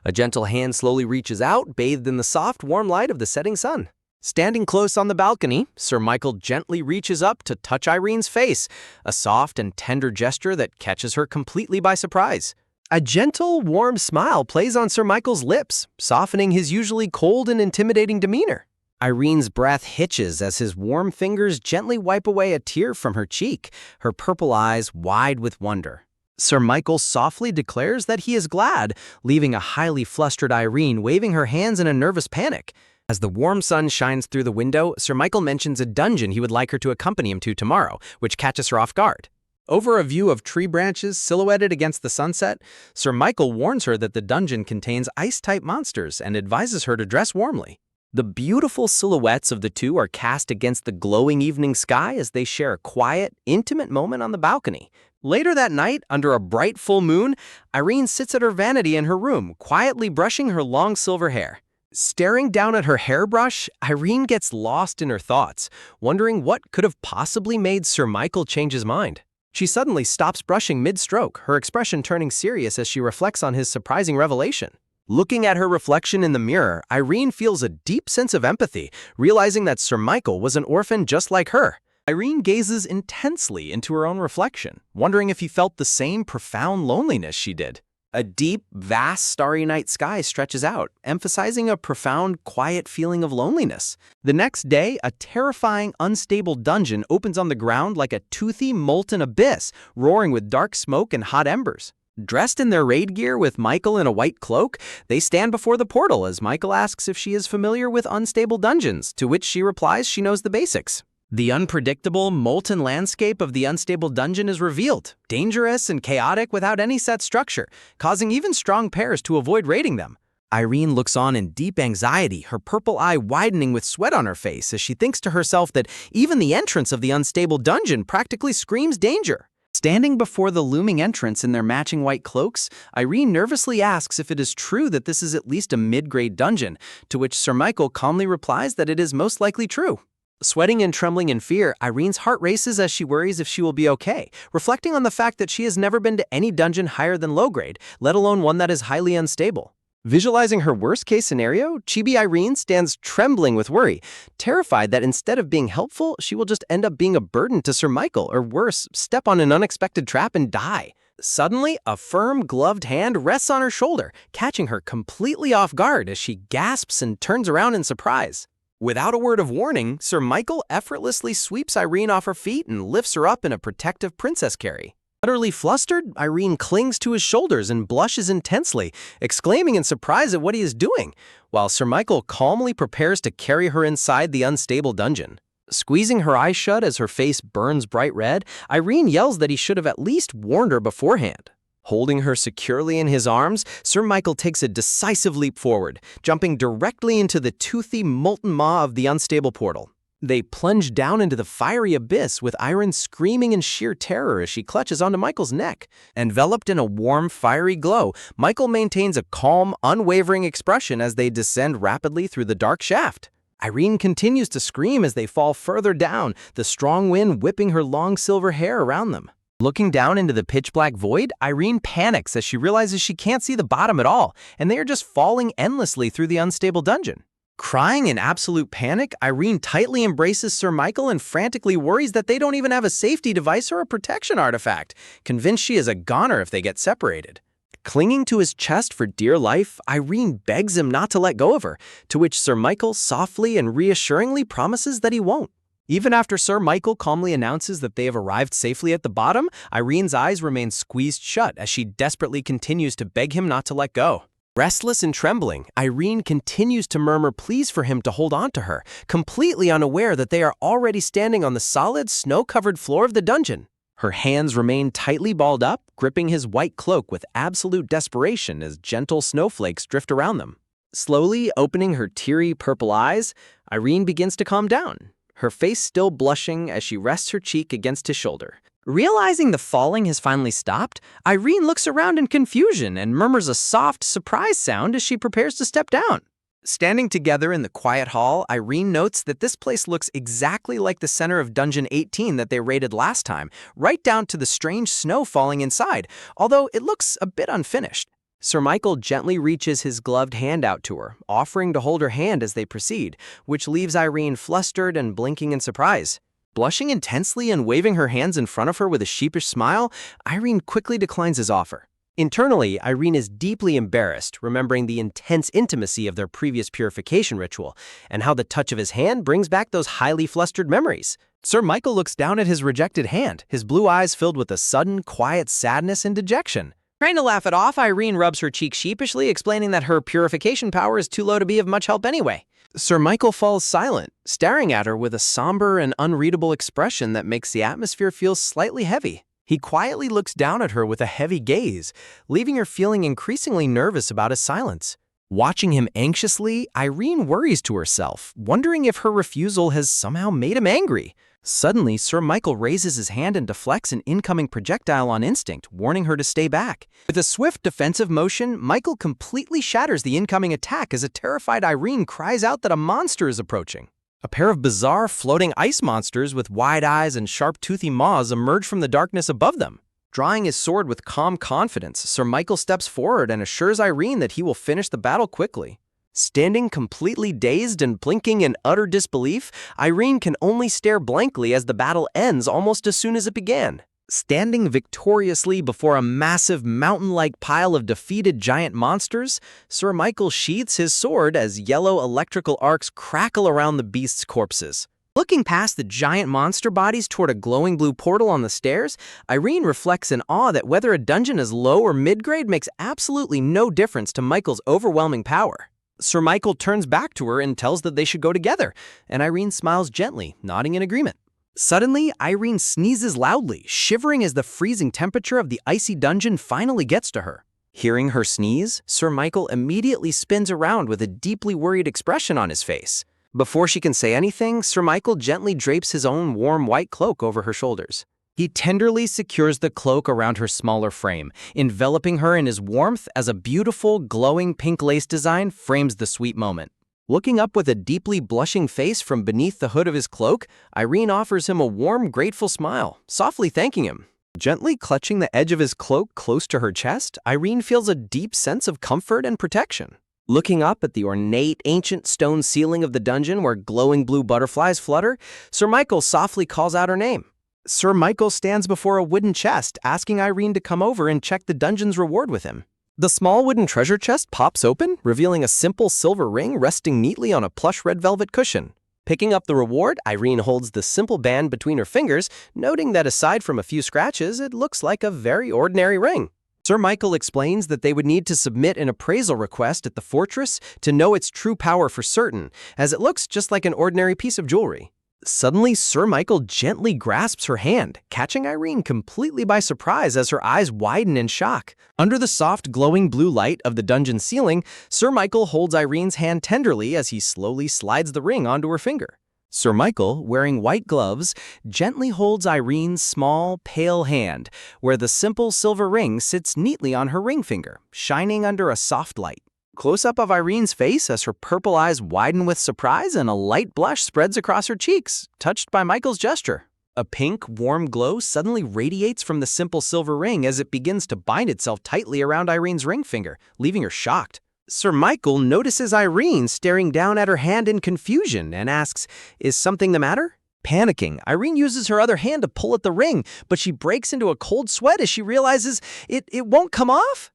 A: A gentle hand slowly reaches out, bathed in the soft, warm light of the setting sun. Standing close on the balcony, Sir Michael gently reaches up to touch Irene's face, a soft and tender gesture that catches her completely by surprise. A gentle, warm smile plays on Sir Michael's lips, softening his usually cold and intimidating demeanor. Irene's breath hitches as his warm fingers gently wipe away a tear from her cheek, her purple eyes wide with wonder. Sir Michael softly declares that he is glad, leaving a highly flustered Irene waving her hands in a nervous panic. As the warm sun shines through the window, Sir Michael mentions a dungeon he would like her to accompany him to tomorrow, which catches her off guard. Over a view of tree branches silhouetted against the sunset, Sir Michael warns her that the dungeon contains ice-type monsters and advises her to dress warmly. The beautiful silhouettes of the two are cast against the glowing evening sky as they share a quiet, intimate moment on the balcony. Later that night, under a bright full moon, Irene sits at her vanity in her room, quietly brushing her long silver hair. Staring down at her hairbrush, Irene gets lost in her thoughts, wondering what could have possibly made Sir Michael change his mind. She suddenly stops brushing mid-stroke, her expression turning serious as she reflects on his surprising revelation. Looking at her reflection in the mirror, Irene feels a deep sense of empathy, realizing that Sir Michael was an orphan just like her. Irene gazes intensely into her own reflection, wondering if he felt the same profound loneliness she did. A deep, vast starry night sky stretches out, emphasizing a profound, quiet feeling of loneliness. The next day, a terrifying, unstable dungeon opens on the ground like a toothy, molten abyss, roaring with dark smoke and hot embers. Dressed in their raid gear with Michael in a white cloak, they stand before the portal as Michael asks if she is familiar with unstable dungeons, to which she replies she knows the basics. The unpredictable, molten landscape of the unstable dungeon is revealed, dangerous and chaotic without any set structure, causing even strong pairs to avoid raiding them. Irene looks on in deep anxiety, her purple eye widening with sweat on her face as she thinks to herself that even the entrance of the unstable dungeon practically screams danger. Standing before the looming entrance in their matching white cloaks, Irene nervously asks if it is true that this is at least a mid-grade dungeon, to which Sir Michael calmly replies that it is most likely true. Sweating and trembling in fear, Irene's heart races as she worries if she will be okay, reflecting on the fact that she has never been to any dungeon higher than low grade, let alone one that is highly unstable. Visualizing her worst-case scenario, Chibi Irene stands trembling with worry, terrified that instead of being helpful, she will just end up being a burden to Sir Michael, or worse, step on an unexpected trap and die. Suddenly, a firm, gloved hand rests on her shoulder, catching her completely off guard as she gasps and turns around in surprise. Without a word of warning, Sir Michael effortlessly sweeps Irene off her feet and lifts her up in a protective princess carry. Utterly flustered, Irene clings to his shoulders and blushes intensely, exclaiming in surprise at what he is doing, while Sir Michael calmly prepares to carry her inside the unstable dungeon. Squeezing her eyes shut as her face burns bright red, Irene yells that he should have at least warned her beforehand. Holding her securely in his arms, Sir Michael takes a decisive leap forward, jumping directly into the toothy, molten maw of the unstable portal. They plunge down into the fiery abyss with Irene screaming in sheer terror as she clutches onto Michael's neck. Enveloped in a warm, fiery glow, Michael maintains a calm, unwavering expression as they descend rapidly through the dark shaft. Irene continues to scream as they fall further down, the strong wind whipping her long silver hair around them. Looking down into the pitch-black void, Irene panics as she realizes she can't see the bottom at all, and they are just falling endlessly through the unstable dungeon. Crying in absolute panic, Irene tightly embraces Sir Michael and frantically worries that they don't even have a safety device or a protection artifact, convinced she is a goner if they get separated. Clinging to his chest for dear life, Irene begs him not to let go of her, to which Sir Michael softly and reassuringly promises that he won't. Even after Sir Michael calmly announces that they have arrived safely at the bottom, Irene's eyes remain squeezed shut as she desperately continues to beg him not to let go. Restless and trembling, Irene continues to murmur pleas for him to hold on to her, completely unaware that they are already standing on the solid, snow-covered floor of the dungeon. Her hands remain tightly balled up, gripping his white cloak with absolute desperation as gentle snowflakes drift around them. Slowly opening her teary purple eyes, Irene begins to calm down, her face still blushing as she rests her cheek against his shoulder. Realizing the falling has finally stopped, Irene looks around in confusion and murmurs a soft, surprise sound as she prepares to step down. Standing together in the quiet hall, Irene notes that this place looks exactly like the center of Dungeon 18 that they raided last time, right down to the strange snow falling inside, although it looks a bit unfinished. Sir Michael gently reaches his gloved hand out to her, offering to hold her hand as they proceed, which leaves Irene flustered and blinking in surprise. Blushing intensely and waving her hands in front of her with a sheepish smile, Irene quickly declines his offer. Internally, Irene is deeply embarrassed, remembering the intense intimacy of their previous purification ritual, and how the touch of his hand brings back those highly flustered memories. Sir Michael looks down at his rejected hand, his blue eyes filled with a sudden, quiet sadness and dejection. Trying to laugh it off, Irene rubs her cheek sheepishly, explaining that her purification power is too low to be of much help anyway. Sir Michael falls silent, staring at her with a somber and unreadable expression that makes the atmosphere feel slightly heavy. He quietly looks down at her with a heavy gaze, leaving her feeling increasingly nervous about his silence. Watching him anxiously, Irene worries to herself, wondering if her refusal has somehow made him angry. Suddenly, Sir Michael raises his hand and deflects an incoming projectile on instinct, warning her to stay back. With a swift defensive motion, Michael completely shatters the incoming attack as a terrified Irene cries out that a monster is approaching. A pair of bizarre floating ice monsters with wide eyes and sharp toothy maws emerge from the darkness above them. Drawing his sword with calm confidence, Sir Michael steps forward and assures Irene that he will finish the battle quickly. Standing completely dazed and blinking in utter disbelief, Irene can only stare blankly as the battle ends almost as soon as it began. Standing victoriously before a massive mountain-like pile of defeated giant monsters, Sir Michael sheathes his sword as yellow electrical arcs crackle around the beasts' corpses. Looking past the giant monster bodies toward a glowing blue portal on the stairs, Irene reflects in awe that whether a dungeon is low or mid-grade makes absolutely no difference to Michael's overwhelming power. Sir Michael turns back to her and tells that they should go together, and Irene smiles gently, nodding in agreement. Suddenly, Irene sneezes loudly, shivering as the freezing temperature of the icy dungeon finally gets to her. Hearing her sneeze, Sir Michael immediately spins around with a deeply worried expression on his face. Before she can say anything, Sir Michael gently drapes his own warm white cloak over her shoulders. He tenderly secures the cloak around her smaller frame, enveloping her in his warmth as a beautiful, glowing pink lace design frames the sweet moment. Looking up with a deeply blushing face from beneath the hood of his cloak, Irene offers him a warm, grateful smile, softly thanking him. Gently clutching the edge of his cloak close to her chest, Irene feels a deep sense of comfort and protection. Looking up at the ornate, ancient stone ceiling of the dungeon where glowing blue butterflies flutter, Sir Michael softly calls out her name. Sir Michael stands before a wooden chest, asking Irene to come over and check the dungeon's reward with him. The small wooden treasure chest pops open, revealing a simple silver ring resting neatly on a plush red velvet cushion. Picking up the reward, Irene holds the simple band between her fingers, noting that aside from a few scratches, it looks like a very ordinary ring. Sir Michael explains that they would need to submit an appraisal request at the fortress to know its true power for certain, as it looks just like an ordinary piece of jewelry. Suddenly, Sir Michael gently grasps her hand, catching Irene completely by surprise as her eyes widen in shock. Under the soft, glowing blue light of the dungeon ceiling, Sir Michael holds Irene's hand tenderly as he slowly slides the ring onto her finger. Sir Michael, wearing white gloves, gently holds Irene's small, pale hand, where the simple silver ring sits neatly on her ring finger, shining under a soft light. Close-up of Irene's face as her purple eyes widen with surprise and a light blush spreads across her cheeks, touched by Michael's gesture. A pink, warm glow suddenly radiates from the simple silver ring as it begins to bind itself tightly around Irene's ring finger, leaving her shocked. Sir Michael notices Irene staring down at her hand in confusion and asks, "Is something the matter?" Panicking, Irene uses her other hand to pull at the ring, but she breaks into a cold sweat as she realizes it won't come off.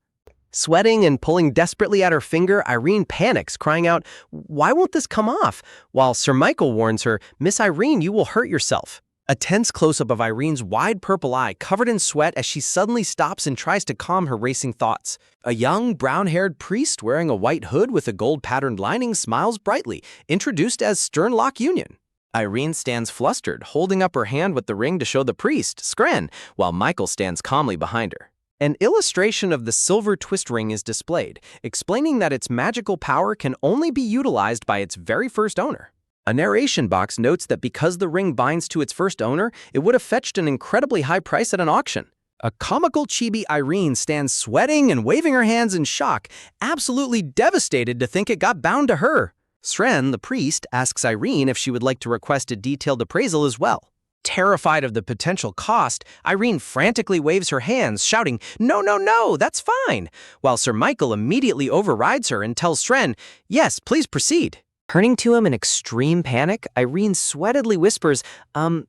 A: Sweating and pulling desperately at her finger, Irene panics, crying out, "Why won't this come off?" While Sir Michael warns her, "Miss Irene, you will hurt yourself." A tense close-up of Irene's wide purple eye covered in sweat as she suddenly stops and tries to calm her racing thoughts. A young, brown-haired priest wearing a white hood with a gold-patterned lining smiles brightly, introduced as Stern Lock Union. Irene stands flustered, holding up her hand with the ring to show the priest, Scren, while Michael stands calmly behind her. An illustration of the silver twist ring is displayed, explaining that its magical power can only be utilized by its very first owner. A narration box notes that because the ring binds to its first owner, it would have fetched an incredibly high price at an auction. A comical chibi Irene stands sweating and waving her hands in shock, absolutely devastated to think it got bound to her. Sren, the priest, asks Irene if she would like to request a detailed appraisal as well. Terrified of the potential cost, Irene frantically waves her hands, shouting, "No, no, no, that's fine," while Sir Michael immediately overrides her and tells Sren, "Yes, please proceed." Turning to him in extreme panic, Irene sweatedly whispers,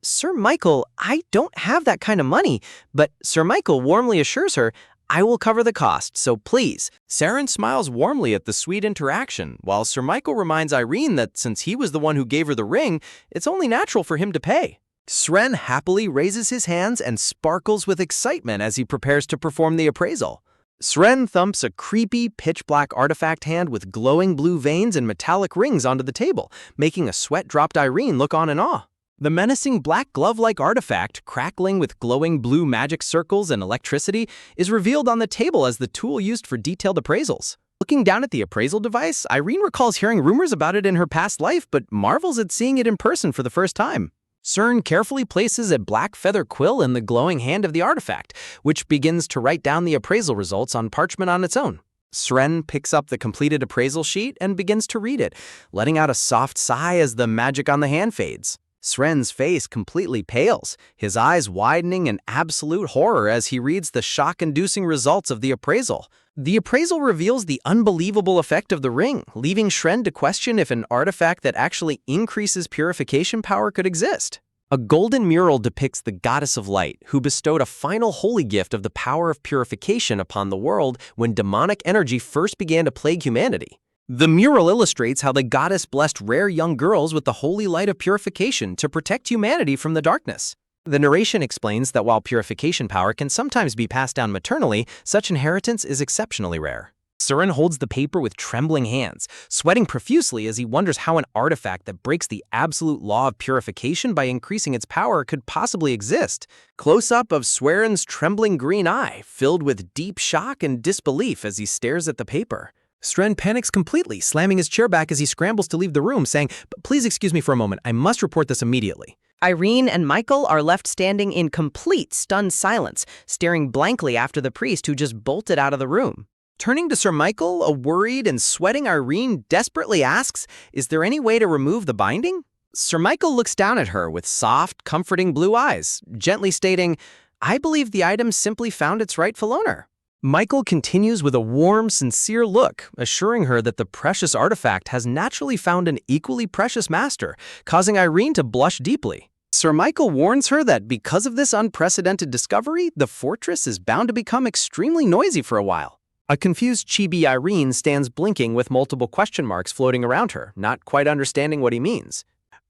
A: "Sir Michael, I don't have that kind of money," but Sir Michael warmly assures her, "I will cover the cost, so please." Saren smiles warmly at the sweet interaction, while Sir Michael reminds Irene that since he was the one who gave her the ring, it's only natural for him to pay. Sren happily raises his hands and sparkles with excitement as he prepares to perform the appraisal. Sren thumps a creepy, pitch-black artifact hand with glowing blue veins and metallic rings onto the table, making a sweat-dropped Irene look on in awe. The menacing black glove-like artifact, crackling with glowing blue magic circles and electricity, is revealed on the table as the tool used for detailed appraisals. Looking down at the appraisal device, Irene recalls hearing rumors about it in her past life, but marvels at seeing it in person for the first time. Sren carefully places a black feather quill in the glowing hand of the artifact, which begins to write down the appraisal results on parchment on its own. Sren picks up the completed appraisal sheet and begins to read it, letting out a soft sigh as the magic on the hand fades. Sren's face completely pales, his eyes widening in absolute horror as he reads the shock-inducing results of the appraisal. The appraisal reveals the unbelievable effect of the ring, leaving Sren to question if an artifact that actually increases purification power could exist. A golden mural depicts the goddess of light, who bestowed a final holy gift of the power of purification upon the world when demonic energy first began to plague humanity. The mural illustrates how the goddess blessed rare young girls with the holy light of purification to protect humanity from the darkness. The narration explains that while purification power can sometimes be passed down maternally, such inheritance is exceptionally rare. Sren holds the paper with trembling hands, sweating profusely as he wonders how an artifact that breaks the absolute law of purification by increasing its power could possibly exist. Close-up of Sweren's trembling green eye, filled with deep shock and disbelief as he stares at the paper. Sren panics completely, slamming his chair back as he scrambles to leave the room, saying, "Please excuse me for a moment, I must report this immediately." Irene and Michael are left standing in complete stunned silence, staring blankly after the priest who just bolted out of the room. Turning to Sir Michael, a worried and sweating Irene desperately asks, "Is there any way to remove the binding?" Sir Michael looks down at her with soft, comforting blue eyes, gently stating, "I believe the item simply found its rightful owner." Michael continues with a warm, sincere look, assuring her that the precious artifact has naturally found an equally precious master, causing Irene to blush deeply. Sir Michael warns her that because of this unprecedented discovery, the fortress is bound to become extremely noisy for a while. A confused chibi Irene stands blinking with multiple question marks floating around her, not quite understanding what he means.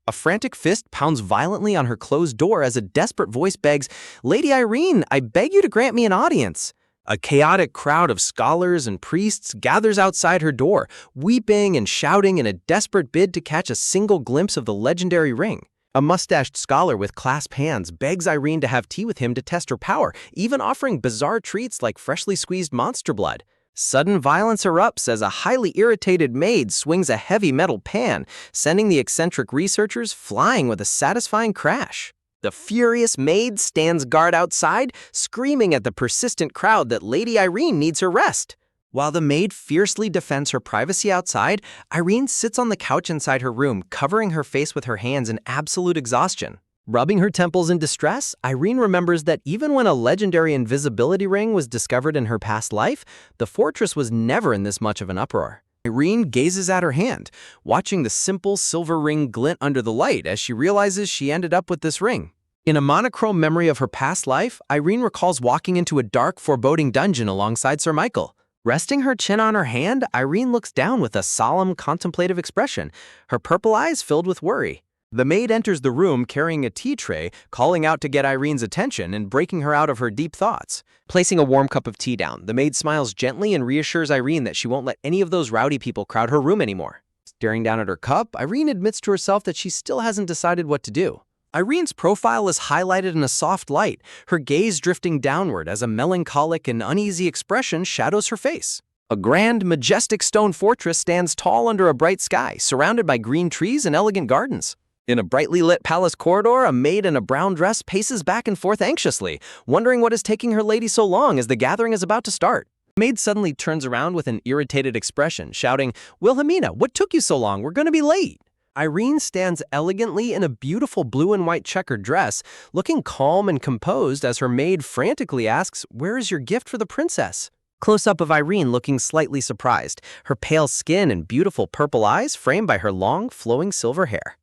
A: A frantic fist pounds violently on her closed door as a desperate voice begs, "Lady Irene, I beg you to grant me an audience." A chaotic crowd of scholars and priests gathers outside her door, weeping and shouting in a desperate bid to catch a single glimpse of the legendary ring. A mustached scholar with clasped hands begs Irene to have tea with him to test her power, even offering bizarre treats like freshly squeezed monster blood. Sudden violence erupts as a highly irritated maid swings a heavy metal pan, sending the eccentric researchers flying with a satisfying crash. The furious maid stands guard outside, screaming at the persistent crowd that Lady Irene needs her rest. While the maid fiercely defends her privacy outside, Irene sits on the couch inside her room, covering her face with her hands in absolute exhaustion. Rubbing her temples in distress, Irene remembers that even when a legendary invisibility ring was discovered in her past life, the fortress was never in this much of an uproar. Irene gazes at her hand, watching the simple silver ring glint under the light as she realizes she ended up with this ring. In a monochrome memory of her past life, Irene recalls walking into a dark, foreboding dungeon alongside Sir Michael. Resting her chin on her hand, Irene looks down with a solemn, contemplative expression, her purple eyes filled with worry. The maid enters the room carrying a tea tray, calling out to get Irene's attention and breaking her out of her deep thoughts. Placing a warm cup of tea down, the maid smiles gently and reassures Irene that she won't let any of those rowdy people crowd her room anymore. Staring down at her cup, Irene admits to herself that she still hasn't decided what to do. Irene's profile is highlighted in a soft light, her gaze drifting downward as a melancholic and uneasy expression shadows her face. A grand, majestic stone fortress stands tall under a bright sky, surrounded by green trees and elegant gardens. In a brightly lit palace corridor, a maid in a brown dress paces back and forth anxiously, wondering what is taking her lady so long as the gathering is about to start. The maid suddenly turns around with an irritated expression, shouting, "Wilhelmina, what took you so long? We're going to be late." Irene stands elegantly in a beautiful blue and white checkered dress, looking calm and composed as her maid frantically asks, "Where is your gift for the princess?" Close-up of Irene looking slightly surprised, her pale skin and beautiful purple eyes framed by her long, flowing silver hair.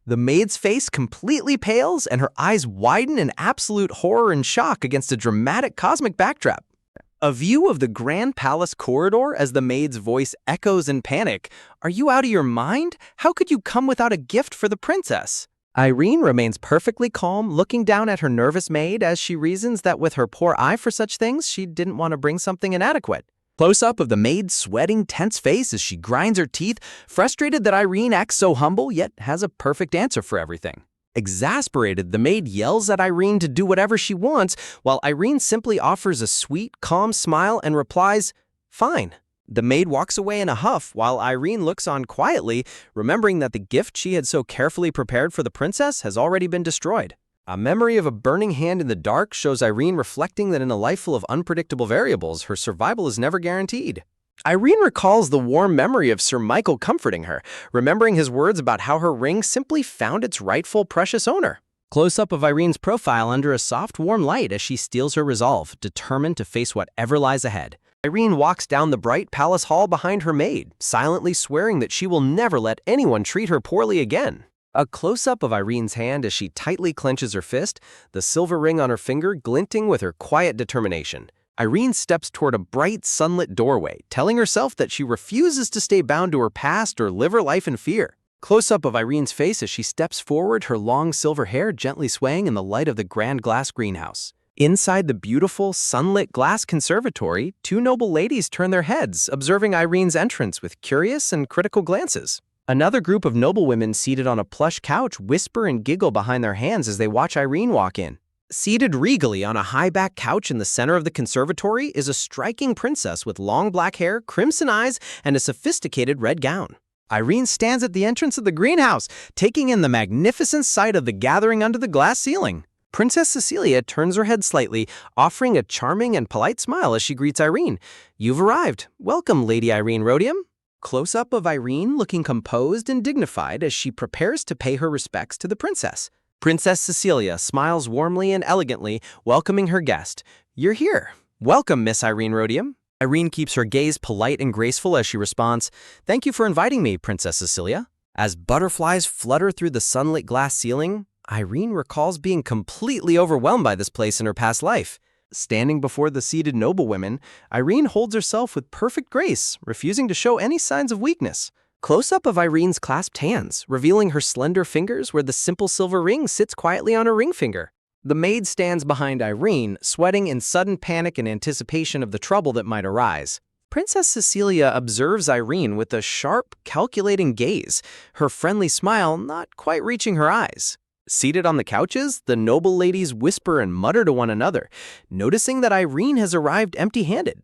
A: The maid's face completely pales and her eyes widen in absolute horror and shock against a dramatic cosmic backdrop. A view of the grand palace corridor as the maid's voice echoes in panic. "Are you out of your mind? How could you come without a gift for the princess?" Irene remains perfectly calm, looking down at her nervous maid as she reasons that with her poor eye for such things, she didn't want to bring something inadequate. Close-up of the maid's sweating, tense face as she grinds her teeth, frustrated that Irene acts so humble yet has a perfect answer for everything. Exasperated, the maid yells at Irene to do whatever she wants, while Irene simply offers a sweet, calm smile and replies, "Fine." The maid walks away in a huff while Irene looks on quietly, remembering that the gift she had so carefully prepared for the princess has already been destroyed. A memory of a burning hand in the dark shows Irene reflecting that in a life full of unpredictable variables, her survival is never guaranteed. Irene recalls the warm memory of Sir Michael comforting her, remembering his words about how her ring simply found its rightful precious owner. Close-up of Irene's profile under a soft, warm light as she steels her resolve, determined to face whatever lies ahead. Irene walks down the bright palace hall behind her maid, silently swearing that she will never let anyone treat her poorly again. A close-up of Irene's hand as she tightly clenches her fist, the silver ring on her finger glinting with her quiet determination. Irene steps toward a bright, sunlit doorway, telling herself that she refuses to stay bound to her past or live her life in fear. Close-up of Irene's face as she steps forward, her long silver hair gently swaying in the light of the grand glass greenhouse. Inside the beautiful, sunlit glass conservatory, two noble ladies turn their heads, observing Irene's entrance with curious and critical glances. Another group of noblewomen seated on a plush couch whisper and giggle behind their hands as they watch Irene walk in. Seated regally on a high-back couch in the center of the conservatory is a striking princess with long black hair, crimson eyes, and a sophisticated red gown. Irene stands at the entrance of the greenhouse, taking in the magnificent sight of the gathering under the glass ceiling. Princess Cecilia turns her head slightly, offering a charming and polite smile as she greets Irene. "You've arrived. Welcome, Lady Irene Rhodium." Close-up of Irene looking composed and dignified as she prepares to pay her respects to the princess. Princess Cecilia smiles warmly and elegantly, welcoming her guest. "You're here. Welcome, Miss Irene Rhodium." Irene keeps her gaze polite and graceful as she responds, "Thank you for inviting me, Princess Cecilia." As butterflies flutter through the sunlit glass ceiling, Irene recalls being completely overwhelmed by this place in her past life. Standing before the seated noblewomen, Irene holds herself with perfect grace, refusing to show any signs of weakness. Close-up of Irene's clasped hands, revealing her slender fingers where the simple silver ring sits quietly on her ring finger. The maid stands behind Irene, sweating in sudden panic and anticipation of the trouble that might arise. Princess Cecilia observes Irene with a sharp, calculating gaze, her friendly smile not quite reaching her eyes. Seated on the couches, the noble ladies whisper and mutter to one another, noticing that Irene has arrived empty-handed.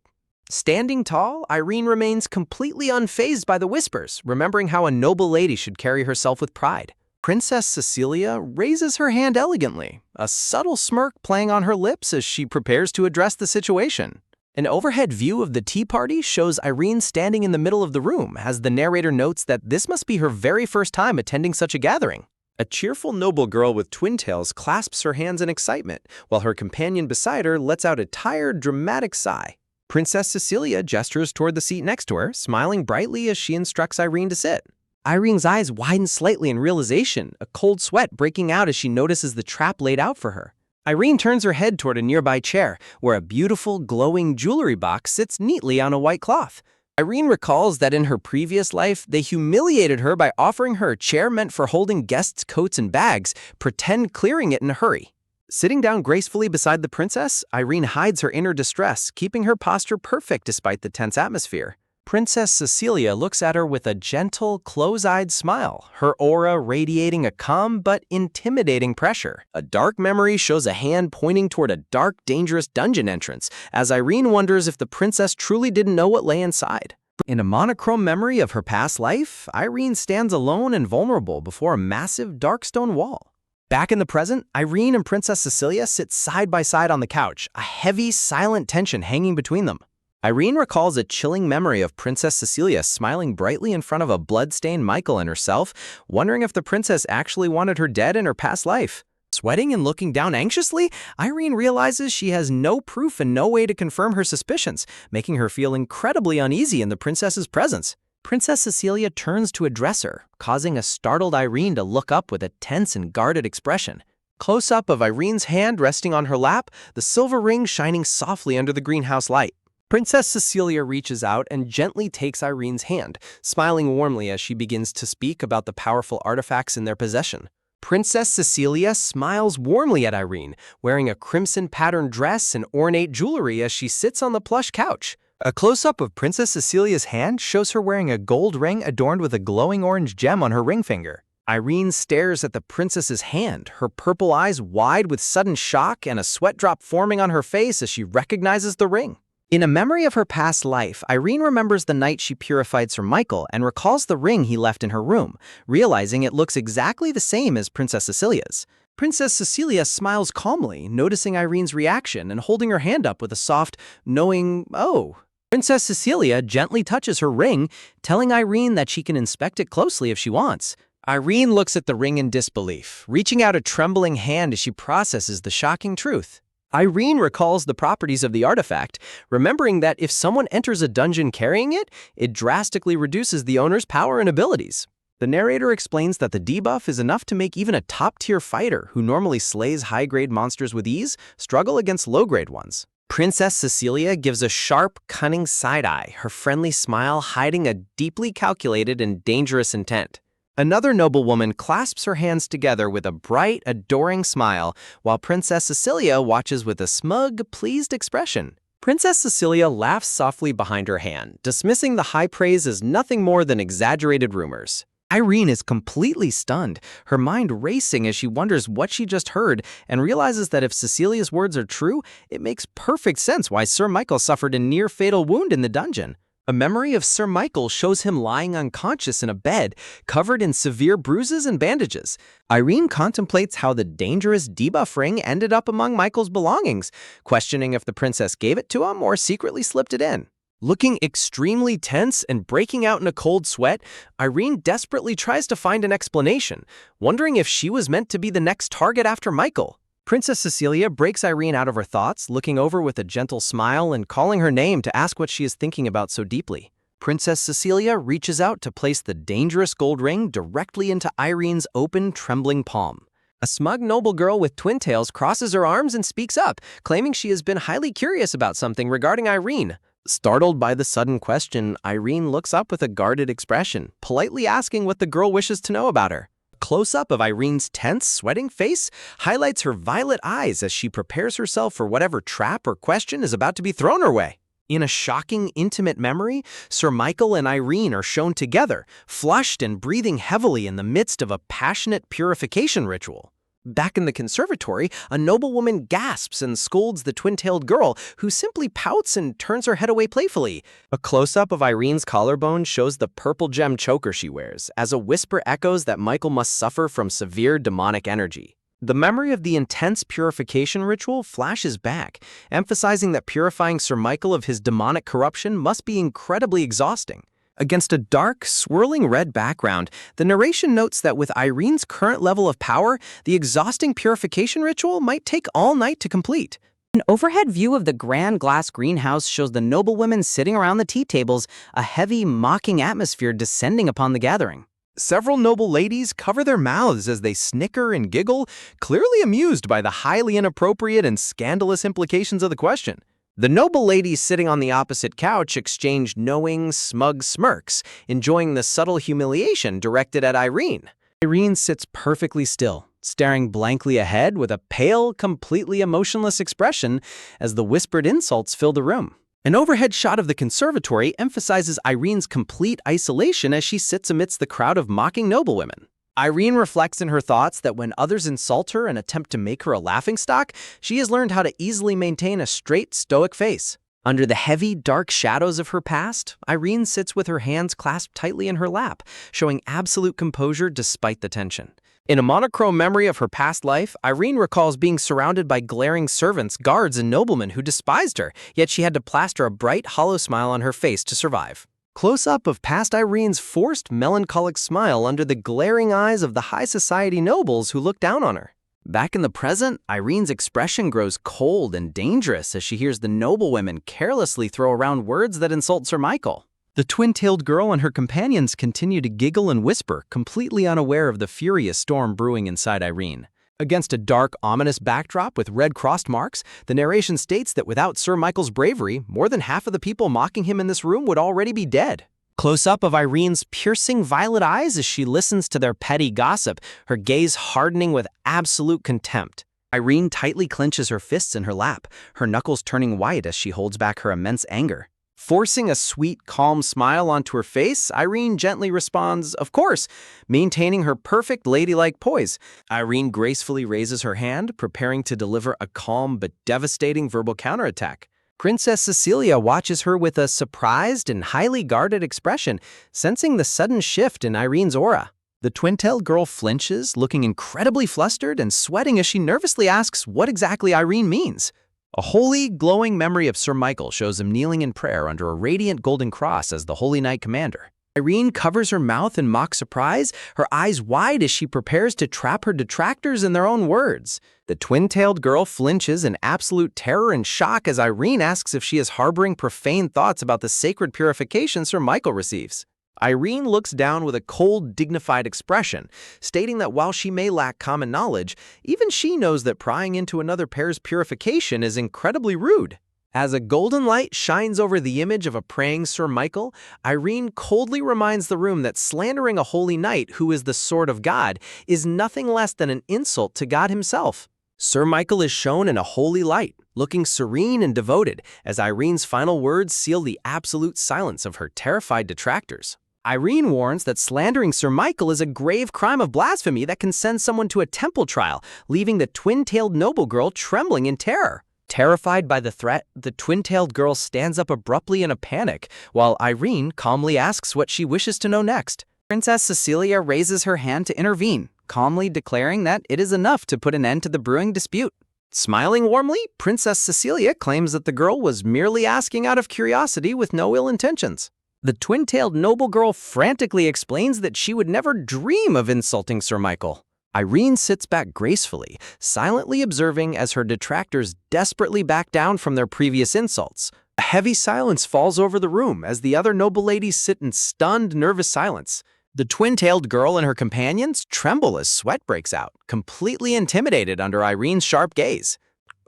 A: Standing tall, Irene remains completely unfazed by the whispers, remembering how a noble lady should carry herself with pride. Princess Cecilia raises her hand elegantly, a subtle smirk playing on her lips as she prepares to address the situation. An overhead view of the tea party shows Irene standing in the middle of the room as the narrator notes that this must be her very first time attending such a gathering. A cheerful noble girl with twin tails clasps her hands in excitement, while her companion beside her lets out a tired, dramatic sigh. Princess Cecilia gestures toward the seat next to her, smiling brightly as she instructs Irene to sit. Irene's eyes widen slightly in realization, a cold sweat breaking out as she notices the trap laid out for her. Irene turns her head toward a nearby chair, where a beautiful, glowing jewelry box sits neatly on a white cloth. Irene recalls that in her previous life, they humiliated her by offering her a chair meant for holding guests' coats and bags, pretend clearing it in a hurry. Sitting down gracefully beside the princess, Irene hides her inner distress, keeping her posture perfect despite the tense atmosphere. Princess Cecilia looks at her with a gentle, close-eyed smile, her aura radiating a calm but intimidating pressure. A dark memory shows a hand pointing toward a dark, dangerous dungeon entrance, as Irene wonders if the princess truly didn't know what lay inside. In a monochrome memory of her past life, Irene stands alone and vulnerable before a massive dark stone wall. Back in the present, Irene and Princess Cecilia sit side by side on the couch, a heavy, silent tension hanging between them. Irene recalls a chilling memory of Princess Cecilia smiling brightly in front of a blood-stained Michael and herself, wondering if the princess actually wanted her dead in her past life. Sweating and looking down anxiously, Irene realizes she has no proof and no way to confirm her suspicions, making her feel incredibly uneasy in the princess's presence. Princess Cecilia turns to address her, causing a startled Irene to look up with a tense and guarded expression. Close-up of Irene's hand resting on her lap, the silver ring shining softly under the greenhouse light. Princess Cecilia reaches out and gently takes Irene's hand, smiling warmly as she begins to speak about the powerful artifacts in their possession. Princess Cecilia smiles warmly at Irene, wearing a crimson-patterned dress and ornate jewelry as she sits on the plush couch. A close-up of Princess Cecilia's hand shows her wearing a gold ring adorned with a glowing orange gem on her ring finger. Irene stares at the princess's hand, her purple eyes wide with sudden shock and a sweat drop forming on her face as she recognizes the ring. In a memory of her past life, Irene remembers the night she purified Sir Michael and recalls the ring he left in her room, realizing it looks exactly the same as Princess Cecilia's. Princess Cecilia smiles calmly, noticing Irene's reaction and holding her hand up with a soft, knowing, "Oh." Princess Cecilia gently touches her ring, telling Irene that she can inspect it closely if she wants. Irene looks at the ring in disbelief, reaching out a trembling hand as she processes the shocking truth. Irene recalls the properties of the artifact, remembering that if someone enters a dungeon carrying it, it drastically reduces the owner's power and abilities. The narrator explains that the debuff is enough to make even a top-tier fighter who normally slays high-grade monsters with ease struggle against low-grade ones. Princess Cecilia gives a sharp, cunning side-eye, her friendly smile hiding a deeply calculated and dangerous intent. Another noblewoman clasps her hands together with a bright, adoring smile, while Princess Cecilia watches with a smug, pleased expression. Princess Cecilia laughs softly behind her hand, dismissing the high praise as nothing more than exaggerated rumors. Irene is completely stunned, her mind racing as she wonders what she just heard and realizes that if Cecilia's words are true, it makes perfect sense why Sir Michael suffered a near-fatal wound in the dungeon. A memory of Sir Michael shows him lying unconscious in a bed, covered in severe bruises and bandages. Irene contemplates how the dangerous debuff ring ended up among Michael's belongings, questioning if the princess gave it to him or secretly slipped it in. Looking extremely tense and breaking out in a cold sweat, Irene desperately tries to find an explanation, wondering if she was meant to be the next target after Michael. Princess Cecilia breaks Irene out of her thoughts, looking over with a gentle smile and calling her name to ask what she is thinking about so deeply. Princess Cecilia reaches out to place the dangerous gold ring directly into Irene's open, trembling palm. A smug noble girl with twin tails crosses her arms and speaks up, claiming she has been highly curious about something regarding Irene. Startled by the sudden question, Irene looks up with a guarded expression, politely asking what the girl wishes to know about her. A close-up of Irene's tense, sweating face highlights her violet eyes as she prepares herself for whatever trap or question is about to be thrown her way. In a shocking, intimate memory, Sir Michael and Irene are shown together, flushed and breathing heavily in the midst of a passionate purification ritual. Back in the conservatory, a noblewoman gasps and scolds the twin-tailed girl, who simply pouts and turns her head away playfully. A close-up of Irene's collarbone shows the purple gem choker she wears, as a whisper echoes that Michael must suffer from severe demonic energy. The memory of the intense purification ritual flashes back, emphasizing that purifying Sir Michael of his demonic corruption must be incredibly exhausting. Against a dark, swirling red background, the narration notes that with Irene's current level of power, the exhausting purification ritual might take all night to complete. An overhead view of the grand glass greenhouse shows the noblewomen sitting around the tea tables, a heavy, mocking atmosphere descending upon the gathering. Several noble ladies cover their mouths as they snicker and giggle, clearly amused by the highly inappropriate and scandalous implications of the question. The noble ladies sitting on the opposite couch exchange knowing, smug smirks, enjoying the subtle humiliation directed at Irene. Irene sits perfectly still, staring blankly ahead with a pale, completely emotionless expression as the whispered insults fill the room. An overhead shot of the conservatory emphasizes Irene's complete isolation as she sits amidst the crowd of mocking noblewomen. Irene reflects in her thoughts that when others insult her and attempt to make her a laughingstock, she has learned how to easily maintain a straight, stoic face. Under the heavy, dark shadows of her past, Irene sits with her hands clasped tightly in her lap, showing absolute composure despite the tension. In a monochrome memory of her past life, Irene recalls being surrounded by glaring servants, guards, and noblemen who despised her, yet she had to plaster a bright, hollow smile on her face to survive. Close-up of past Irene's forced, melancholic smile under the glaring eyes of the high society nobles who look down on her. Back in the present, Irene's expression grows cold and dangerous as she hears the noblewomen carelessly throw around words that insult Sir Michael. The twin-tailed girl and her companions continue to giggle and whisper, completely unaware of the furious storm brewing inside Irene. Against a dark, ominous backdrop with red crossed marks, the narration states that without Sir Michael's bravery, more than half of the people mocking him in this room would already be dead. Close-up of Irene's piercing violet eyes as she listens to their petty gossip, her gaze hardening with absolute contempt. Irene tightly clenches her fists in her lap, her knuckles turning white as she holds back her immense anger. Forcing a sweet, calm smile onto her face, Irene gently responds, "Of course," maintaining her perfect ladylike poise. Irene gracefully raises her hand, preparing to deliver a calm but devastating verbal counterattack. Princess Cecilia watches her with a surprised and highly guarded expression, sensing the sudden shift in Irene's aura. The twin-tailed girl flinches, looking incredibly flustered and sweating as she nervously asks what exactly Irene means. A holy, glowing memory of Sir Michael shows him kneeling in prayer under a radiant golden cross as the Holy Knight Commander. Irene covers her mouth in mock surprise, her eyes wide as she prepares to trap her detractors in their own words. The twin-tailed girl flinches in absolute terror and shock as Irene asks if she is harboring profane thoughts about the sacred purification Sir Michael receives. Irene looks down with a cold, dignified expression, stating that while she may lack common knowledge, even she knows that prying into another pair's purification is incredibly rude. As a golden light shines over the image of a praying Sir Michael, Irene coldly reminds the room that slandering a holy knight who is the sword of God is nothing less than an insult to God himself. Sir Michael is shown in a holy light, looking serene and devoted, as Irene's final words seal the absolute silence of her terrified detractors. Irene warns that slandering Sir Michael is a grave crime of blasphemy that can send someone to a temple trial, leaving the twin-tailed noble girl trembling in terror. Terrified by the threat, the twin-tailed girl stands up abruptly in a panic, while Irene calmly asks what she wishes to know next. Princess Cecilia raises her hand to intervene, calmly declaring that it is enough to put an end to the brewing dispute. Smiling warmly, Princess Cecilia claims that the girl was merely asking out of curiosity with no ill intentions. The twin-tailed noble girl frantically explains that she would never dream of insulting Sir Michael. Irene sits back gracefully, silently observing as her detractors desperately back down from their previous insults. A heavy silence falls over the room as the other noble ladies sit in stunned, nervous silence. The twin-tailed girl and her companions tremble as sweat breaks out, completely intimidated under Irene's sharp gaze.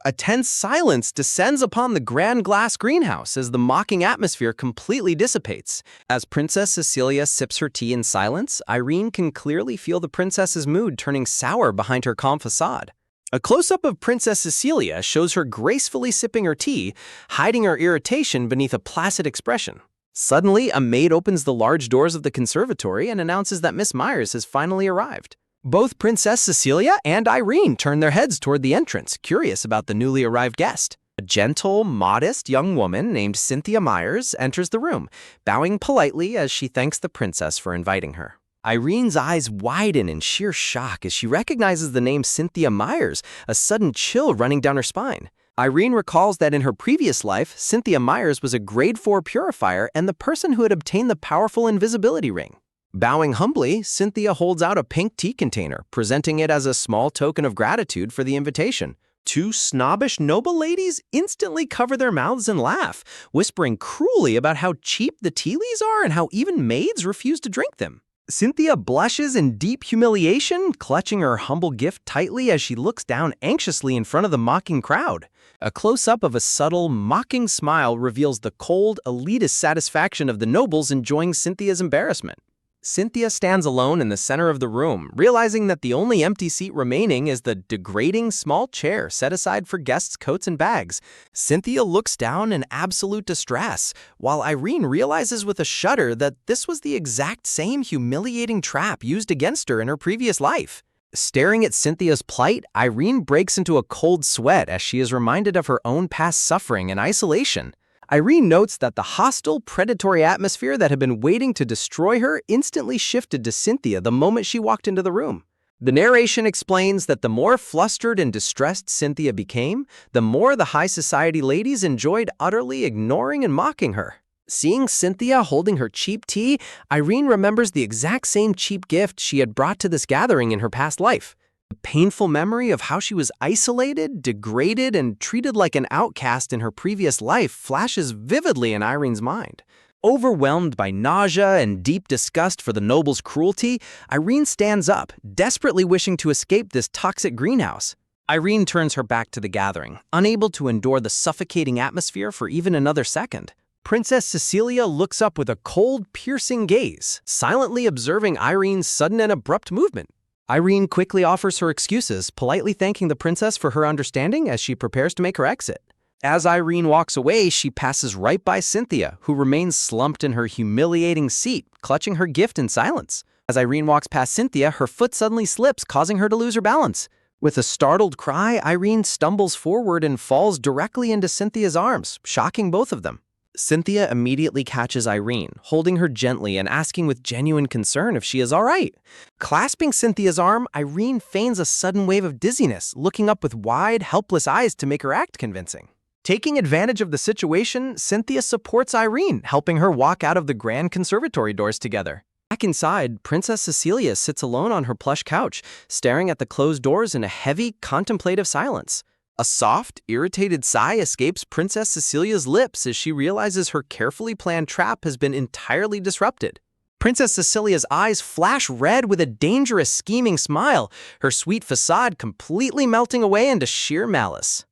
A: A tense silence descends upon the grand glass greenhouse as the mocking atmosphere completely dissipates. As Princess Cecilia sips her tea in silence, Irene can clearly feel the princess's mood turning sour behind her calm facade. A close-up of Princess Cecilia shows her gracefully sipping her tea, hiding her irritation beneath a placid expression. Suddenly, a maid opens the large doors of the conservatory and announces that Miss Myers has finally arrived. Both Princess Cecilia and Irene turn their heads toward the entrance, curious about the newly arrived guest. A gentle, modest young woman named Cynthia Myers enters the room, bowing politely as she thanks the princess for inviting her. Irene's eyes widen in sheer shock as she recognizes the name Cynthia Myers, a sudden chill running down her spine. Irene recalls that in her previous life, Cynthia Myers was a grade 4 purifier and the person who had obtained the powerful invisibility ring. Bowing humbly, Cynthia holds out a pink tea container, presenting it as a small token of gratitude for the invitation. Two snobbish noble ladies instantly cover their mouths and laugh, whispering cruelly about how cheap the tea leaves are and how even maids refuse to drink them. Cynthia blushes in deep humiliation, clutching her humble gift tightly as she looks down anxiously in front of the mocking crowd. A close-up of a subtle, mocking smile reveals the cold, elitist satisfaction of the nobles enjoying Cynthia's embarrassment. Cynthia stands alone in the center of the room, realizing that the only empty seat remaining is the degrading small chair set aside for guests' coats and bags. Cynthia looks down in absolute distress, while Irene realizes with a shudder that this was the exact same humiliating trap used against her in her previous life. Staring at Cynthia's plight, Irene breaks into a cold sweat as she is reminded of her own past suffering and isolation. Irene notes that the hostile, predatory atmosphere that had been waiting to destroy her instantly shifted to Cynthia the moment she walked into the room. The narration explains that the more flustered and distressed Cynthia became, the more the high society ladies enjoyed utterly ignoring and mocking her. Seeing Cynthia holding her cheap tea, Irene remembers the exact same cheap gift she had brought to this gathering in her past life. The painful memory of how she was isolated, degraded, and treated like an outcast in her previous life flashes vividly in Irene's mind. Overwhelmed by nausea and deep disgust for the noble's cruelty, Irene stands up, desperately wishing to escape this toxic greenhouse. Irene turns her back to the gathering, unable to endure the suffocating atmosphere for even another second. Princess Cecilia looks up with a cold, piercing gaze, silently observing Irene's sudden and abrupt movement. Irene quickly offers her excuses, politely thanking the princess for her understanding as she prepares to make her exit. As Irene walks away, she passes right by Cynthia, who remains slumped in her humiliating seat, clutching her gift in silence. As Irene walks past Cynthia, her foot suddenly slips, causing her to lose her balance. With a startled cry, Irene stumbles forward and falls directly into Cynthia's arms, shocking both of them. Cynthia immediately catches Irene, holding her gently and asking with genuine concern if she is all right. Clasping Cynthia's arm, Irene feigns a sudden wave of dizziness, looking up with wide, helpless eyes to make her act convincing. Taking advantage of the situation, Cynthia supports Irene, helping her walk out of the grand conservatory doors together. Back inside, Princess Cecilia sits alone on her plush couch, staring at the closed doors in a heavy, contemplative silence. A soft, irritated sigh escapes Princess Cecilia's lips as she realizes her carefully planned trap has been entirely disrupted. Princess Cecilia's eyes flash red with a dangerous, scheming smile, her sweet facade completely melting away into sheer malice.